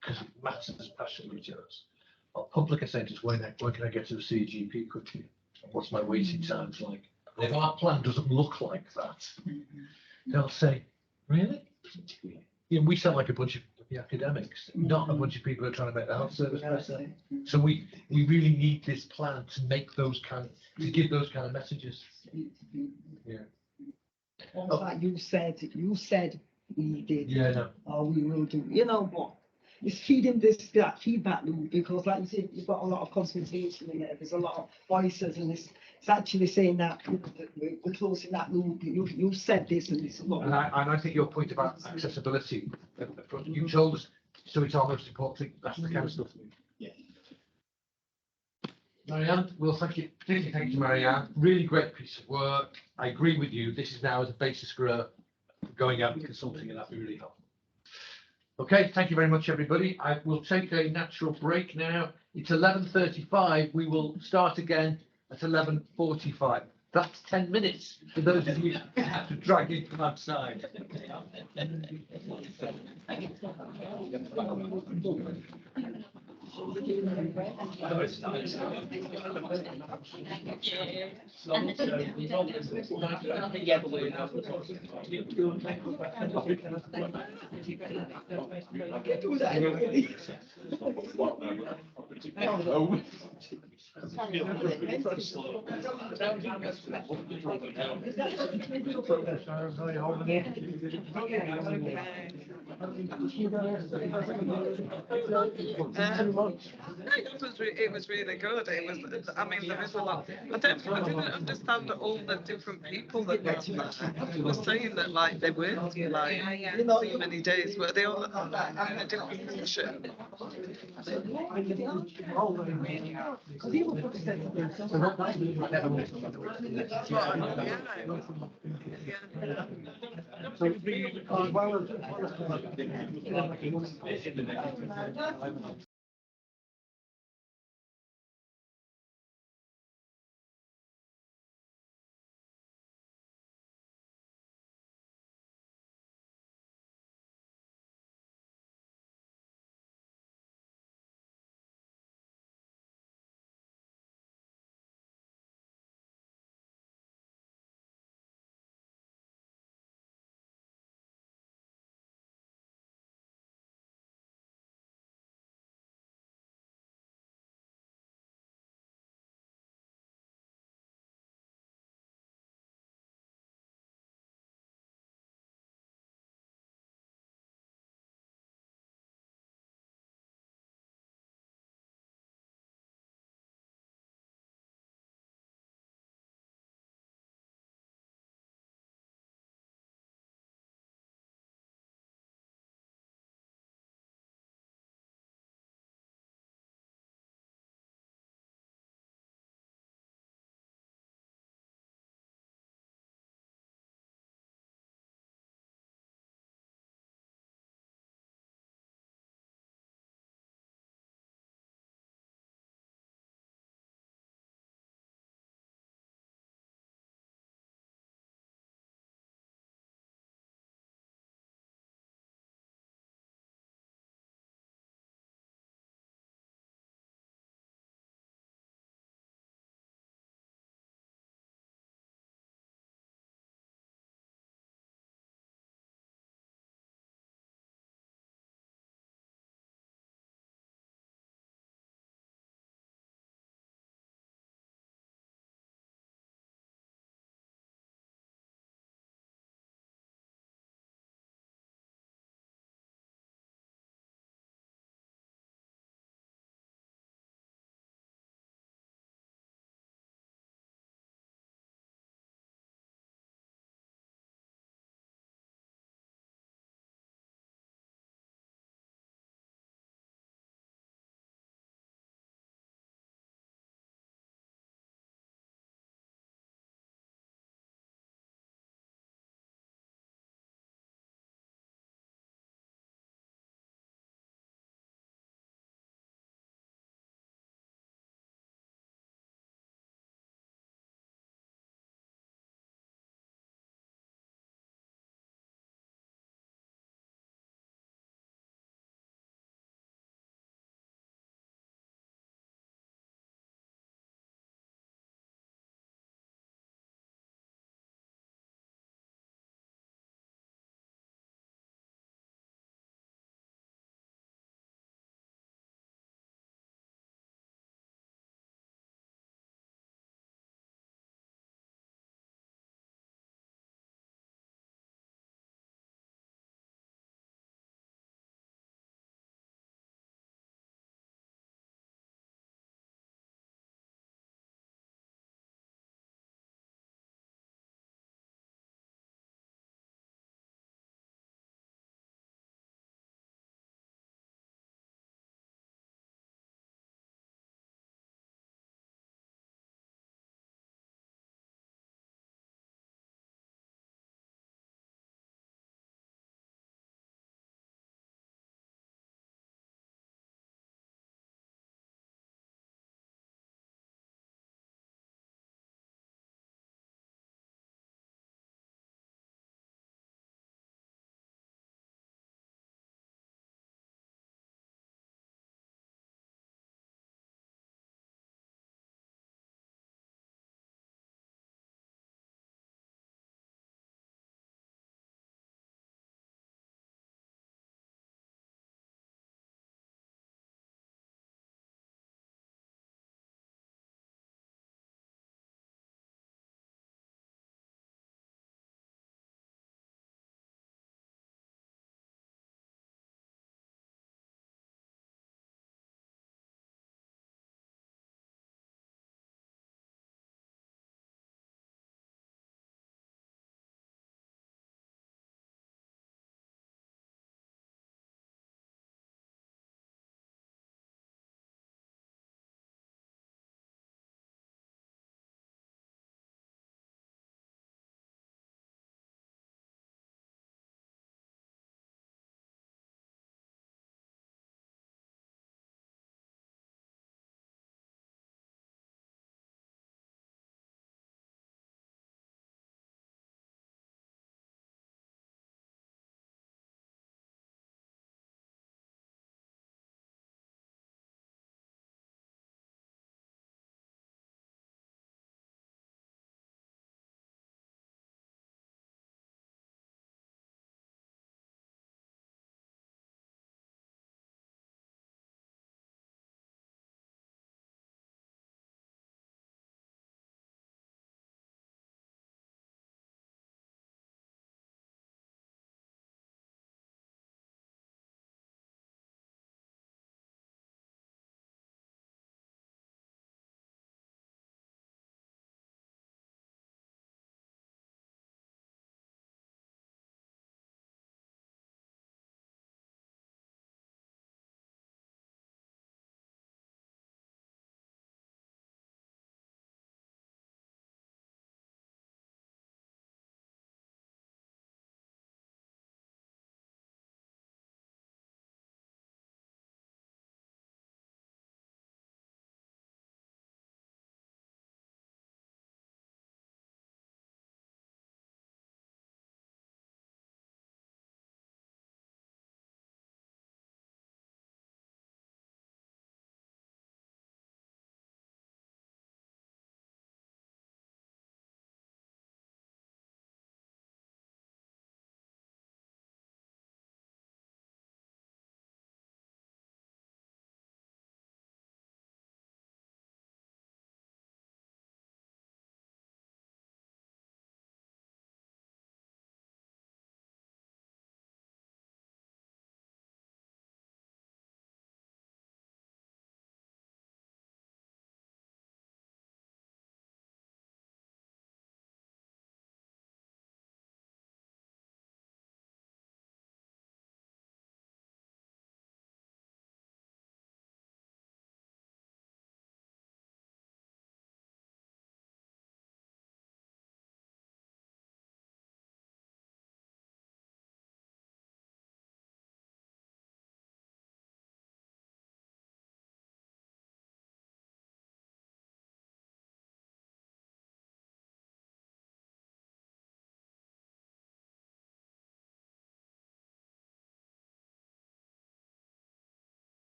because it matters passionately to us. Our public are saying to us, when can I get to see a GP quickly? What's my waiting times like? And if our plan doesn't look like that, they'll say, really? We sound like a bunch of academics, not a bunch of people who are trying to make the health service better. So we really need this plan to make to give those kind of messages. Yeah. Like you said we did. Yeah, I know. Or we will do. You know what? It's feeding that feedback loop, because like you said, you've got a lot of consultation in there. There's a lot of voices, and it's actually saying that we're closing that loop. You said this, and it's a lot. And I think your point about accessibility, you told us, so it's our most important thing. That's the kind of stuff. Yeah. Marianne, well, thank you. Particularly thank you, Marianne. Really great piece of work. I agree with you. This is now as a basis for going out and consulting, and that'd be really helpful. Okay, thank you very much, everybody. I will take a natural break now. It's 11:35. We will start again at 11:45. That's 10 minutes for those of you who have to drag in from outside. It was really good. It was, I mean, there is a lot. I didn't understand all the different people that were saying that, like, they worked like so many days. Were they all in a different position? Yeah.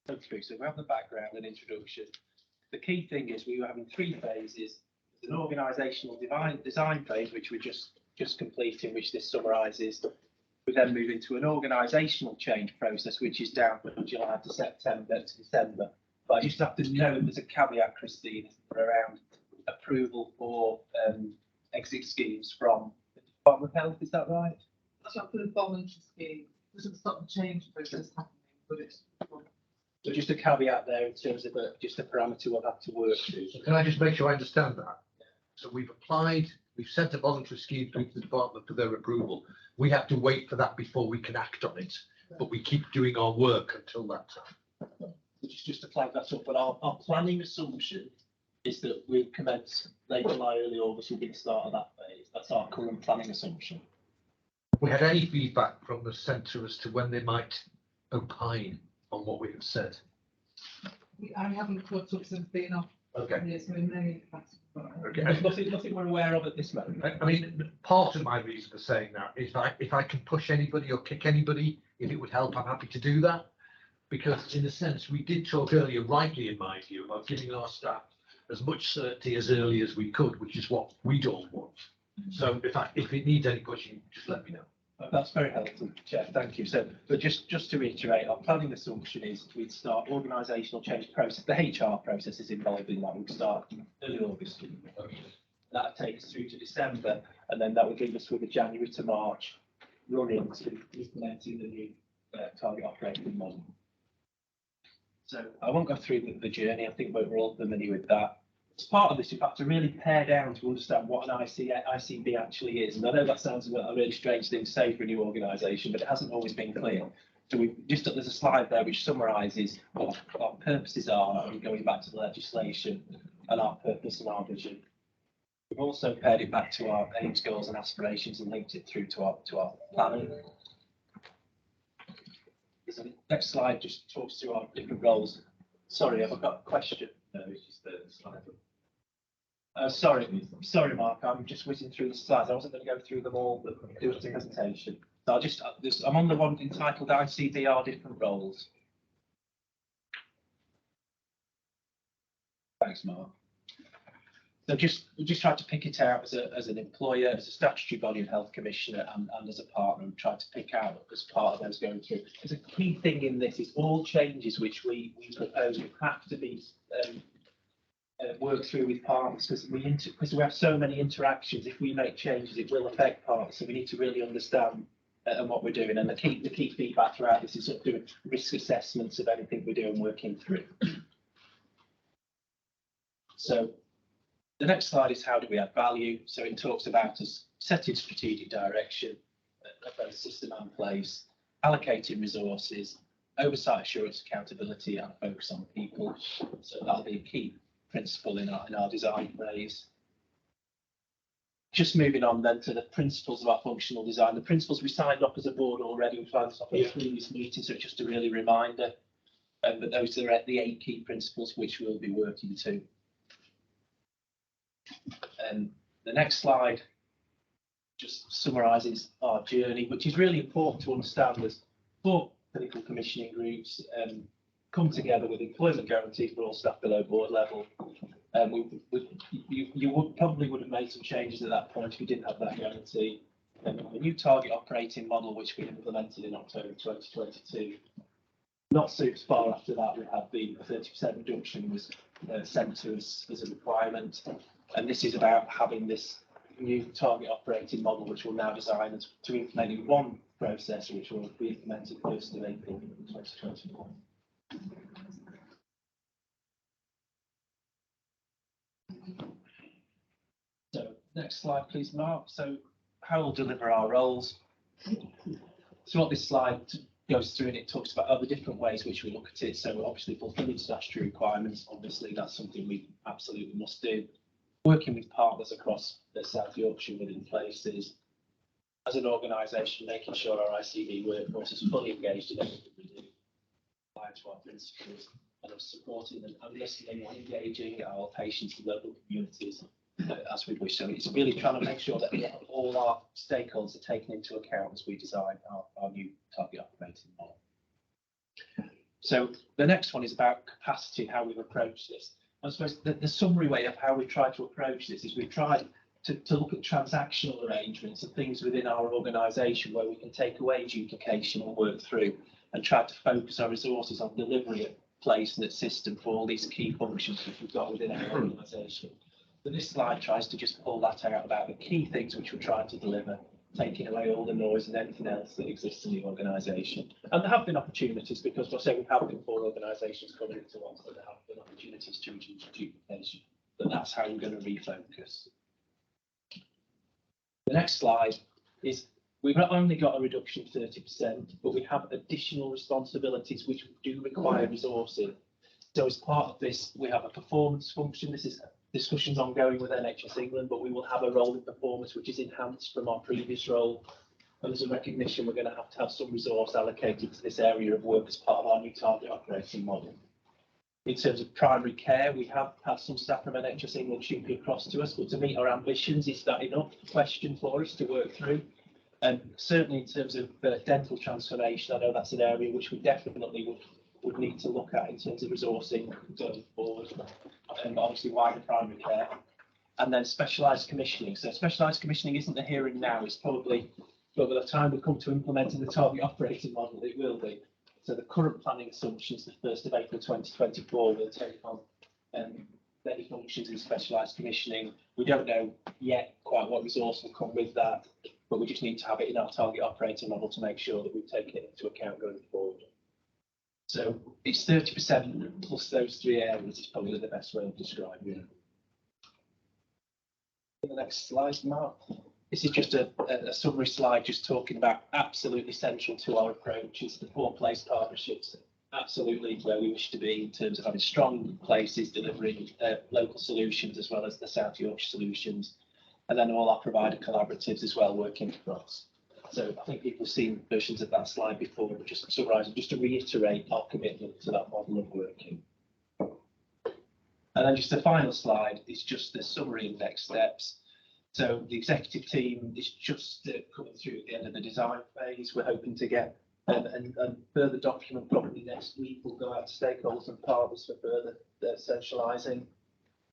go through. So we have the background and introduction. The key thing is we were having 3 phases. There's an organisational design phase, which we're just completing, which this summarises. We then move into an organisational change process, which is down from July to September to December. But I just have to note there's a caveat, Christine, around approval for exit schemes from the Department of Health. Is that right? That's not for the voluntary scheme. It doesn't stop the change process happening, but it's. So just a caveat there in terms of just a parameter we'll have to work to. So can I just make sure I understand that? So we've sent a voluntary scheme through to the department for their approval. We have to wait for that before we can act on it, but we keep doing our work until that time. Which is just to flag that up, but our planning assumption is that we'll commence late July, early August will be the start of that phase. That's our current planning assumption. Have we had any feedback from the centre as to when they might opine on what we have said? I haven't caught up since being off. Okay. Yes, we may. Okay. There's nothing we're aware of at this moment. I mean, part of my reason for saying that is if I can push anybody or kick anybody, if it would help, I'm happy to do that. Because in a sense, we did talk earlier, rightly in my view, about giving our staff as much certainty as early as we could, which is what we don't want. So if it needs any pushing, just let me know. That's very helpful, Jeff. Thank you. So, but just to reiterate, our planning assumption is we'd start organisational change process. The HR process is involved in that. We'd start early August. That takes us through to December, and then that would leave us with a January to March run-in to implementing the new target operating model. So I won't go through the journey. I think we're all familiar with that. As part of this, you've had to really pare down to understand what an ICB actually is. And I know that sounds a really strange thing to say for a new organisation, but it hasn't always been clear. So there's a slide there which summarises what our purposes are, and going back to the legislation and our purpose and our vision. We've also pared it back to our aims, goals and aspirations and linked it through to our planning. The next slide just talks through our different roles. Sorry, have I got a question? No, it's just the slide. Sorry, Mark. I'm just whizzing through the slides. I wasn't going to go through them all, but it was the presentation. So I'm on the one entitled ICBR different roles. Thanks, Mark. So we just tried to pick it out as an employer, as a statutory body and health commissioner, and as a partner, and tried to pick out as part of those going through. There's a key thing in this is all changes which we propose have to be worked through with partners, because we have so many interactions. If we make changes, it will affect partners, so we need to really understand what we're doing. And the key feedback throughout this is sort of doing risk assessments of anything we're doing, working through. So the next slide is how do we add value. So it talks about us setting strategic direction, both system and place, allocating resources, oversight, assurance, accountability, and focus on people. So that'll be a key principle in our design phase. Just moving on then to the principles of our functional design. The principles we signed up as a board already, we signed up at a previous meeting, so it's just a really reminder. But those are the 8 key principles which we'll be working to. The next slide just summarises our journey, which is really important to understand. As 4 clinical commissioning groups come together with employment guarantees for all staff below board level. You probably would have made some changes at that point if you didn't have that guarantee. A new target operating model, which we implemented in October 2022. Not so far after that, we had the 30% reduction was sent to us as a requirement. And this is about having this new target operating model, which will now design to implement in one process, which will be implemented 1st of April 2021. So next slide, please, Mark. So how we'll deliver our roles. So what this slide goes through, and it talks about other different ways which we look at it. So obviously fulfilling statutory requirements, obviously that's something we absolutely must do. Working with partners across the South Yorkshire within places. As an organisation, making sure our ICB workforce is fully engaged in everything we do, applying to our principles, and of supporting and listening and engaging our patients and local communities as we wish. So it's really trying to make sure that all our stakeholders are taken into account as we design our new target operating model. So the next one is about capacity, how we've approached this. I suppose the summary way of how we try to approach this is we've tried to look at transactional arrangements and things within our organisation where we can take away duplication and work through and try to focus our resources on delivery at place and at system for all these key functions that we've got within our organisation. So this slide tries to just pull that out about the key things which we're trying to deliver, taking away all the noise and anything else that exists in the organisation. And there have been opportunities, because we'll say we've had 4 organisations coming into one, so there have been opportunities to reduce duplication. But that's how we're going to refocus. The next slide is we've not only got a reduction of 30%, but we have additional responsibilities which do require resourcing. So as part of this, we have a performance function. This is discussions ongoing with NHS England, but we will have a role in performance which is enhanced from our previous role. And there's a recognition we're going to have some resource allocated to this area of work as part of our new target operating model. In terms of primary care, we have had some staff from NHS England shooting across to us, but to meet our ambitions, is that enough? Question for us to work through. And certainly in terms of dental transformation, I know that's an area which we definitely would need to look at in terms of resourcing going forward, and obviously wider primary care. And then specialised commissioning. So specialised commissioning isn't the here and now, it's probably, but by the time we come to implementing the target operating model, it will be. So the current planning assumptions, the 1st of April 2024, will take on many functions in specialised commissioning. We don't know yet quite what resource will come with that, but we just need to have it in our target operating model to make sure that we've taken it into account going forward. So it's 30% plus those 3 areas is probably the best way of describing it. The next slide, Mark. This is just a summary slide just talking about absolutely central to our approach is the 4-place partnerships. Absolutely where we wish to be in terms of having strong places delivering local solutions as well as the South Yorkshire solutions. And then all our provider collaboratives as well working across. So I think people have seen versions of that slide before, but just summarising, just to reiterate our commitment to that model of working. And then just the final slide is just the summary of next steps. So the executive team is just coming through at the end of the design phase. We're hoping to get a further document probably next week. We'll go out to stakeholders and partners for further socialising.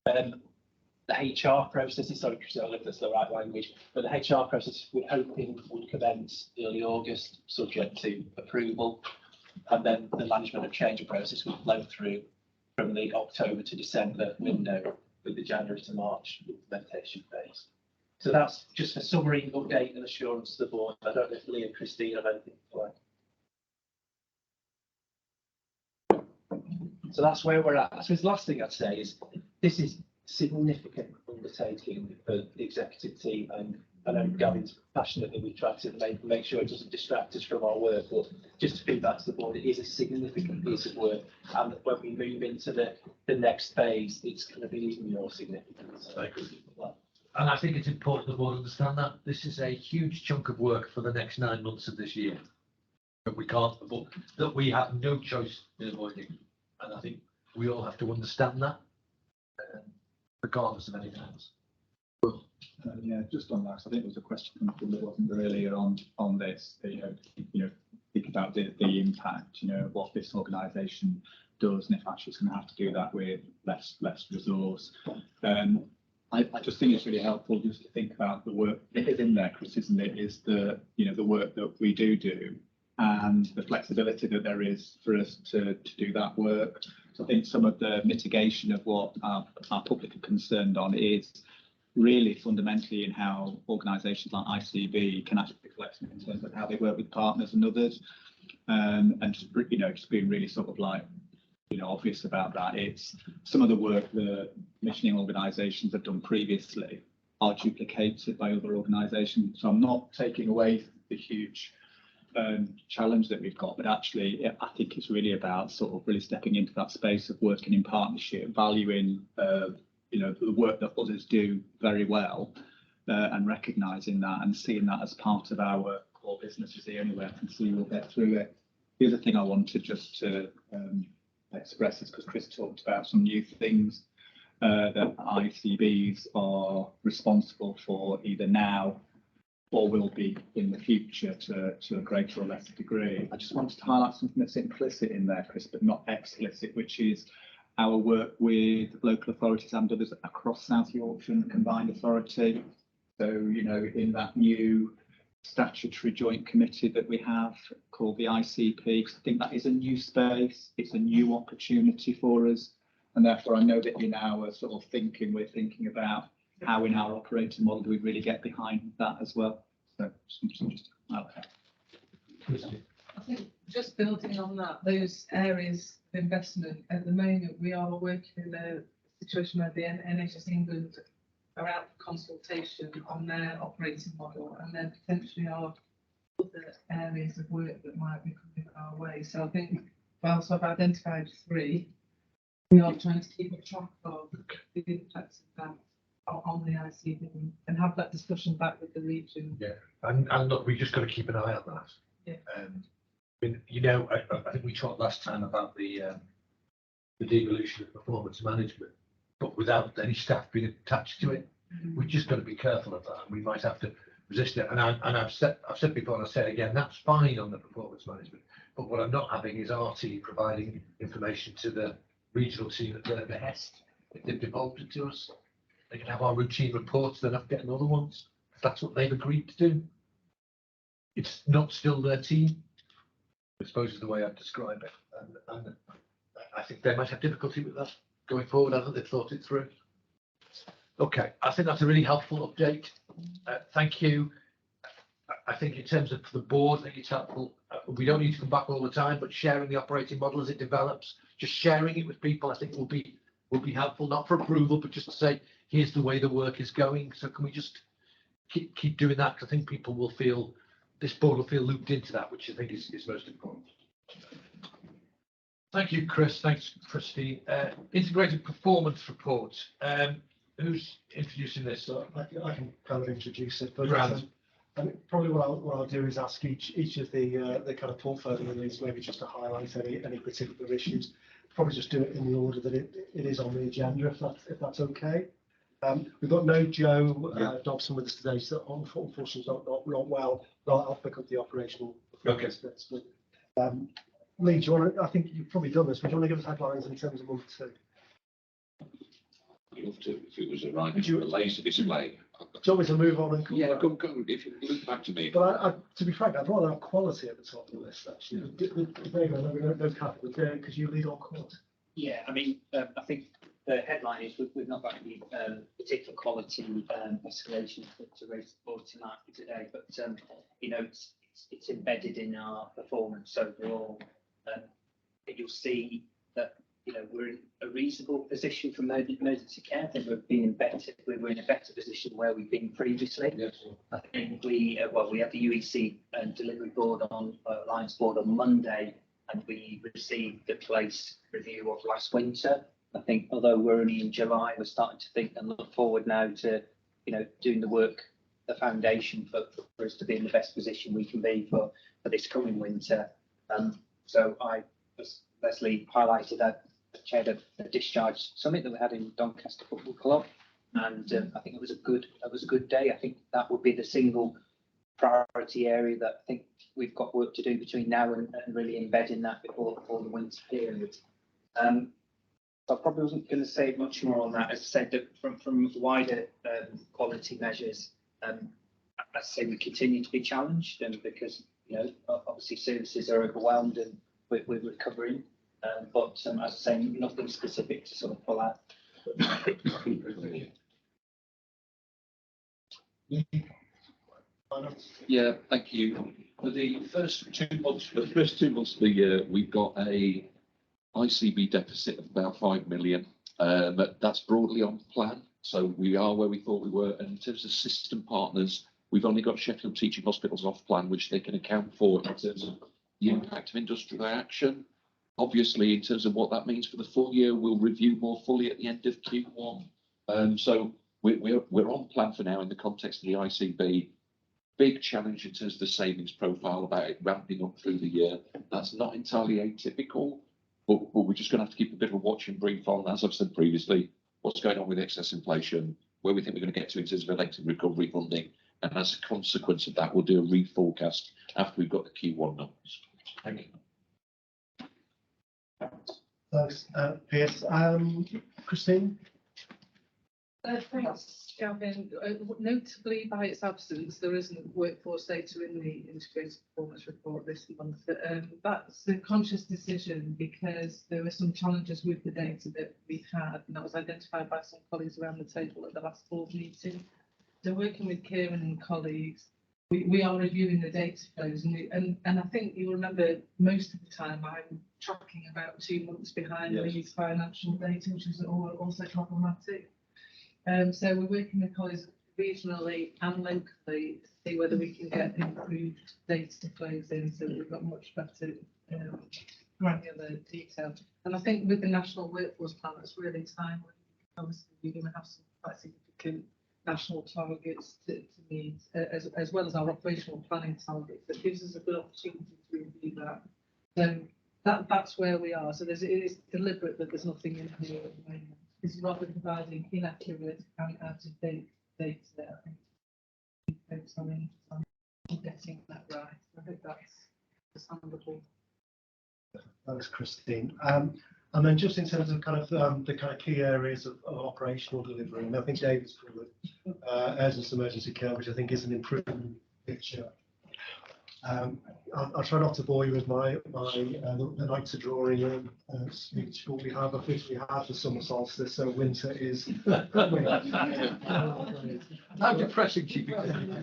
The HR processes, sorry, Chris, I don't know if that's the right language, but the HR process we're hoping would commence early August, subject to approval. And then the management of change process will flow through from the October to December window with the January to March implementation phase. So that's just a summary, update and assurance to the board. I don't know if Lee and Christine have anything to add. So that's where we're at. I suppose the last thing I'd say is this is significant undertaking for the executive team, and I know Gavin's passionately we try to make sure it doesn't distract us from our work, but just to feed back to the board, it is a significant piece of work, and when we move into the next phase, it's going to be even more significant. So, and I think it's important the board understand that this is a huge chunk of work for the next 9 months of this year that we can't, that we have no choice in avoiding, and I think we all have to understand that, regardless of anything else. Yeah, just on that, I think there was a question from Lee, wasn't there, earlier on this. Think about the impact, what this organisation does, and if actually it's going to have to do that with less resource. I just think it's really helpful just to think about the work that is in there, Chris, isn't it? Is the work that we do and the flexibility that there is for us to do that work. So I think some of the mitigation of what our public are concerned on is really fundamentally in how organisations like ICB can actually be flexible in terms of how they work with partners and others, and just being really sort of like obvious about that. It's some of the work the commissioning organisations have done previously are duplicated by other organisations. So I'm not taking away the huge challenge that we've got, but actually I think it's really about sort of really stepping into that space of working in partnership, valuing the work that others do very well, and recognising that and seeing that as part of our core business is the only way I can see we'll get through it. The other thing I wanted just to express is because Chris talked about some new things that ICBs are responsible for either now or will be in the future to a greater or lesser degree. I just wanted to highlight something that's implicit in there, Chris, but not explicit, which is our work with local authorities and others across South Yorkshire and the combined authority. So, you know, in that new statutory joint committee that we have called the ICP, I think that is a new space, it's a new opportunity for us. And therefore, I know that you now are sort of we're thinking about how in our operating model do we really get behind that as well. So just I think just building on that, those areas of investment at the moment, we are working in a situation where the NHS England are out for consultation on their operating model, and then potentially are other areas of work that might be coming our way. So I think whilst I've identified 3, we are trying to keep a track of the impacts of that on the ICB and have that discussion back with the region. Yeah, and look, we just got to keep an eye on that. Yeah. I mean, you know, I think we talked last time about the devolution of performance management, but without any staff being attached to it. We've just got to be careful of that. We might have to resist it. And I've said before, and I'll say it again, that's fine on the performance management. But what I'm not having is our team providing information to the regional team at their behest. If they've devolved it to us, they can have our routine reports, then I've got other ones. If that's what they've agreed to do. It's not still their team, I suppose is the way I'd describe it. And I think they might have difficulty with that going forward. I think they've thought it through. Okay, I think that's a really helpful update. Thank you. I think in terms of the board, I think it's helpful. We don't need to come back all the time, but sharing the operating model as it develops, just sharing it with people, I think will be helpful, not for approval, but just to say, here's the way the work is going. So can we just keep doing that? Because I think people will feel, this board will feel looped into that, which I think is most important. Thank you, Chris. Thanks, Christine. Integrated performance report. Who's introducing this? So I can kind of introduce it, but Probably what I'll do is ask each of the kind of portfolio leads maybe just to highlight any particular issues. Probably just do it in the order that it is on the agenda, if that's okay. We've got no Joe Dobson with us today, so unfortunately not well. I'll pick up the operational bits. But Lee, do you want to? I think you've probably done this, but do you want to give us headlines in terms of month 2? I'd love to, if it was a right laser display. Do you want me to move on and come back? Go, if you look back to me. But to be frank, I'd rather have quality at the top of the list, actually. There you go, no capital, because you lead on quality. Yeah, I mean, I think the headline is we've not got any particular quality escalation to raise the board tonight today, but you know, it's embedded in our performance overall. You'll see that, you know, we're in a reasonable position for emergency care. I think we were in a better position where we've been previously. Yes. I think we had the UEC delivery board on Alliance board on Monday, and we received the place review of last winter. I think although we're only in July, we're starting to think and look forward now to, you know, doing the work, the foundation for us to be in the best position we can be for this coming winter. So as Leslie highlighted, I chaired a discharge summit that we had in Doncaster Football Club, and I think it was a good day. I think that would be the single priority area that I think we've got work to do between now and really embedding that before the winter period. I probably wasn't going to say much more on that. As I said, that from wider quality measures, as I say, we continue to be challenged, and because, you know, obviously services are overwhelmed and we're recovering. But as I say, nothing specific to sort of pull out. Yeah, thank you. For the first 2 months of the year, we've got a ICB deficit of about 5 million. That's broadly on plan. So we are where we thought we were. And in terms of system partners, we've only got Sheffield Teaching Hospitals off plan, which they can account for in terms of the impact of industrial action. Obviously, in terms of what that means for the full year, we'll review more fully at the end of Q1. So we're on plan for now in the context of the ICB. Big challenge in terms of the savings profile about it ramping up through the year. That's not entirely atypical, but we're just going to have to keep a bit of a watch and brief on, as I've said previously, what's going on with excess inflation, where we think we're going to get to in terms of elective recovery funding, And as a consequence of that, we'll do a reforecast after we've got the Q1 numbers. Thank you. Thanks, Piers. Christine? Thanks, Gavin. Notably by its absence, there isn't workforce data in the integrated performance report this month. That's a conscious decision because there were some challenges with the data that we've had, and that was identified by some colleagues around the table at the last board meeting. So working with Kieran and colleagues, we are reviewing the data flows, and I think you'll remember most of the time I'm tracking about 2 months behind the financial data, which is also problematic. So we're working with colleagues regionally and locally to see whether we can get improved data flows in so that we've got much better granular detail. And I think with the National Workforce Plan, it's really timely. Obviously, you're going to have some quite significant national targets to meet, as well as our operational planning targets. That gives us a good opportunity to review that. So that's where we are. So it is deliberate that there's nothing in here at the moment. Because rather than providing inaccurate and out-of-date data, I think we focus on getting that right. I think that's understandable. Thanks, Christine. And then just in terms of kind of the kind of key areas of operational delivery, and I think David's covered urgent emergency care, which I think is an improvement picture. I'll try not to bore you with the nights of drawing room speech, but we have officially had the summer solstice, so winter is. How depressing, Chief.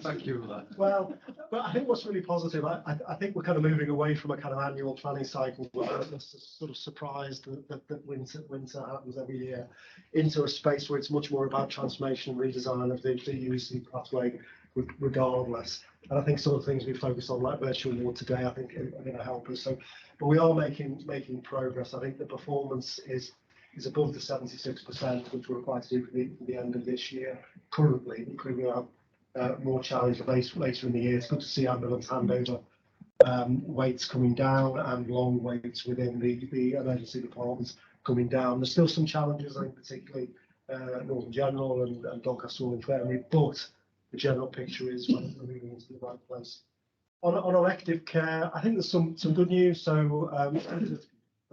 Thank you for that. Well, but I think what's really positive, I think we're kind of moving away from a kind of annual planning cycle, where we're sort of surprised that winter happens every year, into a space where it's much more about transformation and redesign of the UEC pathway, regardless. And I think some of the things we focus on, like virtual ward today, I think are going to help us. So, but we are making progress. I think the performance is above the 76%, which we're required to do for the end of this year. Currently, we have more challenge later in the year. It's good to see ambulance handover weights coming down and long waits within the emergency departments coming down. There's still some challenges, I think, particularly Northern General and Doncaster Infirmary, but the general picture is we're moving into the right place. On elective care, I think there's some good news. So the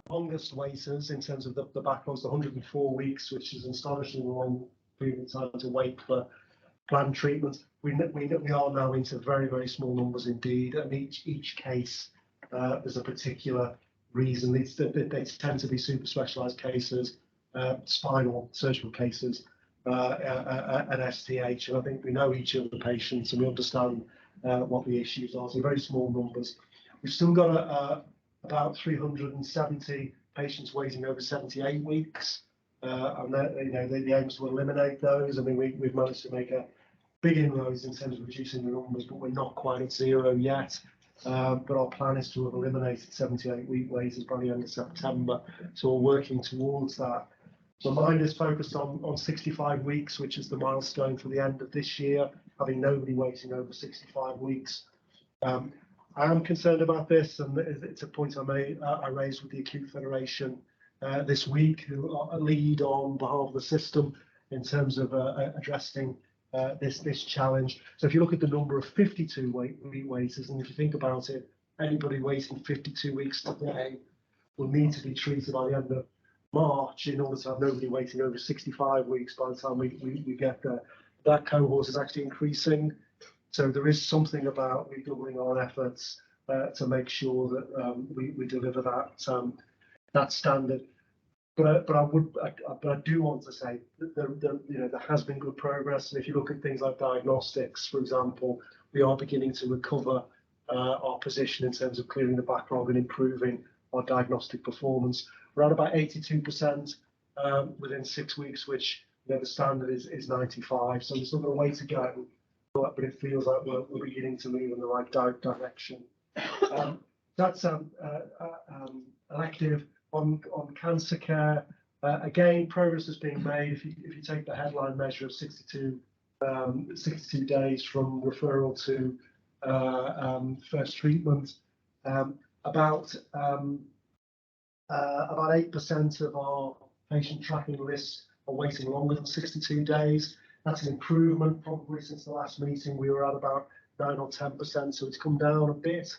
longest waiters in terms of the backlogs, 104 weeks, which is an astonishingly long period of time to wait for planned treatment. We are now into very, very small numbers indeed, and each case there's a particular reason. They tend to be super specialised cases, spinal surgical cases. At STH, and I think we know each of the patients and we understand what the issues are. So very small numbers. We've still got about 370 patients waiting over 78 weeks, and the aim is to eliminate those. I mean, we've managed to make a big inroads in terms of reducing the numbers, but we're not quite at zero yet. But our plan is to have eliminated 78-week waiters by the end of September. So we're working towards that. My mind is focused on 65 weeks, which is the milestone for the end of this year, having nobody waiting over 65 weeks. I am concerned about this, and it's a point I raised with the Acute Federation this week, who lead on behalf of the system in terms of addressing this challenge. So if you look at the number of 52-week waiters, and if you think about it, anybody waiting 52 weeks today will need to be treated by the end of March in order to have nobody waiting over 65 weeks by the time we get there. That cohort is actually increasing. So there is something about redoubling our efforts to make sure that we deliver that standard. But I do want to say that there has been good progress. And if you look at things like diagnostics, for example, we are beginning to recover our position in terms of clearing the backlog and improving our diagnostic performance. We're at about 82% within 6 weeks, which the standard is 95. So there's still got a way to go, but it feels like we're beginning to move in the right direction. That's elective. On cancer care, again, progress is being made. If you take the headline measure of 62 days from referral to first treatment, about 8% of our patient tracking lists are waiting longer than 62 days. That's an improvement probably since the last meeting. We were at about 9 or 10%, so it's come down a bit.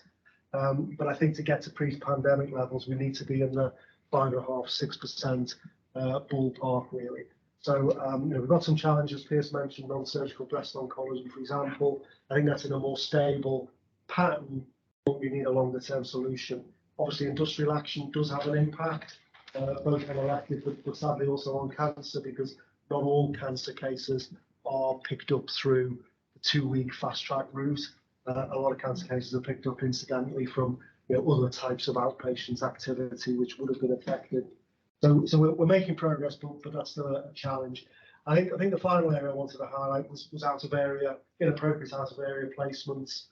But I think to get to pre-pandemic levels, we need to be in the 5.5%, 6% ballpark really. So we've got some challenges. Pierce mentioned non-surgical breast oncology, for example. I think that's in a more stable pattern, but we need a longer-term solution. Obviously, industrial action does have an impact, both on elective, but sadly also on cancer, because not all cancer cases are picked up through the 2-week fast-track route. A lot of cancer cases are picked up incidentally from other types of outpatient activity which would have been affected. So we're making progress, but that's still a challenge. I think the final area I wanted to highlight was inappropriate out of area placements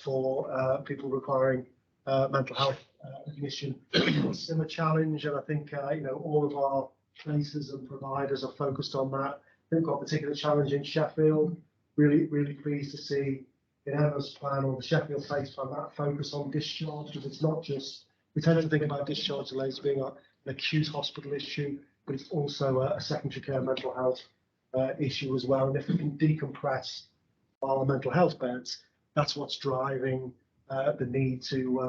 for people requiring mental health admission. It's still a challenge, and I think all of our places and providers are focused on that. They've got a particular challenge in Sheffield. Really pleased to see in Emma's plan, or the Sheffield Place plan, that focus on discharge, because it's not just, we tend to think about discharge delays being an acute hospital issue, but it's also a secondary care mental health issue as well. And if we can decompress our mental health beds, that's what's driving the need to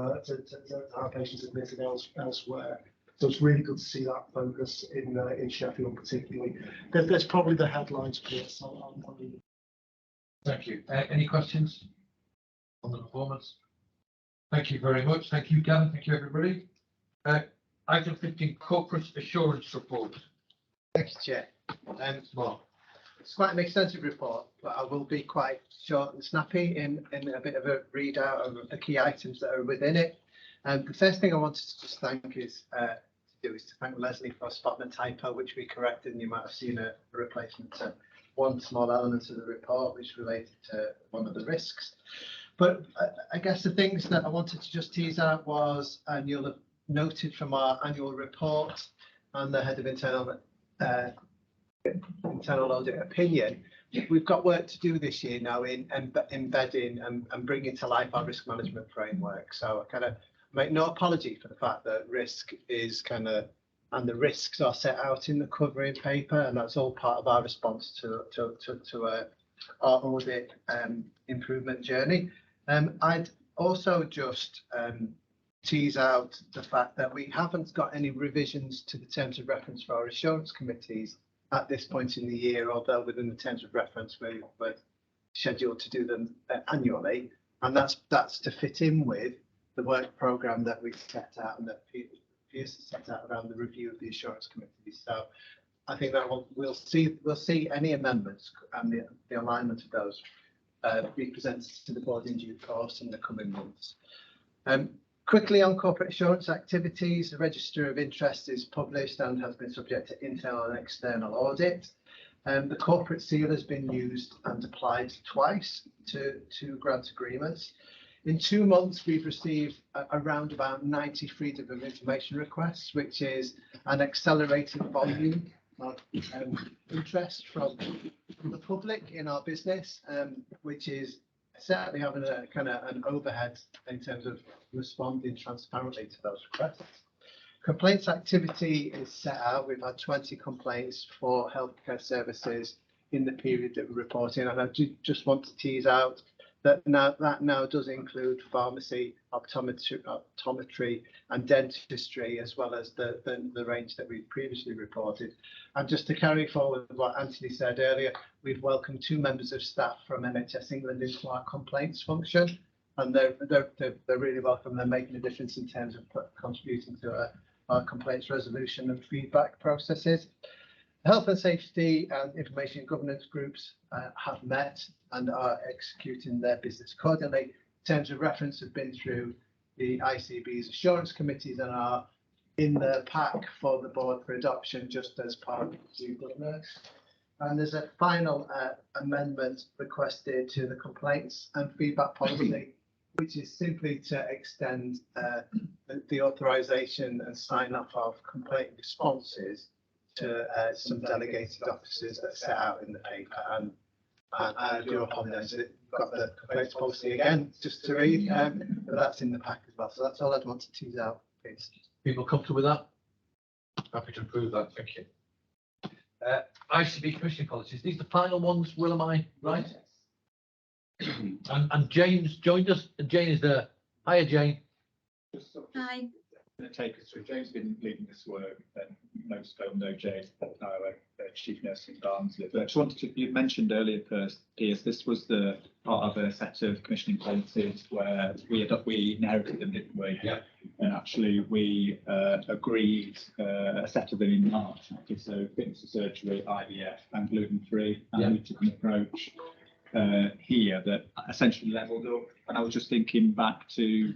have patients admitted elsewhere. So it's really good to see that focus in Sheffield particularly. There's probably the headlines, Chris. Thank you. Any questions on the performance? Thank you very much. Thank you, Gavin. Thank you, everybody. Item 15, corporate assurance report. Thank you, Chair. Well, it's quite an extensive report, but I will be quite short and snappy in a bit of a readout of the key items that are within it. The first thing I wanted to just thank is to thank Leslie for spotting a typo, which we corrected, and you might have seen a replacement to one small element of the report, which related to one of the risks. But I guess the things that I wanted to just tease out was, and you'll have noted from our annual report and the head of internal audit opinion, we've got work to do this year now in embedding and bringing to life our risk management framework. So I kind of make no apology for the fact that risk is and the risks are set out in the covering paper, and that's all part of our response to our audit improvement journey. I'd also just tease out the fact that we haven't got any revisions to the terms of reference for our assurance committees at this point in the year, although within the terms of reference we're scheduled to do them annually, and that's to fit in with the work programme that we've set out and that Pierce has set out around the review of the assurance committees. So I think that we'll see any amendments and the alignment of those be presented to the board in due course in the coming months. Quickly on corporate assurance activities, the register of interest is published and has been subject to internal and external audit. The corporate seal has been used and applied twice to grant agreements. In 2 months, we've received around about 90 freedom of information requests, which is an accelerated volume of interest from the public in our business, which is certainly having a kind of an overhead in terms of responding transparently to those requests. Complaints activity is set out. We've had 20 complaints for healthcare services in the period that we're reporting, and I do just want to tease out that now does include pharmacy, optometry and dentistry, as well as the range that we've previously reported. And just to carry forward what Anthony said earlier, we've welcomed 2 members of staff from NHS England into our complaints function, and they're really welcome. They're making a difference in terms of contributing to our complaints resolution and feedback processes. Health and safety and information governance groups have met and are executing their business accordingly. Terms of reference have been through the ICB's assurance committees and are in the pack for the board for adoption, just as part of the governance. And there's a final amendment requested to the complaints and feedback policy, which is simply to extend the authorisation and sign off of complaint responses to some delegated officers that are set out in the paper. And I do apologise, we've got the complaints policy again, just to read, but that's in the pack as well. So that's all I'd want to tease out, please. People comfortable with that? Happy to approve that, thank you. ICB commissioning policies. These are the final ones, Will, am I right? And Jane's joined us, and Jane is there. Hiya, Jane. Hi. Going to take us through. Jane's been leading this work, and most people know Jane, our chief nurse in Barnsley. But I just wanted to, you mentioned earlier, Piers, this was the part of a set of commissioning policies where we inherited them, didn't we? Yeah. And actually we agreed a set of them in March. Actually. So fitness for surgery, IVF, and gluten-free, and we took an approach here that essentially levelled up. And I was just thinking back to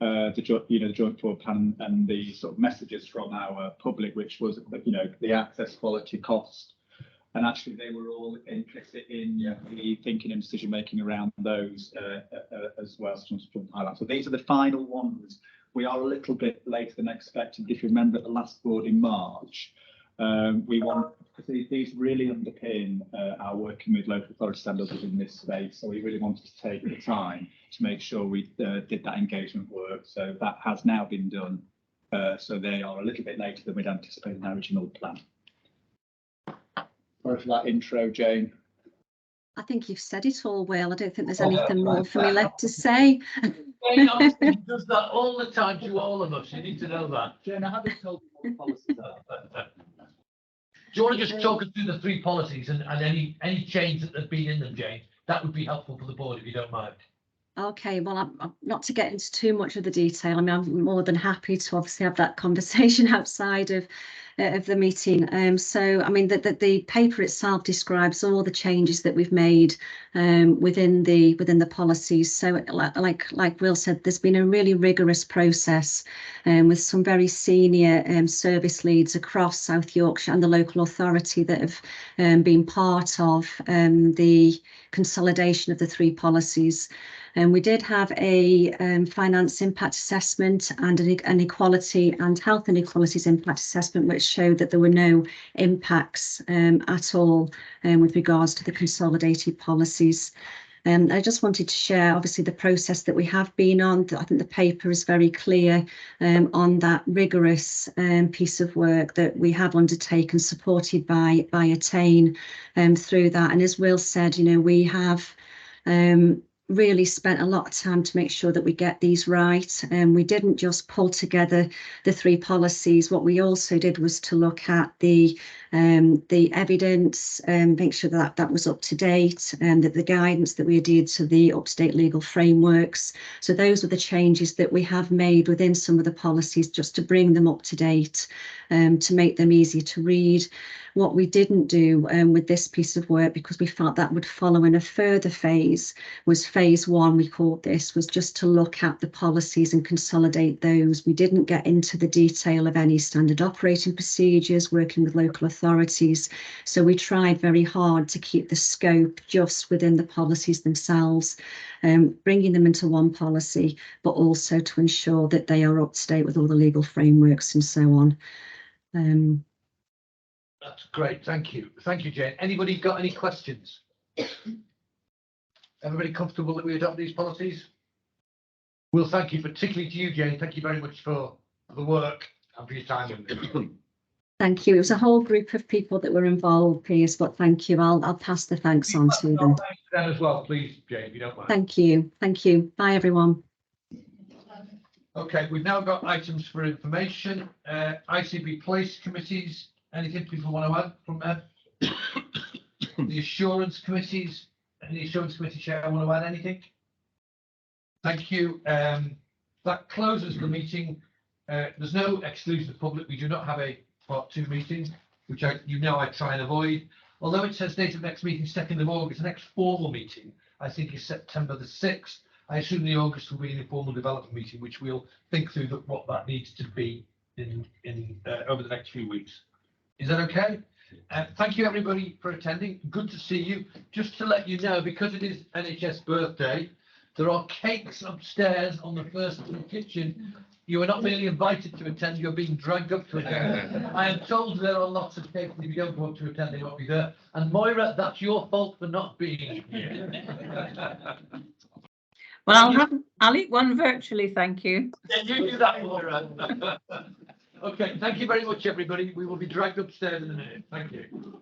the joint forward plan and the sort of messages from our public, which was the access, quality, cost, and actually they were all implicit in the thinking and decision making around those as well. So I just want to highlight. So these are the final ones. We are a little bit later than expected. If you remember at the last board in March, because these really underpin our working with local authority standards in this space. So we really wanted to take the time to make sure we did that engagement work. So that has now been done. So they are a little bit later than we'd anticipated in our original plan. Sorry for that intro, Jane. I think you've said it all, Will. I don't think there's anything more for me left to say. Jane honestly does that all the time to all of us. You need to know that. Jane, I haven't told you what the policies are. Do you want to just talk us through the three policies and any change that have been in them, Jane? That would be helpful for the board if you don't mind. Okay, well, I'm not to get into too much of the detail. I mean, I'm more than happy to obviously have that conversation outside of the meeting. So, I mean, the paper itself describes all the changes that we've made within the policies. So, like Will said, there's been a really rigorous process with some very senior service leads across South Yorkshire and the local authority that have been part of the consolidation of the three policies. And we did have a finance impact assessment and an equality and health inequalities impact assessment, which showed that there were no impacts at all with regards to the consolidated policies. I just wanted to share, obviously, the process that we have been on. I think the paper is very clear on that rigorous piece of work that we have undertaken, supported by Attain through that. And as Will said, we have really spent a lot of time to make sure that we get these right. And we didn't just pull together the three policies. What we also did was to look at the evidence and make sure that that was up to date, and that the guidance that we adhered to the up-to-date legal frameworks. So those were the changes that we have made within some of the policies, just to bring them up to date, to make them easier to read. What we didn't do with this piece of work, because we felt that would follow in a further phase, was phase one, we called this, was just to look at the policies and consolidate those. We didn't get into the detail of any standard operating procedures, working with local authorities. So we tried very hard to keep the scope just within the policies themselves, bringing them into one policy, but also to ensure that they are up to date with all the legal frameworks and so on. That's great. Thank you. Thank you, Jane. Anybody got any questions? Everybody comfortable that we adopt these policies? Well, thank you, particularly to you, Jane. Thank you very much for the work and for your time. Thank you. It was a whole group of people that were involved, Piers, but thank you. I'll pass the thanks on to them. Thanks to them as well, please, Jane, if you don't mind. Thank you. Thank you. Bye, everyone. Okay, we've now got items for information. ICB place committees. Anything people want to add from there? The assurance committees. Any assurance committee chair want to add anything? Thank you. That closes the meeting. There's no exclusion of public. We do not have a part 2 meeting, which I try and avoid. Although it says date of next meeting 2nd of August, the next formal meeting I think is September the 6th. I assume the August will be an informal development meeting, which we'll think through what that needs to be in over the next few weeks. Is that okay? Thank you, everybody, for attending. Good to see you. Just to let you know, because it is NHS birthday, there are cakes upstairs on the first floor kitchen. You are not merely invited to attend, you're being dragged up to attend. I am told there are lots of cakes, and if you don't want to attend, they won't be there. And Moira, that's your fault for not being here. Well, I'll eat one virtually, thank you. Yeah, you do that, Moira. Okay, thank you very much, everybody. We will be dragged upstairs in a minute. Thank you.